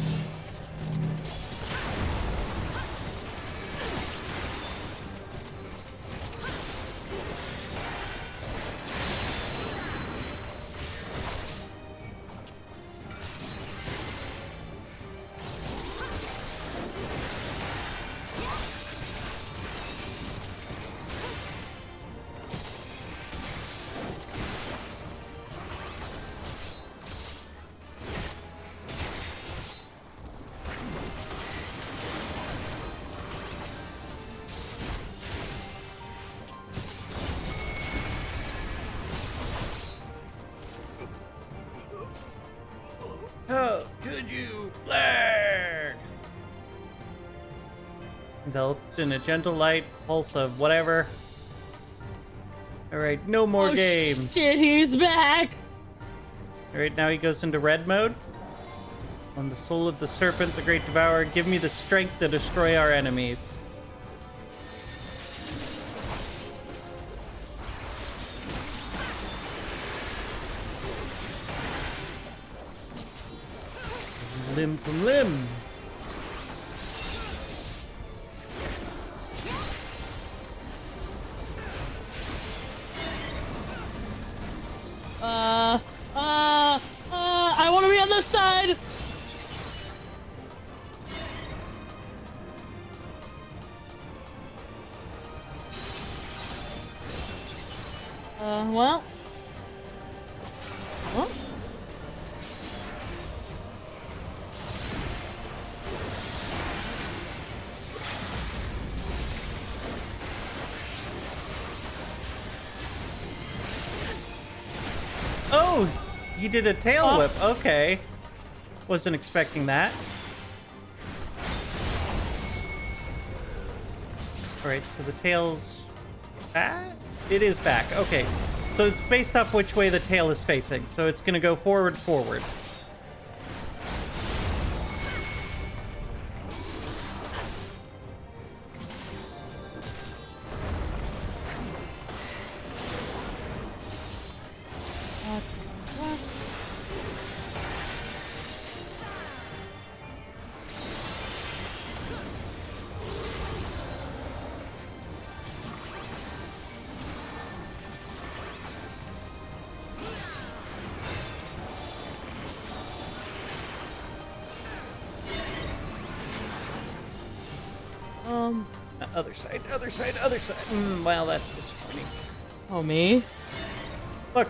How could you lag? Enveloped in a gentle light, pulse of whatever. Alright, no more games. Shit, he's back! Alright, now he goes into red mode. On the soul of the serpent, the great devourer, give me the strength to destroy our enemies. Limb from limb. I want to be on this side! Well. Huh? Oh, he did a tail whip. Okay. Wasn't expecting that. Alright, so the tail's back? It is back. Okay. So it's based off which way the tail is facing. So it's going to go forward, forward. Other side, other side, other side. Wow, that's disappointing. Oh, me? Look.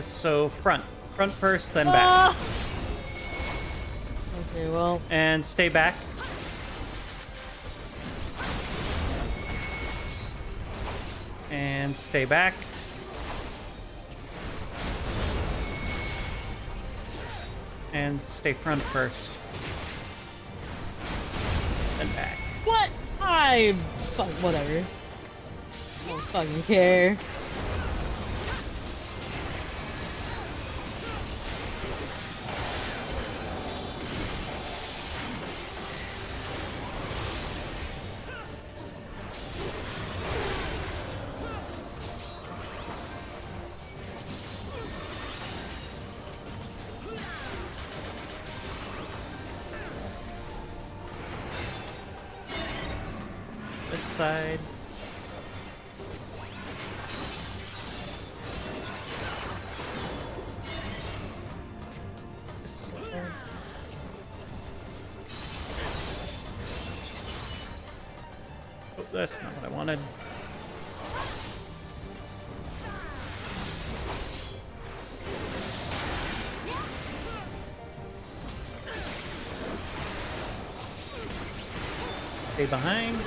So front first, then back. Okay, well. And stay back. And stay back. And stay front first. Then back. What? Whatever. I don't fucking care. Side. Oh, that's not what I wanted. Stay behind.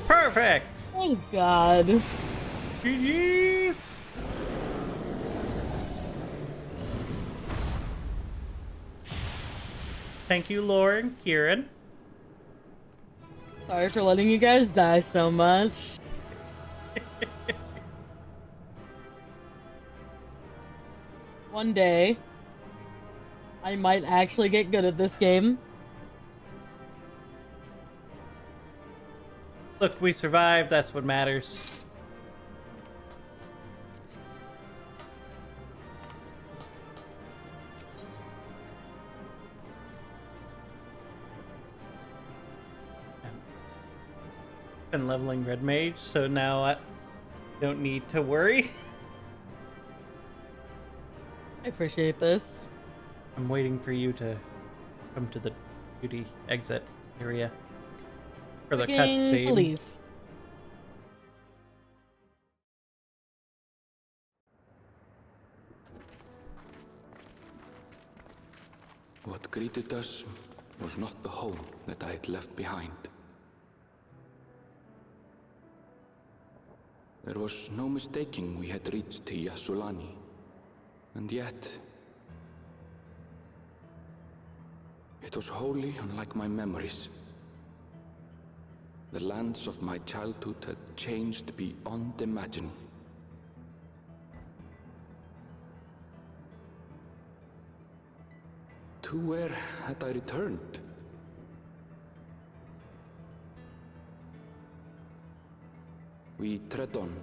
Perfect! Thank God. GG's! Thank you, Laura and Kieran. Sorry for letting you guys die so much. One day, I might actually get good at this game. Look, we survived. That's what matters. I've been leveling Red Mage, so now I don't need to worry. I appreciate this. I'm waiting for you to come to the duty exit area. For the cutscene. Leave. What greeted us was not the home that I had left behind. There was no mistaking we had reached Yassulani, and yet it was wholly unlike my memories. The lands of my childhood had changed beyond imagining. To where had I returned? We tread on,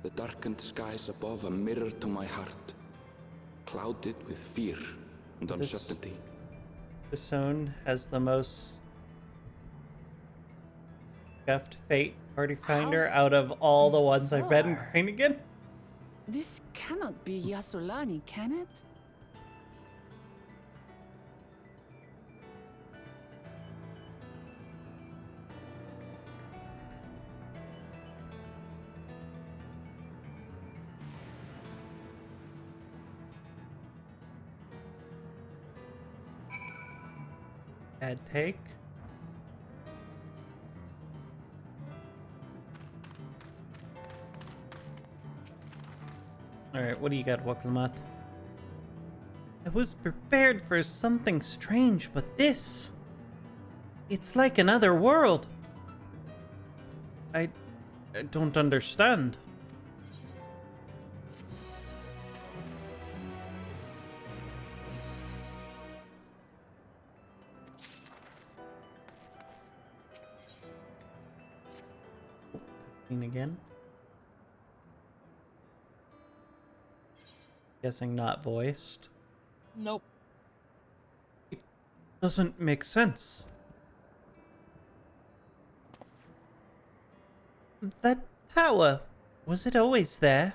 the darkened skies above a mirror to my heart, clouded with fear and uncertainty. This zone has the most scuffed fate party finder out of all the ones I've been grinding in. This cannot be Yassulani, can it? Bad take. Alright, what do you got, Waklamat? I was prepared for something strange, but this... It's like another world. I don't understand. Again. Guessing not voiced. Nope. It doesn't make sense. That tower, was it always there?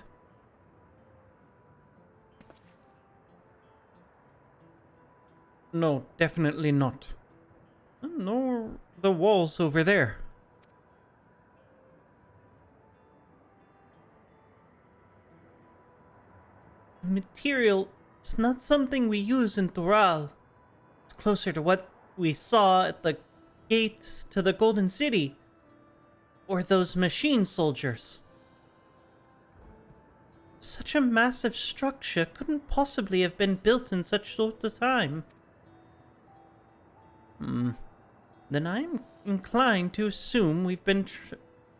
No, definitely not. Nor the walls over there. The material is not something we use in Thural. It's closer to what we saw at the gates to the Golden City. Or those machine soldiers. Such a massive structure couldn't possibly have been built in such short a time. Then I'm inclined to assume we've been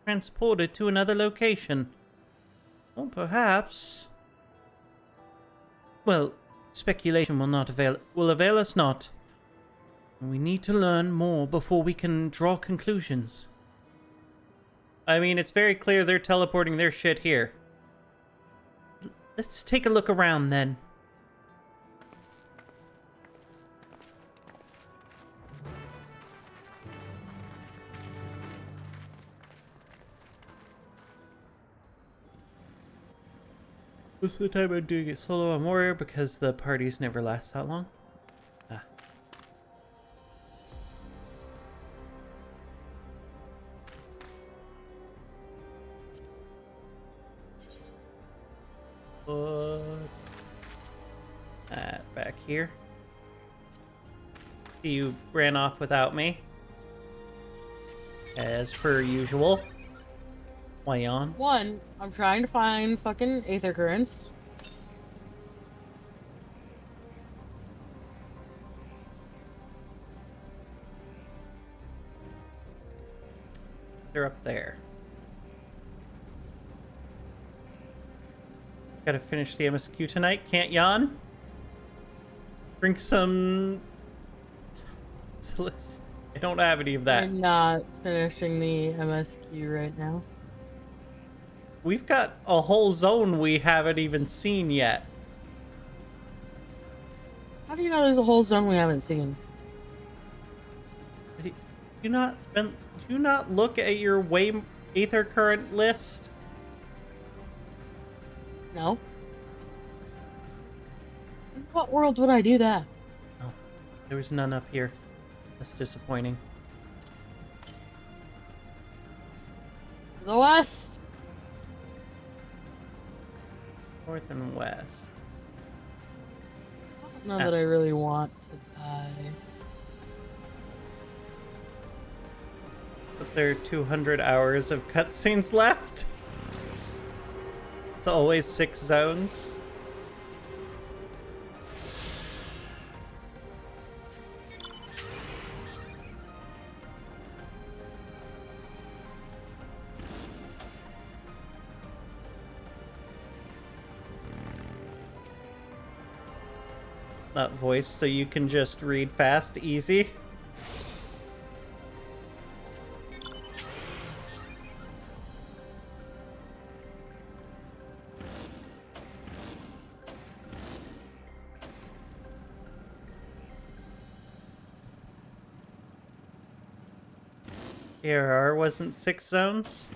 transported to another location. Or perhaps... Well, speculation will avail us not. We need to learn more before we can draw conclusions. I mean, it's very clear they're teleporting their shit here. Let's take a look around then. Most of the time I'm doing it solo on Warrior because the parties never last that long. Ah. Back here. You ran off without me. As per usual. Why on? One, I'm trying to find fucking aether currents. They're up there. Gotta finish the MSQ tonight. Can't yawn. Drink some... I don't have any of that. I'm not finishing the MSQ right now. We've got a whole zone we haven't even seen yet. How do you know there's a whole zone we haven't seen? Do you not look at your aether current list? No. In what world would I do that? Oh, there was none up here. That's disappointing. The west. North and west. Not that I really want to die. But there are 200 hours of cutscenes left. It's always 6 zones. Not voice, so you can just read fast, easy. ARR wasn't 6 zones?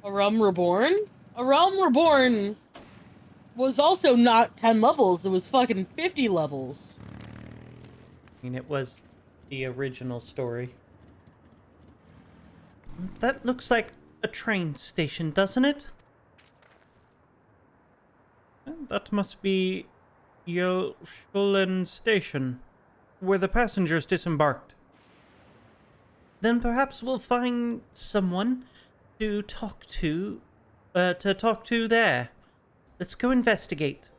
A Realm Reborn? A Realm Reborn was also not 10 levels, it was fucking 50 levels. I mean, it was the original story. That looks like a train station, doesn't it? That must be Yelshulen Station. where the passengers disembarked. Then perhaps we'll find someone to talk to there. Let's go investigate.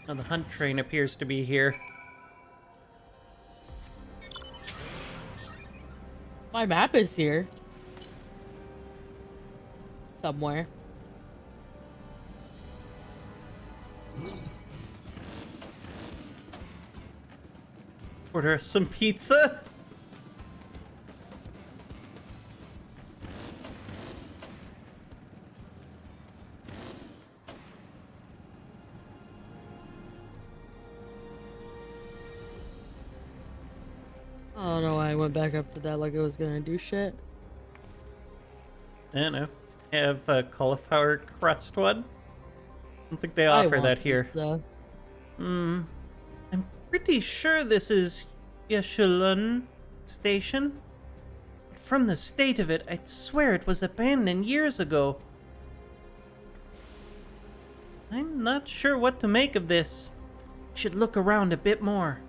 Oh, the hunt train appears to be here. My map is here. Somewhere. Order some pizza. I don't know why I went back up to that like it was gonna do shit. I don't know. Have a cauliflower crust one? I don't think they offer that here. I'm pretty sure this is Yeshulun Station. But from the state of it, I'd swear it was abandoned years ago. I'm not sure what to make of this. Should look around a bit more.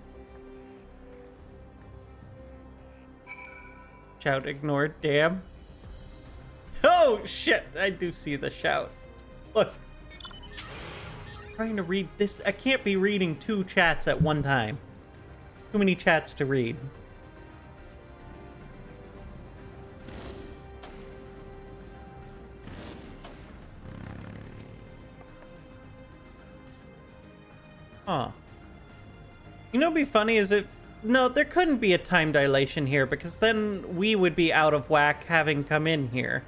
Shout ignored, damn. Oh shit, I do see the shout. Look. Trying to read this. I can't be reading 2 chats at one time. Too many chats to read. Huh. You know what'd be funny is if... No, there couldn't be a time dilation here because then we would be out of whack having come in here.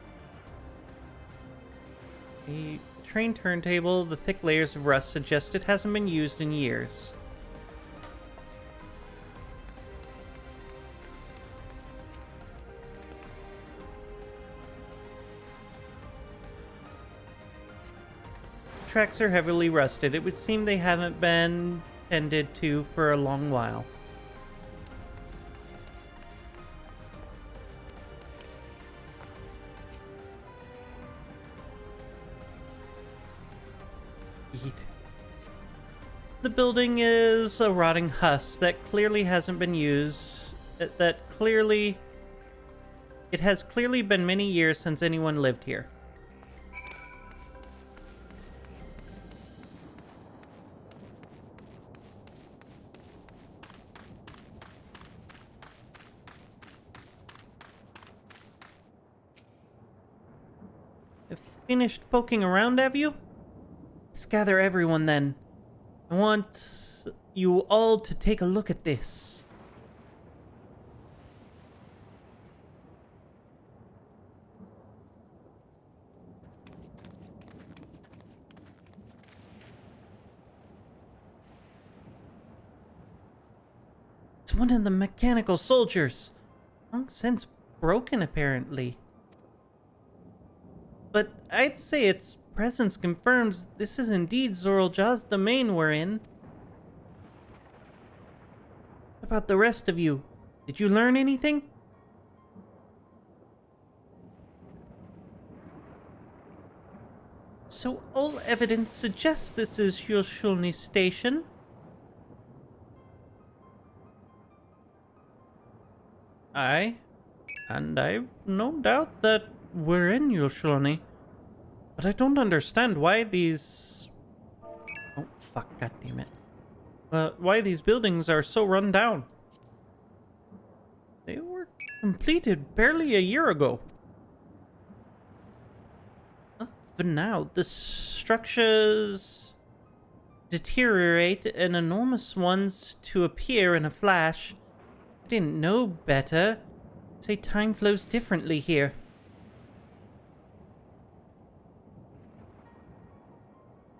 The train turntable, the thick layers of rust suggest it hasn't been used in years. Tracks are heavily rusted. It would seem they haven't been tended to for a long while. The building is a rotting husk that clearly hasn't been used. It has clearly been many years since anyone lived here. Have finished poking around, have you? Let's gather everyone then. I want you all to take a look at this. It's one of the mechanical soldiers. Long since broken, apparently. But I'd say its presence confirms this is indeed Zoraljah's domain we're in. What about the rest of you? Did you learn anything? So all evidence suggests this is Yulshulni Station. And I've no doubt that we're in Yulshulni. But I don't understand why these... Oh, fuck, goddammit. Why these buildings are so run down. They were completed barely a year ago. For now, the structures deteriorate and enormous ones to appear in a flash. I didn't know better. Say time flows differently here.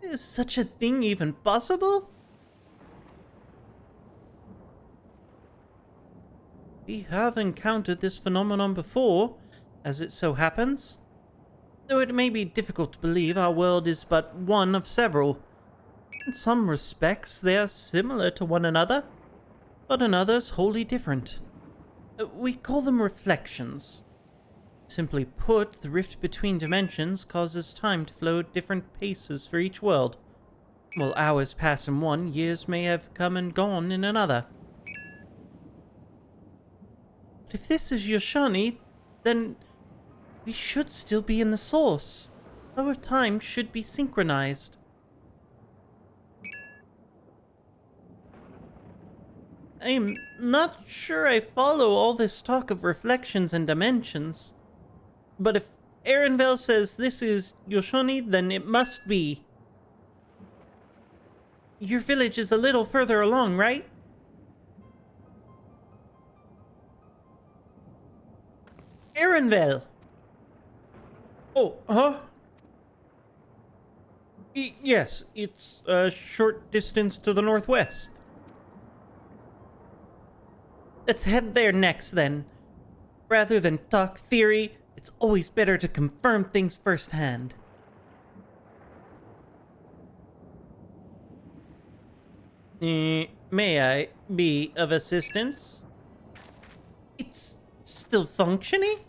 Is such a thing even possible? We have encountered this phenomenon before, as it so happens. Though it may be difficult to believe, our world is but one of several. In some respects, they are similar to one another, but in others, wholly different. We call them reflections. Simply put, the rift between dimensions causes time to flow at different paces for each world. Well, hours pass in one, years may have come and gone in another. But if this is Yoshani, then we should still be in the source. Our time should be synchronized. I'm not sure I follow all this talk of reflections and dimensions. But if Erenvel says this is Yoshani, then it must be. Your village is a little further along, right? Erenvel! Oh, huh? Yes, it's a short distance to the northwest. Let's head there next, then. Rather than talk theory, it's always better to confirm things firsthand. May I be of assistance? It's still functioning?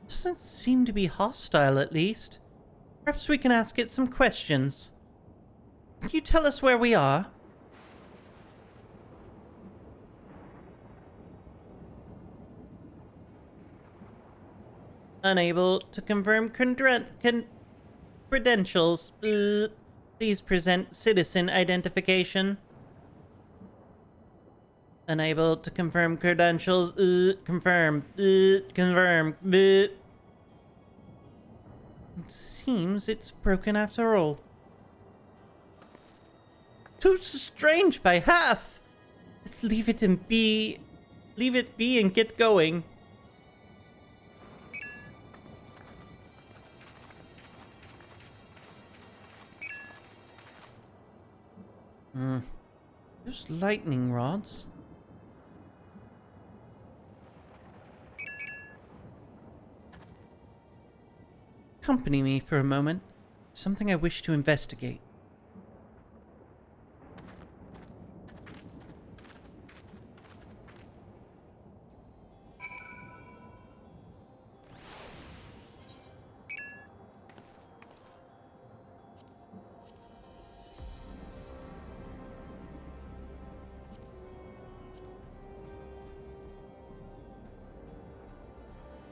Doesn't seem to be hostile, at least. Perhaps we can ask it some questions. Can you tell us where we are? Unable to confirm credentials. Please present citizen identification. Unable to confirm credentials. Confirm. Confirm. It seems it's broken after all. Too strange by half. Let's leave it and be. Leave it be and get going. There's lightning rods. Accompany me for a moment. Something I wish to investigate.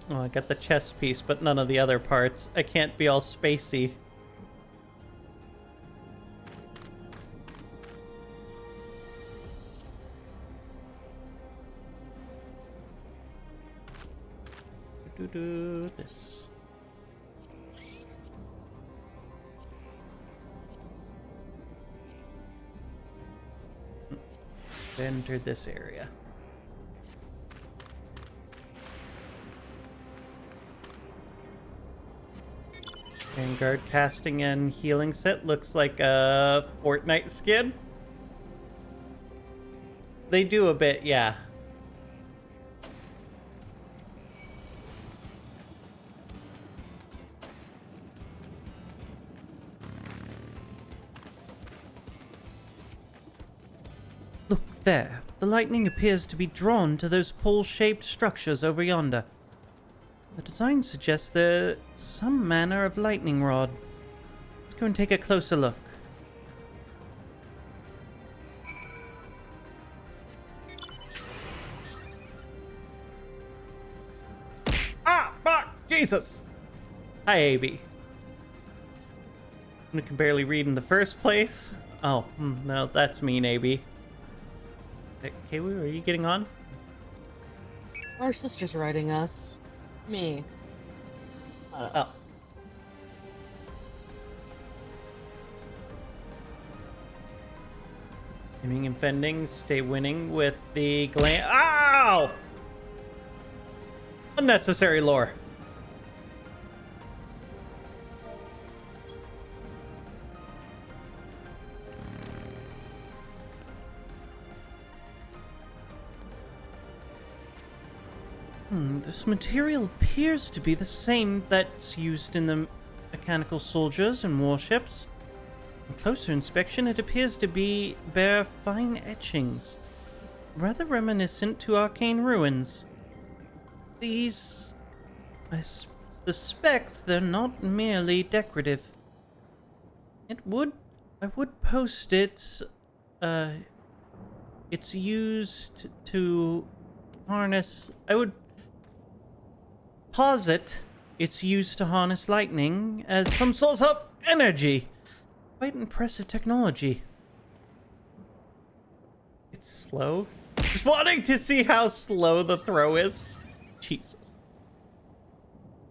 Oh, I got the chest piece, but none of the other parts. I can't be all spacey. This. Entered this area. Vanguard casting and healing set looks like a Fortnite skin. They do a bit, yeah. Look there. The lightning appears to be drawn to those pole-shaped structures over yonder. The design suggests there's some manner of lightning rod. Let's go and take a closer look. Ah, fuck! Jesus! Hi, AB. I can barely read in the first place. Oh, no, that's mean, AB. Okay, are you getting on? Our sister's writing us. Me. Us. Aiming and fending, stay winning with the glam. Ow! Unnecessary lore. This material appears to be the same that's used in the mechanical soldiers and warships. On closer inspection, it appears to bear fine etchings, rather reminiscent to arcane ruins. These I suspect they're not merely decorative. I would post it, it's used to harness, I would posit it's used to harness lightning as some source of energy. Quite impressive technology. It's slow. Just wanting to see how slow the throw is. Jesus.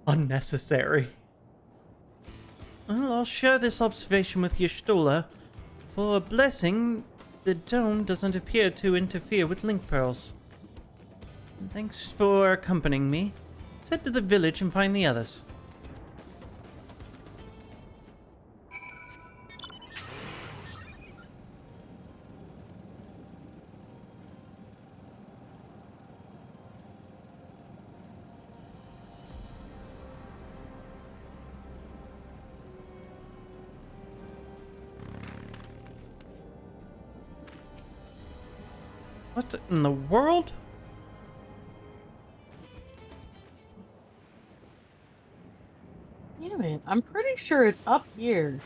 Unnecessary. Well, I'll share this observation with Y'shtola. For a blessing, the dome doesn't appear to interfere with link pearls. Thanks for accompanying me. Let's head to the village and find the others. What in the world? Damn it, I'm pretty sure it's up here.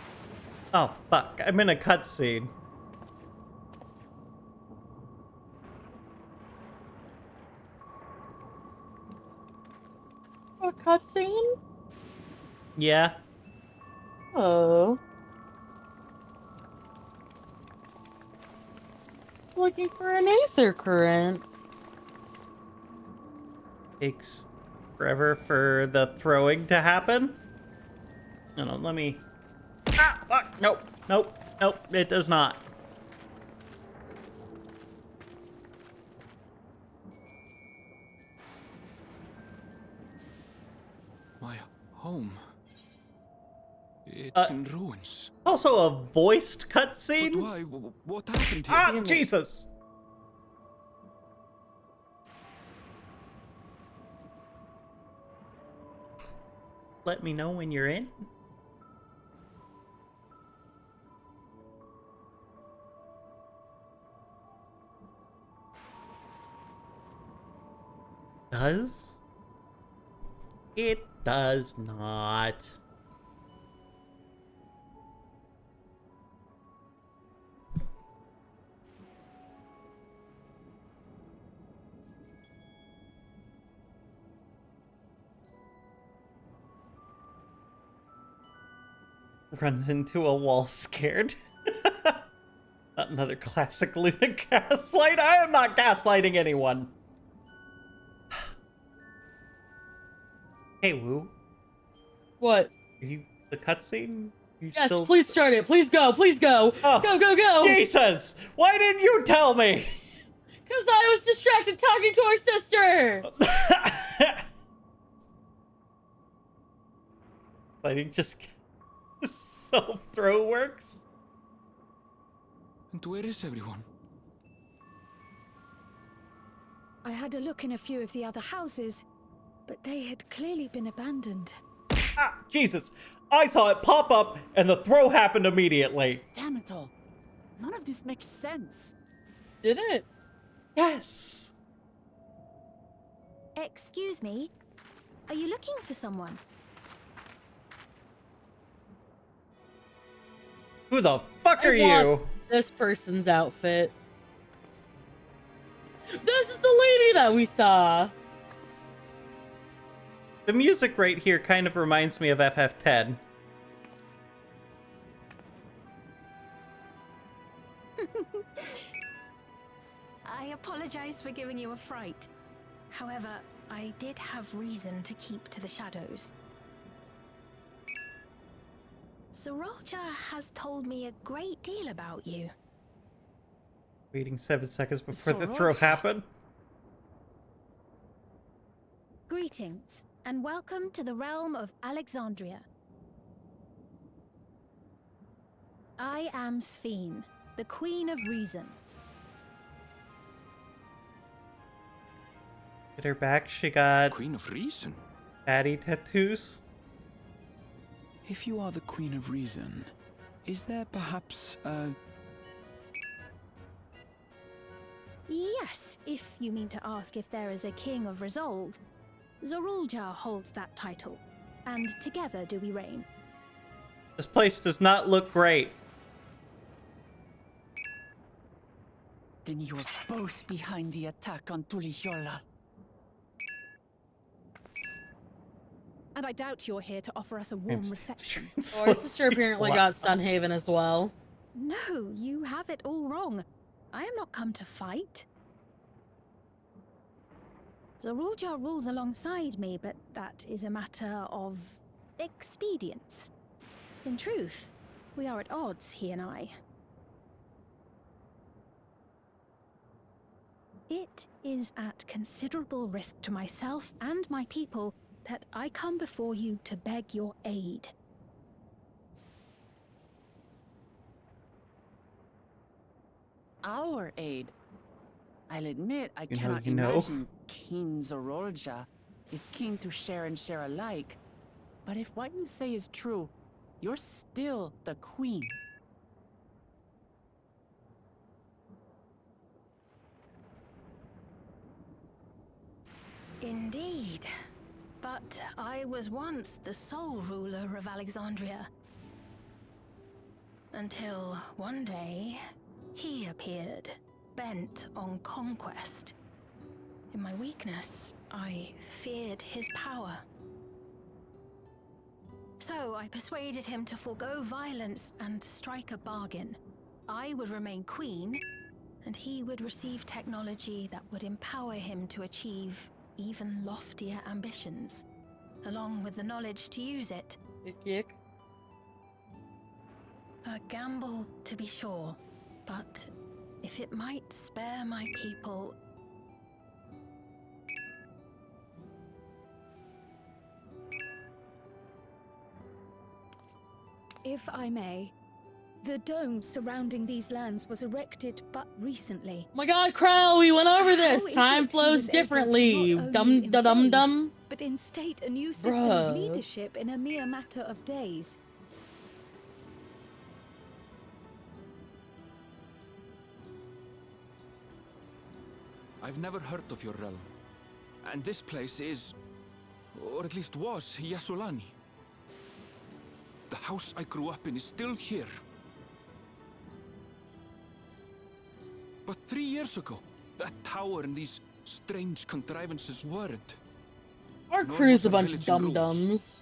Oh, fuck. I'm in a cutscene. A cutscene? Yeah. Oh. It's looking for an aether current. Takes forever for the throwing to happen. No, let me... Ah, fuck. Nope, nope, nope, it does not. My home. It's in ruins. Also a voiced cutscene? But why? What happened here? Ah, Jesus! Let me know when you're in. Does? It does not. Runs into a wall scared. Not another classic Luna gaslight. I am not gaslighting anyone. Hey, Woo. What? Are you the cutscene? Yes, still... please start it. Please go. Please go. Oh, go, go, go. Jesus! Why didn't you tell me? Because I was distracted talking to our sister. Lighting just self-throw works. And where is everyone? I had a look in a few of the other houses, but they had clearly been abandoned. Ah, Jesus! I saw it pop up, and the throw happened immediately. Damn it all. None of this makes sense. Did it? Yes. Excuse me? Are you looking for someone? Who the fuck are I want you? This person's outfit. This is the lady that we saw. The music right here kind of reminds me of FF10. I apologize for giving you a fright. However, I did have reason to keep to the shadows. Sriracha has told me a great deal about you. Waiting 7 seconds before the throw happened. Greetings, and welcome to the realm of Alexandria. I am Sphene, the Queen of Reason. Get her back, she got... Queen of Reason? Daddy tattoos? If you are the Queen of Reason, is there perhaps a... Yes, if you mean to ask if there is a King of Resolve. Zorulja holds that title, and together do we reign. This place does not look great. Then you are both behind the attack on Tulihiola. And I doubt you're here to offer us a warm reception. Our sister apparently got Sunhaven as well. No, you have it all wrong. I am not come to fight. Zorulja rules alongside me, but that is a matter of expedience. In truth, we are at odds, he and I. It is at considerable risk to myself and my people that I come before you to beg your aid. Our aid? I'll admit I You cannot know. imagine King Zorulja is keen to share and share alike. But if what you say is true, you're still the queen. Indeed. But I was once the sole ruler of Alexandria. Until one day, he appeared, bent on conquest. In my weakness, I feared his power. So I persuaded him to forego violence and strike a bargain. I would remain queen, and he would receive technology that would empower him to achieve even loftier ambitions, along with the knowledge to use it. A gamble, to be sure, but if it might spare my people... If I may, the dome surrounding these lands was erected but recently. Oh my god, Krell, we went over this! How is Time it he flows was able to differently. not Dum only da dum invade, dum. but instate a new system Bruh. of leadership in a mere matter of days? I've never heard of your realm. And this place is, or at least was, Yasulani. The house I grew up in is still here. But 3 years ago, that tower and these strange contrivances weren't. Our Nor crew's was a our bunch of village in ruins. dum-dums.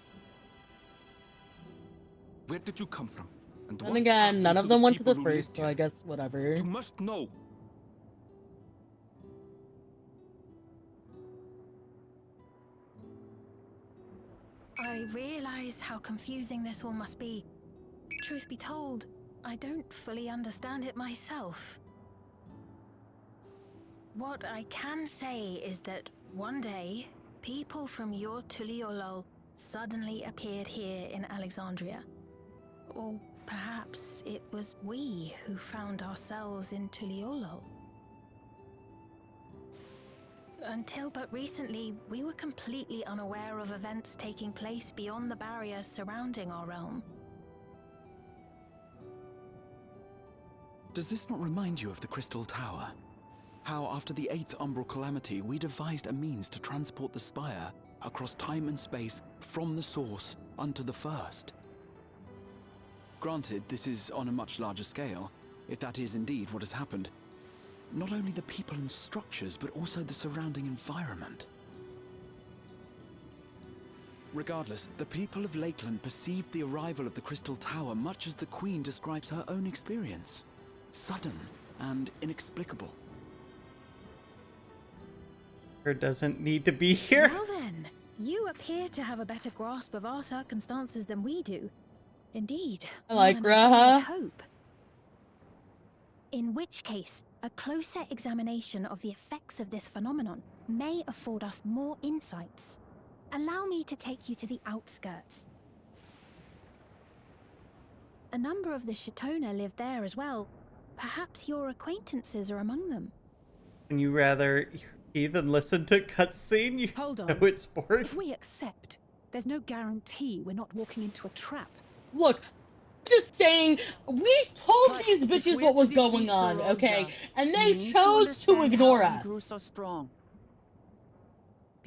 Where did you come from? And And what again, happened none to of them went to the people who first, lived so I here? guess whatever. You must know. I realize how confusing this all must be. Truth be told, I don't fully understand it myself. What I can say is that one day, people from your Tuliolol suddenly appeared here in Alexandria. Or perhaps it was we who found ourselves in Tuliolol. Until but recently, we were completely unaware of events taking place beyond the barrier surrounding our realm. Does this not remind you of the Crystal Tower? How after the 8th Umbral Calamity, we devised a means to transport the Spire across time and space from the source unto the First. Granted, this is on a much larger scale, if that is indeed what has happened. Not only the people and structures, but also the surrounding environment. Regardless, the people of Lakeland perceived the arrival of the Crystal Tower much as the Queen describes her own experience. Sudden and inexplicable. Her doesn't need to be here. Well then, you appear to have a better grasp of our circumstances than we do. Indeed, I like more than I dared Raha. hope. In which case, a closer examination of the effects of this phenomenon may afford us more insights. Allow me to take you to the outskirts. A number of the Shatona live there as well. Perhaps your acquaintances are among them. Can you rather even listen to cutscene? You Hold on. know it's boring. If we accept, there's no guarantee we're not walking into a trap. Look, just saying, we told But these if bitches we're what to was defeat going on, Zorolja, okay? And we they need chose to understand ignore how he us. grew so strong.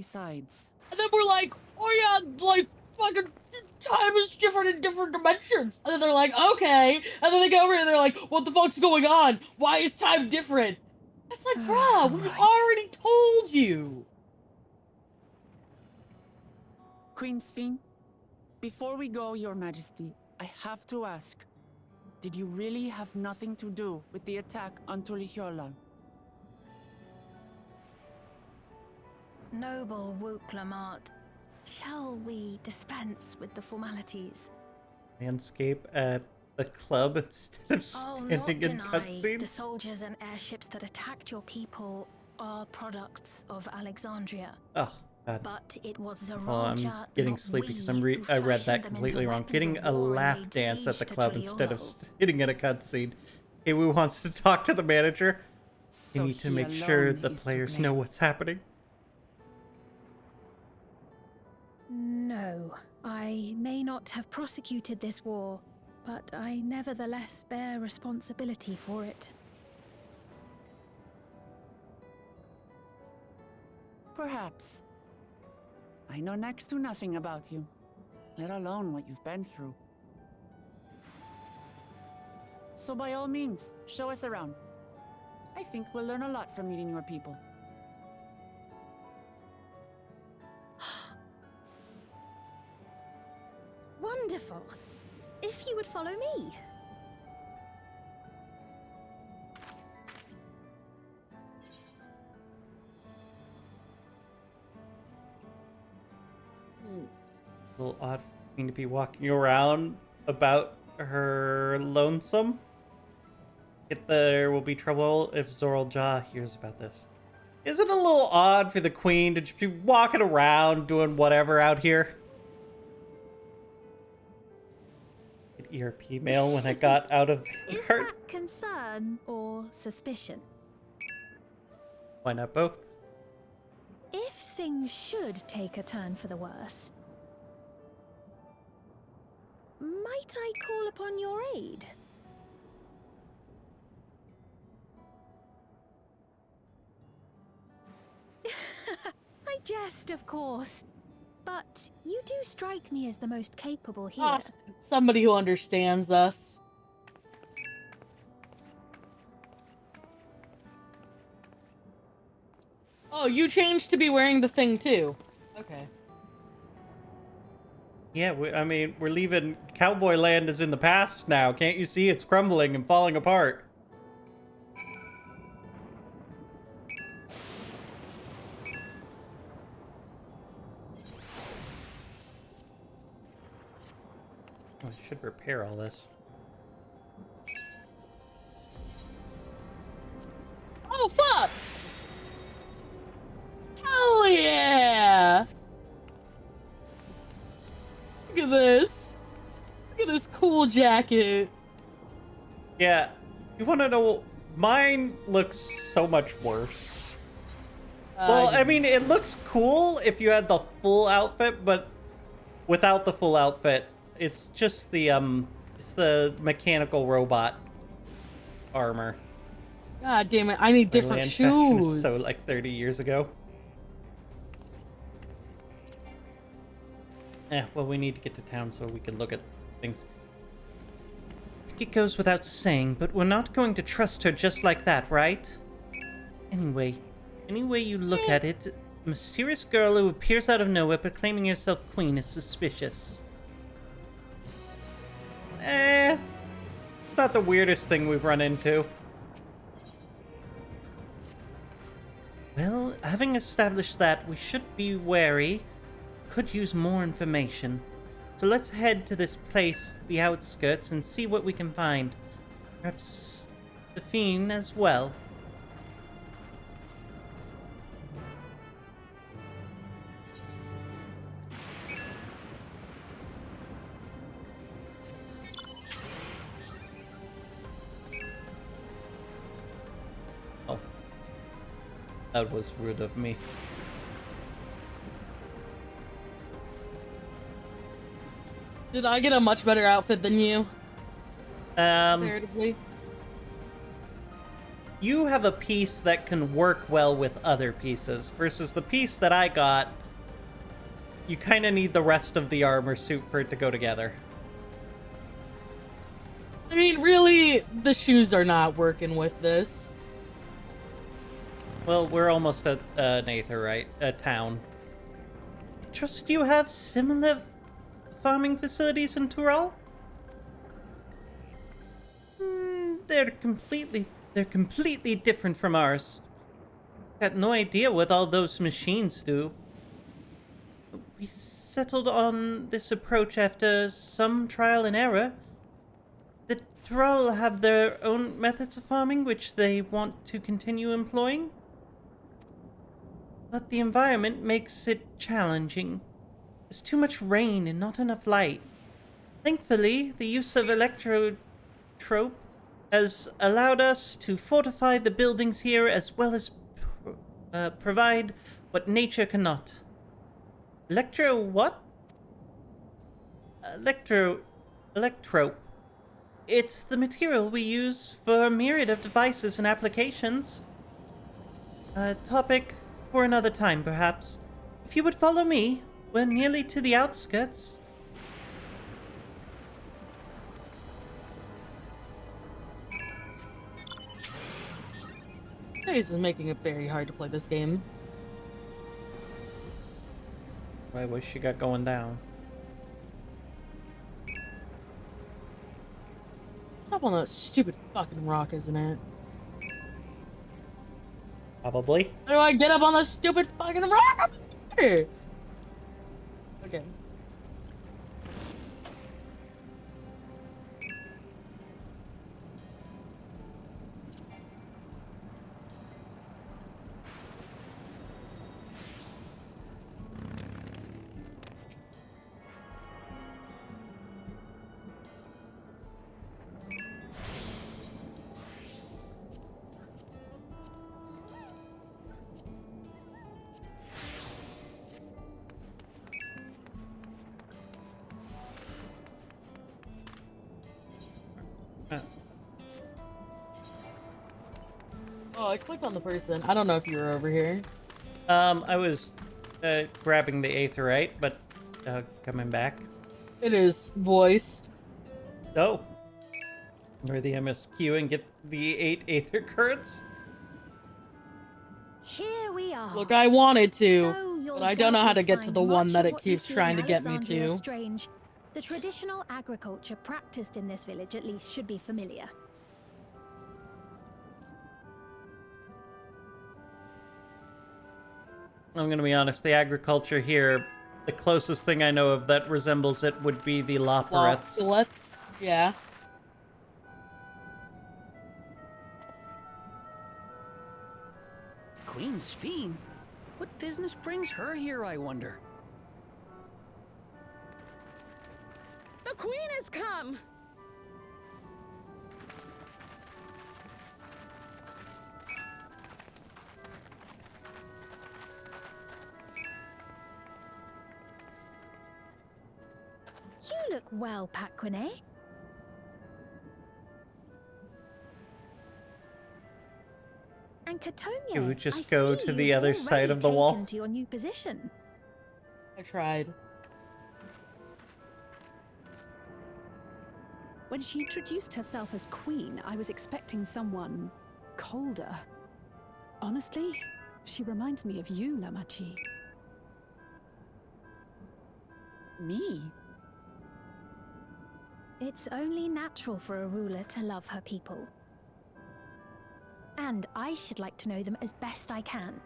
Besides, And then we're like, oh yeah, like, fucking time is different in different dimensions. And then they're like, okay. And then they go over and they're like, what the fuck's going on? Why is time different? It's like, bruh, we already told you. Queen Sphene, before we go, Your Majesty, I have to ask, did you really have nothing to do with the attack on Tulihyolal? Noble Wook Lamart, shall we dispense with the formalities? Landscape at the club instead of I'll not standing in deny the cutscenes. soldiers and airships that attacked your people are products of Alexandria. Oh, God. But it was Oh, I'm Zeralja, getting not sleepy because we, I who read that fashioned them completely into wrong. weapons Getting of a war and lap laid dance at siege the to club instead of Tulihyolal. sitting in a cutscene. Iwu wants to talk to the manager. So you need to he make sure alone the is to players blame. know what's happening. No, I may not have prosecuted this war, but I nevertheless bear responsibility for it. Perhaps. I know next to nothing about you, let alone what you've been through. So by all means, show us around. I think we'll learn a lot from meeting your people. Wonderful. If you would follow me. A little odd for me to be walking around about her lonesome. There will be trouble if Zeralja hears about this. Isn't it a little odd for the queen to just be walking around doing whatever out here? Get ERP mail when I got out of Is cart. that concern or suspicion? Why not both? If things should take a turn for the worse, might I call upon your aid? I jest, of course. But you do strike me as the most capable here. Ah, somebody who understands us. Oh, you changed to be wearing the thing too. Okay. Yeah, I mean, we're leaving. Cowboy Land is in the past now. Can't you see it's crumbling and falling apart? Oh, I should repair all this. Oh, fuck! Hell yeah! Look at this. Look at this cool jacket. Yeah, you want to know? Mine looks so much worse. Well, I mean, it looks cool if you had the full outfit, but without the full outfit, it's just the it's the mechanical robot armor. God damn it! I need different Land fashion is shoes. so like 30 years ago. Well, we need to get to town so we can look at things. I think it goes without saying, but we're not going to trust her just like that, right? Anyway, any way you look at it, a mysterious girl who appears out of nowhere proclaiming herself queen is suspicious. It's not the weirdest thing we've run into. Well, having established that, we should be wary. Could use more information. So let's head to this place, the outskirts, and see what we can find. Perhaps the Fiend as well. Oh. That was rude of me. Did I get a much better outfit than you? Comparatively. you have a piece that can work well with other pieces, versus the piece that I got, you kind of need the rest of the armor suit for it to go together. I mean, really, the shoes are not working with this. Well, we're almost at an Aether, right? A town. Trust you have similar farming facilities in Tural? They're completely different from ours. Got no idea what all those machines do. We settled on this approach after some trial and error. The Tural have their own methods of farming, which they want to continue employing. But the environment makes it challenging. There's too much rain and not enough light. Thankfully, the use of electrotrope has allowed us to fortify the buildings here as well as provide what nature cannot. Electrope. It's the material we use for a myriad of devices and applications. A topic for another time, perhaps. If you would follow me, we're nearly to the outskirts. This is making it very hard to play this game. I wish she got going down. It's up on that stupid fucking rock, isn't it? Probably. How do I get up on the stupid fucking rock up here? Okay. Oh, I clicked on the person. I don't know if you were over here. I was grabbing the Aetherite, but coming back. It is voiced. Oh. Or the MSQ and get the 8 Aether currents. Here we are. Look, I wanted to, So but I don't know how to get to the one that it what you keeps see trying to in get me Alexandria to. Strange. The traditional agriculture practiced in this village at least should be familiar. I'm gonna be honest, the agriculture here, the closest thing I know of that resembles it would be the Loporets. Loporets? Yeah. Queen's Fiend? What business brings her here, I wonder? The Queen has come! You look well, Paquine. And Catonia, You would just I go see to the you've other side already of the wall. taken to your new position. I tried. When she introduced herself as queen, I was expecting someone colder. Honestly, she reminds me of you, Lamachi. Me? It's only natural for a ruler to love her people. And I should like to know them as best I can,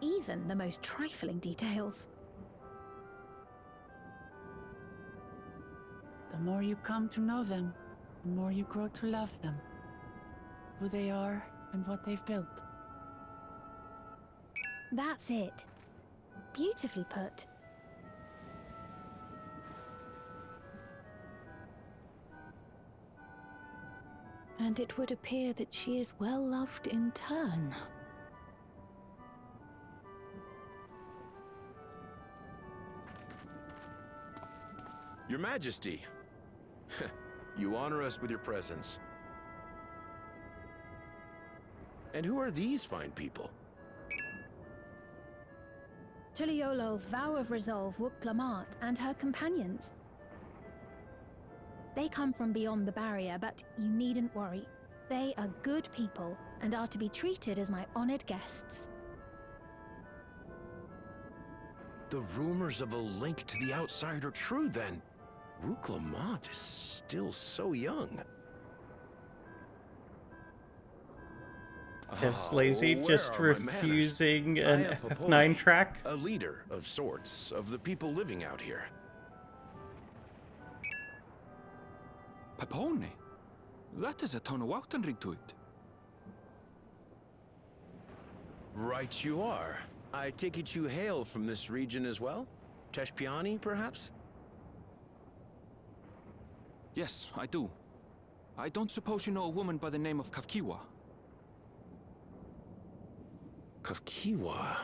even the most trifling details. The more you come to know them, the more you grow to love them. Who they are and what they've built. That's it. Beautifully put. And it would appear that she is well loved in turn. Your Majesty, you honor us with your presence. And who are these fine people? Tuliolol's vow of resolve Wuk-Lamart and her companions. They come from beyond the barrier, but you needn't worry. They are good people and are to be treated as my honored guests. The rumors of a link to the outside are true, then. Wuk-Lamart is still so young. Kev's lazy, just refusing an F9 track. A leader of sorts of the people living out here. Pepone? That is a ton of Wautenrig to it. Right you are. I take it you hail from this region as well? Teshpiani, perhaps? Yes, I do. I don't suppose you know a woman by the name of Kafkiwa? Kafkiwa?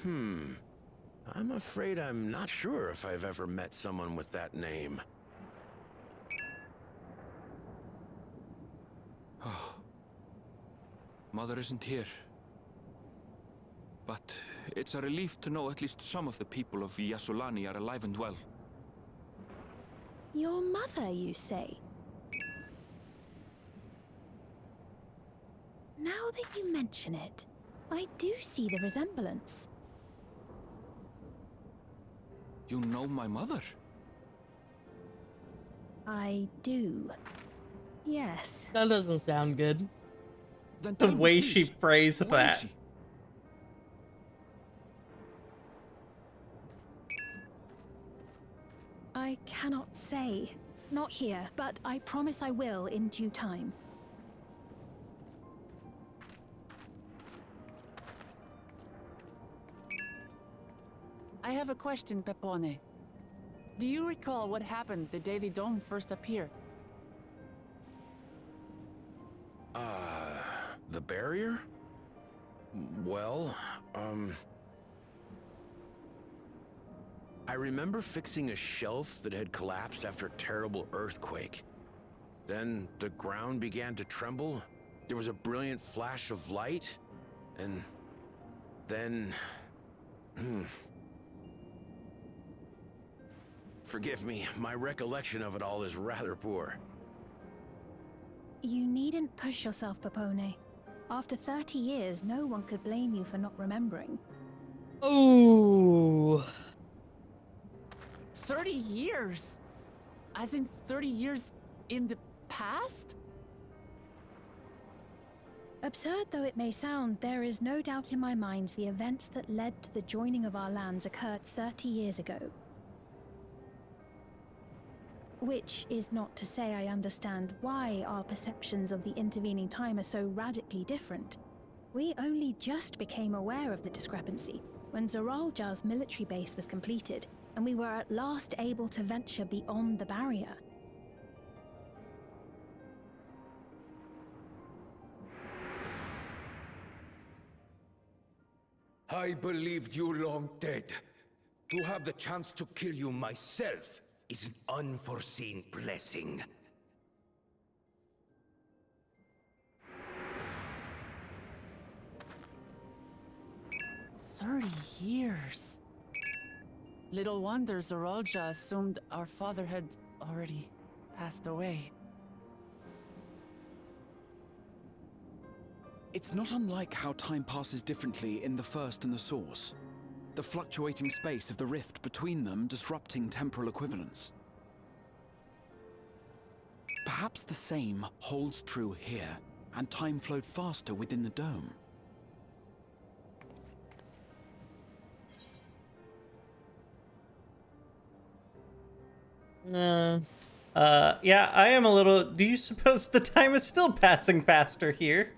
I'm afraid I'm not sure if I've ever met someone with that name. Oh. Mother isn't here. But it's a relief to know at least some of the people of Yasulani are alive and well. Your mother, you say? Now that you mention it, I do see the resemblance. You know my mother? I do. Yes. That doesn't sound good. Then The way she phrased that. I cannot say. Not here, but I promise I will in due time. I have a question, Pepone. Do you recall what happened the day the dome first appeared? The barrier? Well, I remember fixing a shelf that had collapsed after a terrible earthquake. Then the ground began to tremble. There was a brilliant flash of light, and then... Forgive me, my recollection of it all is rather poor. You needn't push yourself, Pepone. After 30 years, no one could blame you for not remembering. Ooh. 30 years? As in 30 years in the past? Absurd though it may sound, there is no doubt in my mind the events that led to the joining of our lands occurred 30 years ago. Which is not to say I understand why our perceptions of the intervening time are so radically different. We only just became aware of the discrepancy when Zoraljar's military base was completed, and we were at last able to venture beyond the barrier. I believed you long dead. To have the chance to kill you myself is an unforeseen blessing. "30 years. Little wonder Zoralja assumed our father had already passed away. It's not unlike how time passes differently in the First and the Source. The fluctuating space of the rift between them disrupting temporal equivalence. Perhaps the same holds true here, and time flowed faster within the dome. Yeah, I am a little... Do you suppose the time is still passing faster here?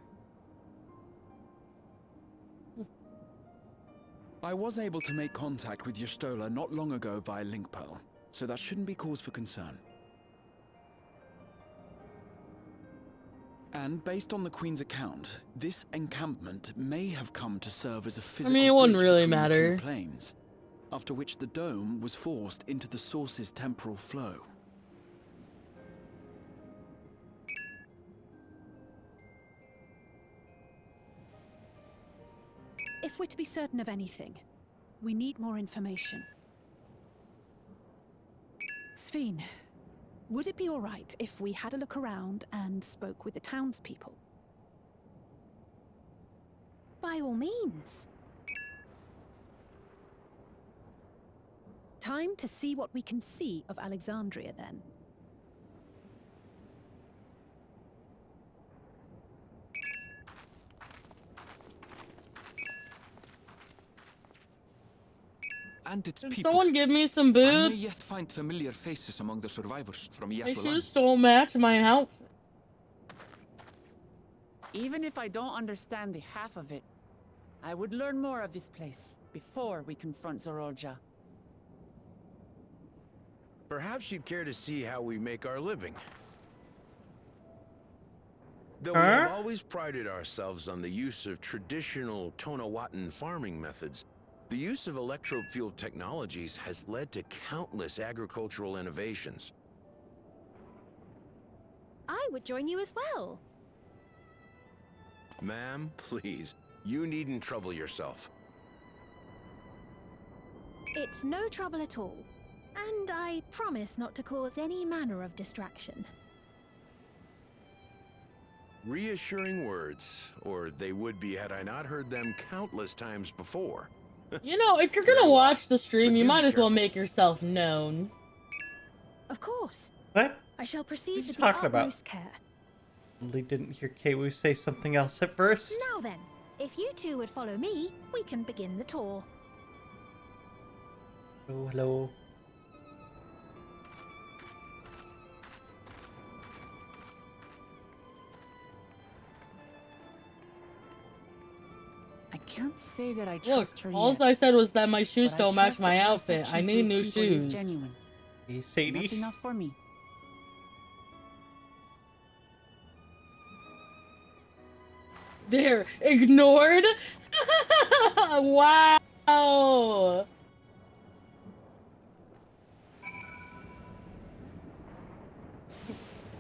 I was able to make contact with Y'shtola not long ago via Link Pearl, so that shouldn't be cause for concern. And based on the Queen's account, this encampment may have come to serve as a physical it wouldn't bridge really between the matter. two planes, after which the dome was forced into the Source's temporal flow. If we're to be certain of anything, we need more information. Sveen, would it be all right if we had a look around and spoke with the townspeople? By all means. Time to see what we can see of Alexandria, then. And its Can people. someone give me some I may boots? yet find familiar faces among the survivors from My Yasolan. shoes don't match my outfit. Even if I don't understand the half of it, I would learn more of this place before we confront Zorolja. Perhaps you'd care to see how we make our living. Though Huh? we have always prided ourselves on the use of traditional Tonawatan farming methods, the use of electro-fueled technologies has led to countless agricultural innovations. I would join you as well. Ma'am, please, you needn't trouble yourself. It's no trouble at all. And I promise not to cause any manner of distraction. Reassuring words, or they would be had I not heard them countless times before. You know, if you're gonna watch the stream, But you do might be as well careful. make yourself known. Of course. What? I shall proceed What are you with the talking about? utmost care. Totally didn't hear Keiwu say something else at first. Now then, if you two would follow me, we can begin the tour. Oh, hello. I can't say that I Look, trust her all yet, I said was that my shoes but I don't match trust my that her outfit. I affection need for new his people is shoes. genuine. Hey, And Sadie. that's enough for me. They're ignored? Wow!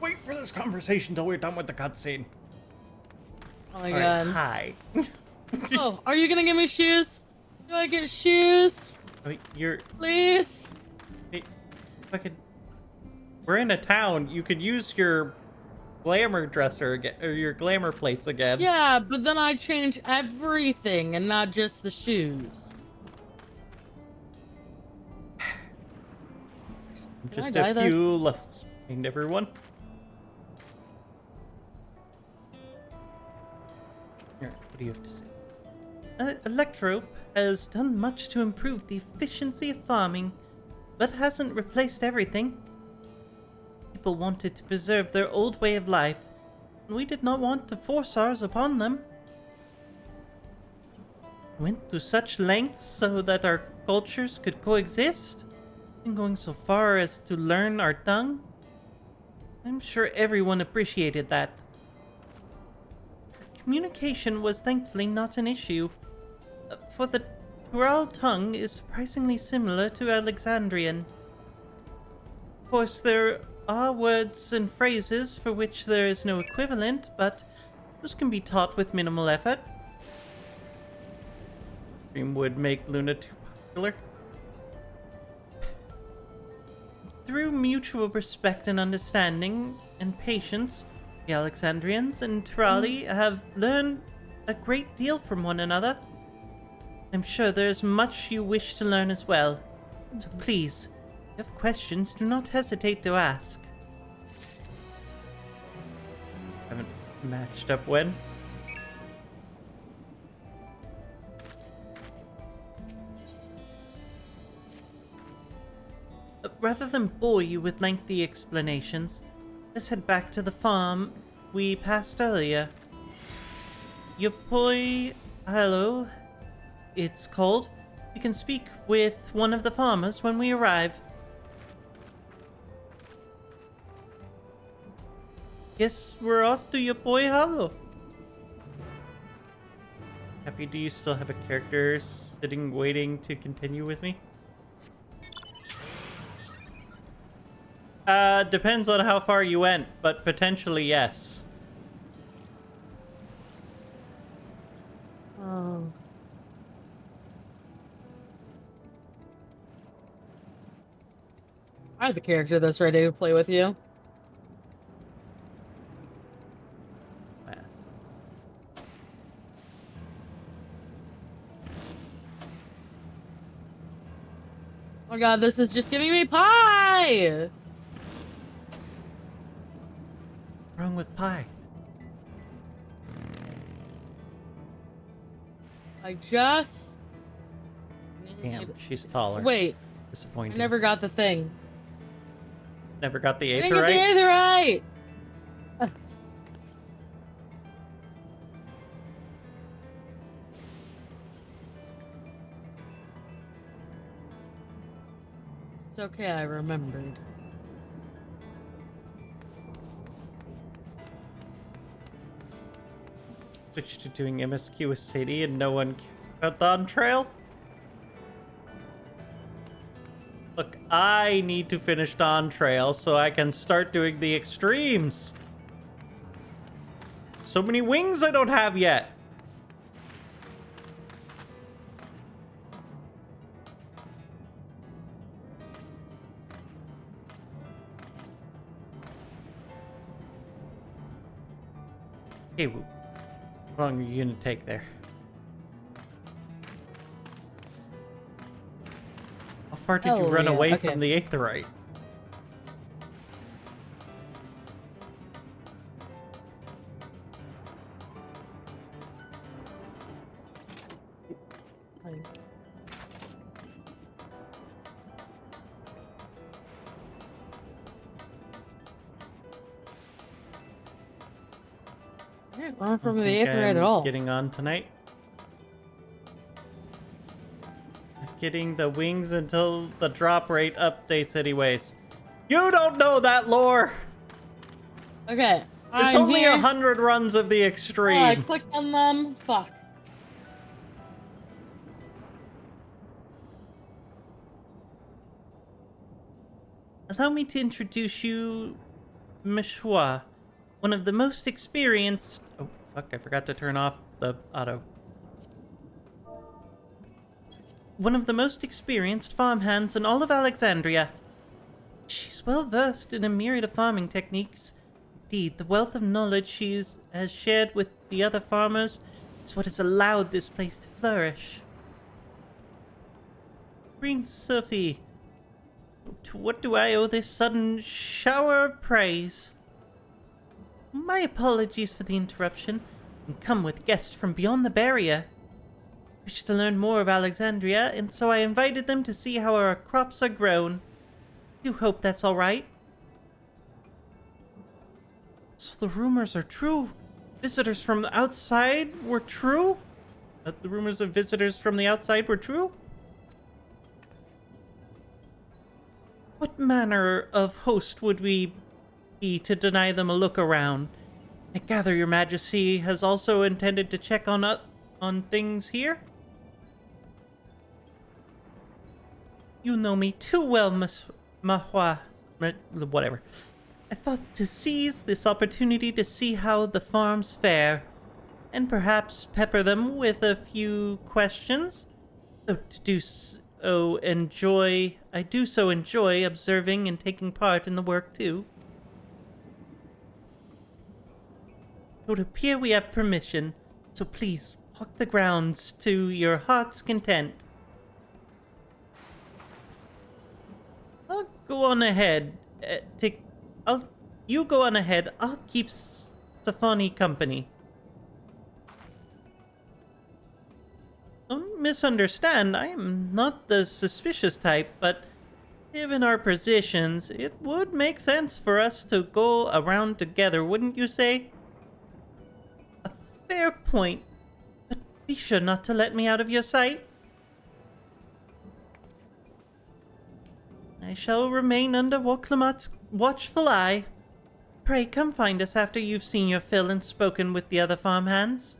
Wait for this conversation till we're done with the cutscene. Oh my All god. right, hi. Oh, are you gonna give me shoes? Do I get shoes? Wait, you're. Please? Hey, fucking. We're in a town. You could use your glamour dresser again, or your glamour plates again. Yeah, but then I change everything and not just the shoes. Did I Just die a there? few levels behind everyone. Here, what do you have to say? Electrope has done much to improve the efficiency of farming, but hasn't replaced everything. People wanted to preserve their old way of life, and we did not want to force ours upon them. We went to such lengths so that our cultures could coexist, and going so far as to learn our tongue. I'm sure everyone appreciated that. Communication was thankfully not an issue, for the Tural tongue is surprisingly similar to Alexandrian. Of course, there are words and phrases for which there is no equivalent, but those can be taught with minimal effort. Dream would make Luna too popular. Through mutual respect and understanding and patience, the Alexandrians and Turali have learned a great deal from one another. I'm sure there's much you wish to learn as well. So please, if you have questions, do not hesitate to ask. Haven't matched up when. Rather than bore you with lengthy explanations, let's head back to the farm we passed earlier. Yopoi Hello, it's called. You can speak with one of the farmers when we arrive. Guess we're off to Yopoi Hollow. Happy, do you still have a character sitting waiting to continue with me? Depends on how far you went, but potentially yes. Oh. I have a character that's ready to play with you. Oh god, this is just giving me pie! What's wrong with pie? I just... Damn, she's taller. Wait. Disappointing. I never got the thing. Never got the I didn't get the aetherite? aetherite! It's okay, I remembered. Switch to doing MSQ with Sadie and no one cares about Dawntrail? Look, I need to finish Dawntrail so I can start doing the extremes. So many wings I don't have yet. Hey, how long are you gonna take there? How far did you run away from the aetherite? Not from the aetherite at all. Getting on tonight. Getting the wings until the drop rate updates anyways. You don't know that lore! Okay. It's only 100 runs of the extreme. I clicked on them. Fuck. Allow me to introduce you, Meshwa, one of the most experienced... Oh, fuck, I forgot to turn off the auto. One of the most experienced farmhands in all of Alexandria. She's well versed in a myriad of farming techniques. Indeed, the wealth of knowledge she has shared with the other farmers is what has allowed this place to flourish. Prince Sophie, to what do I owe this sudden shower of praise? My apologies for the interruption. I come with guests from beyond the barrier. I wish to learn more of Alexandria, and so I invited them to see how our crops are grown. Do hope that's all right. So the rumors are true. Visitors from the outside were true? The rumors of visitors from the outside were true? What manner of host would we be to deny them a look around? I gather your majesty has also intended to check on things here? You know me too well, Miss Mahua. Whatever. I thought to seize this opportunity to see how the farms fare, and perhaps pepper them with a few questions. I do so enjoy observing and taking part in the work too. It would appear we have permission, so please walk the grounds to your heart's content. I'll go on ahead. You go on ahead. I'll keep Stefani company. Don't misunderstand. I am not the suspicious type, but given our positions, it would make sense for us to go around together, wouldn't you say? A fair point, but be sure not to let me out of your sight. I shall remain under Woklamot's watchful eye. Pray come find us after you've seen your fill and spoken with the other farmhands.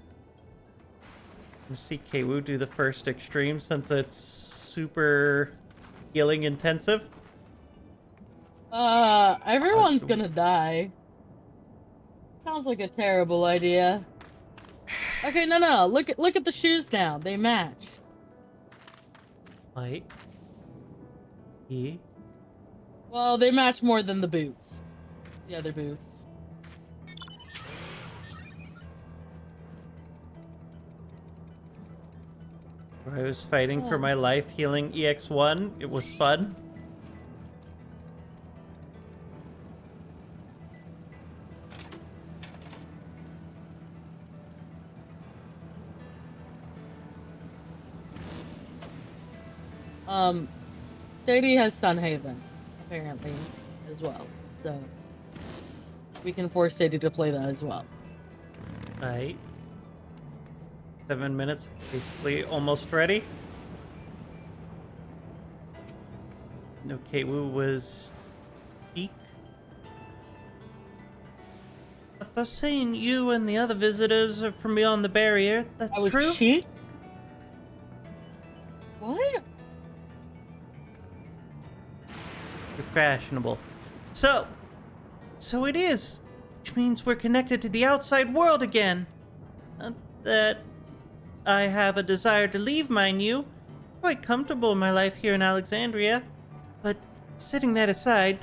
I'm gonna see Kwu do the first extreme since it's super healing intensive. Everyone's gonna die. Sounds like a terrible idea. Okay, no. Look at the shoes now. They match. Light. E. Well, they match more than the boots. The other boots. I was fighting for my life healing EX1. It was fun. Sadie has Sunhaven, apparently, as well. So we can force Sadie to play that as well. Right. 7 minutes, basically almost ready. Okay, Wu was Eek. They're saying you and the other visitors are from beyond the barrier. That's I was true? Sheik? What? You're fashionable. So it is. Which means we're connected to the outside world again. Not that I have a desire to leave, mind you. Quite comfortable in my life here in Alexandria. But setting that aside,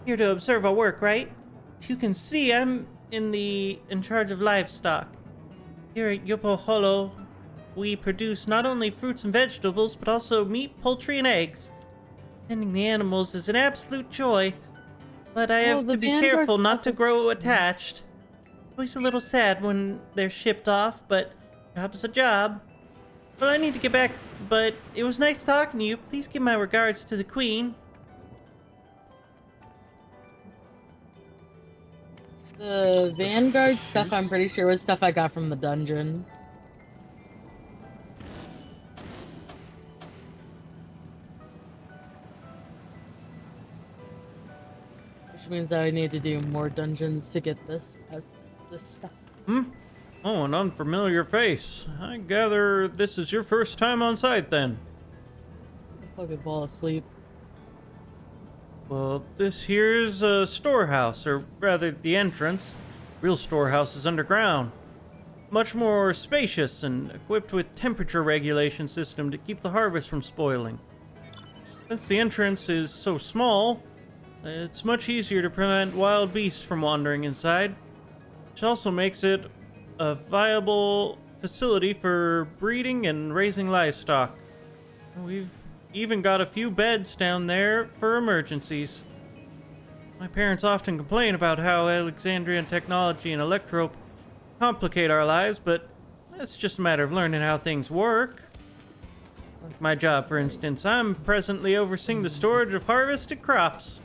here to observe our work, right? As you can see, I'm in charge of livestock. Here at Yopoholo, we produce not only fruits and vegetables, but also meat, poultry, and eggs. Tending the animals is an absolute joy, but I have to be careful not to grow attached. Always a little sad when they're shipped off, but job's a job. Well, I need to get back, but it was nice talking to you. Please give my regards to the Queen. The Vanguard stuff, I'm pretty sure, was stuff I got from the dungeon. Which means I need to do more dungeons to get this stuff. Oh, an unfamiliar face. I gather this is your first time on site, then. I'll fucking fall asleep. Well, this here's a storehouse, or rather the entrance. Real storehouse is underground. Much more spacious and equipped with temperature regulation system to keep the harvest from spoiling. Since the entrance is so small, it's much easier to prevent wild beasts from wandering inside, which also makes it a viable facility for breeding and raising livestock. We've even got a few beds down there for emergencies. My parents often complain about how Alexandrian technology and electrope complicate our lives, but it's just a matter of learning how things work. Like my job, for instance, I'm presently overseeing the storage of harvested crops.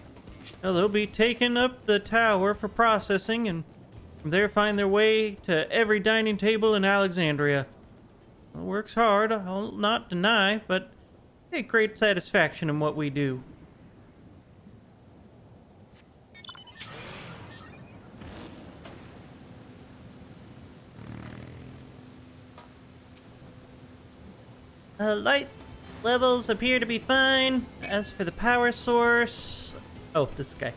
They'll be taken up the tower for processing and from there find their way to every dining table in Alexandria. It works hard, I'll not deny, but I take great satisfaction in what we do. Light levels appear to be fine. As for the power source... Oh, this guy.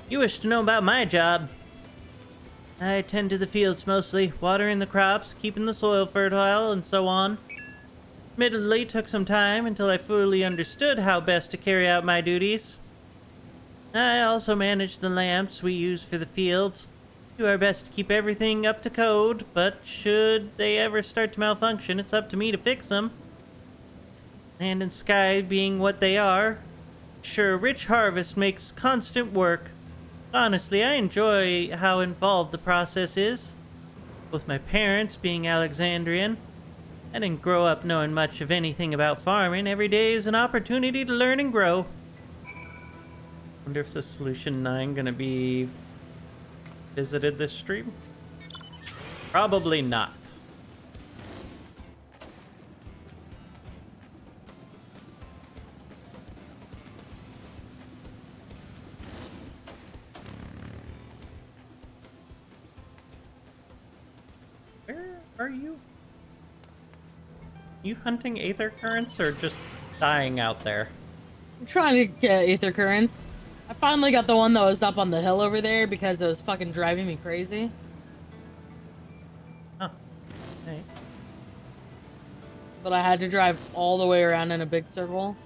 You wish to know about my job. I tend to the fields mostly, watering the crops, keeping the soil fertile, and so on. Admittedly, took some time until I fully understood how best to carry out my duties. I also manage the lamps we use for the fields. Do our best to keep everything up to code, but should they ever start to malfunction, it's up to me to fix them. Land and sky being what they are, sure, rich harvest makes constant work. Honestly, I enjoy how involved the process is. With my parents being Alexandrian, I didn't grow up knowing much of anything about farming. Every day is an opportunity to learn and grow. Wonder if the Solution 9 gonna be visited this stream? Probably not. Where are you? You hunting aether currents or just dying out there? I'm trying to get aether currents. I finally got the one that was up on the hill over there because it was fucking driving me crazy. Huh. Okay. But I had to drive all the way around in a big circle.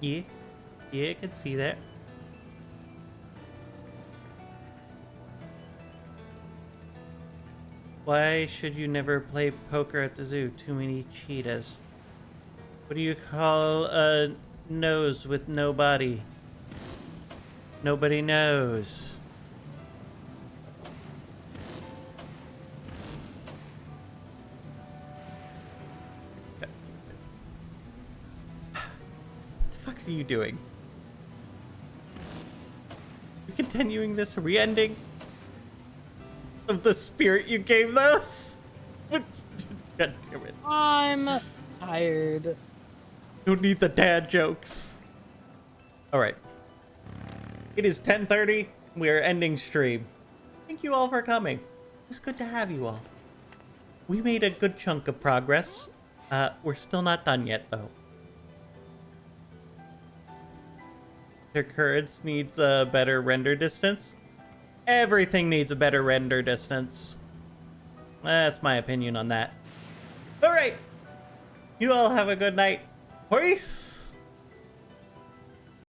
Yeah. Yeah, I can see that. Why should you never play poker at the zoo? Too many cheetahs. What do you call a nose with no body? Nobody knows. What the fuck are you doing? You're continuing this re-ending of the spirit you gave us? God damn it. I'm tired. Don't need the dad jokes. Alright. It is 10:30. We are ending stream. Thank you all for coming. It was good to have you all. We made a good chunk of progress. We're still not done yet, though. Their currents needs a better render distance. Everything needs a better render distance. That's my opinion on that. Alright. You all have a good night. Peace.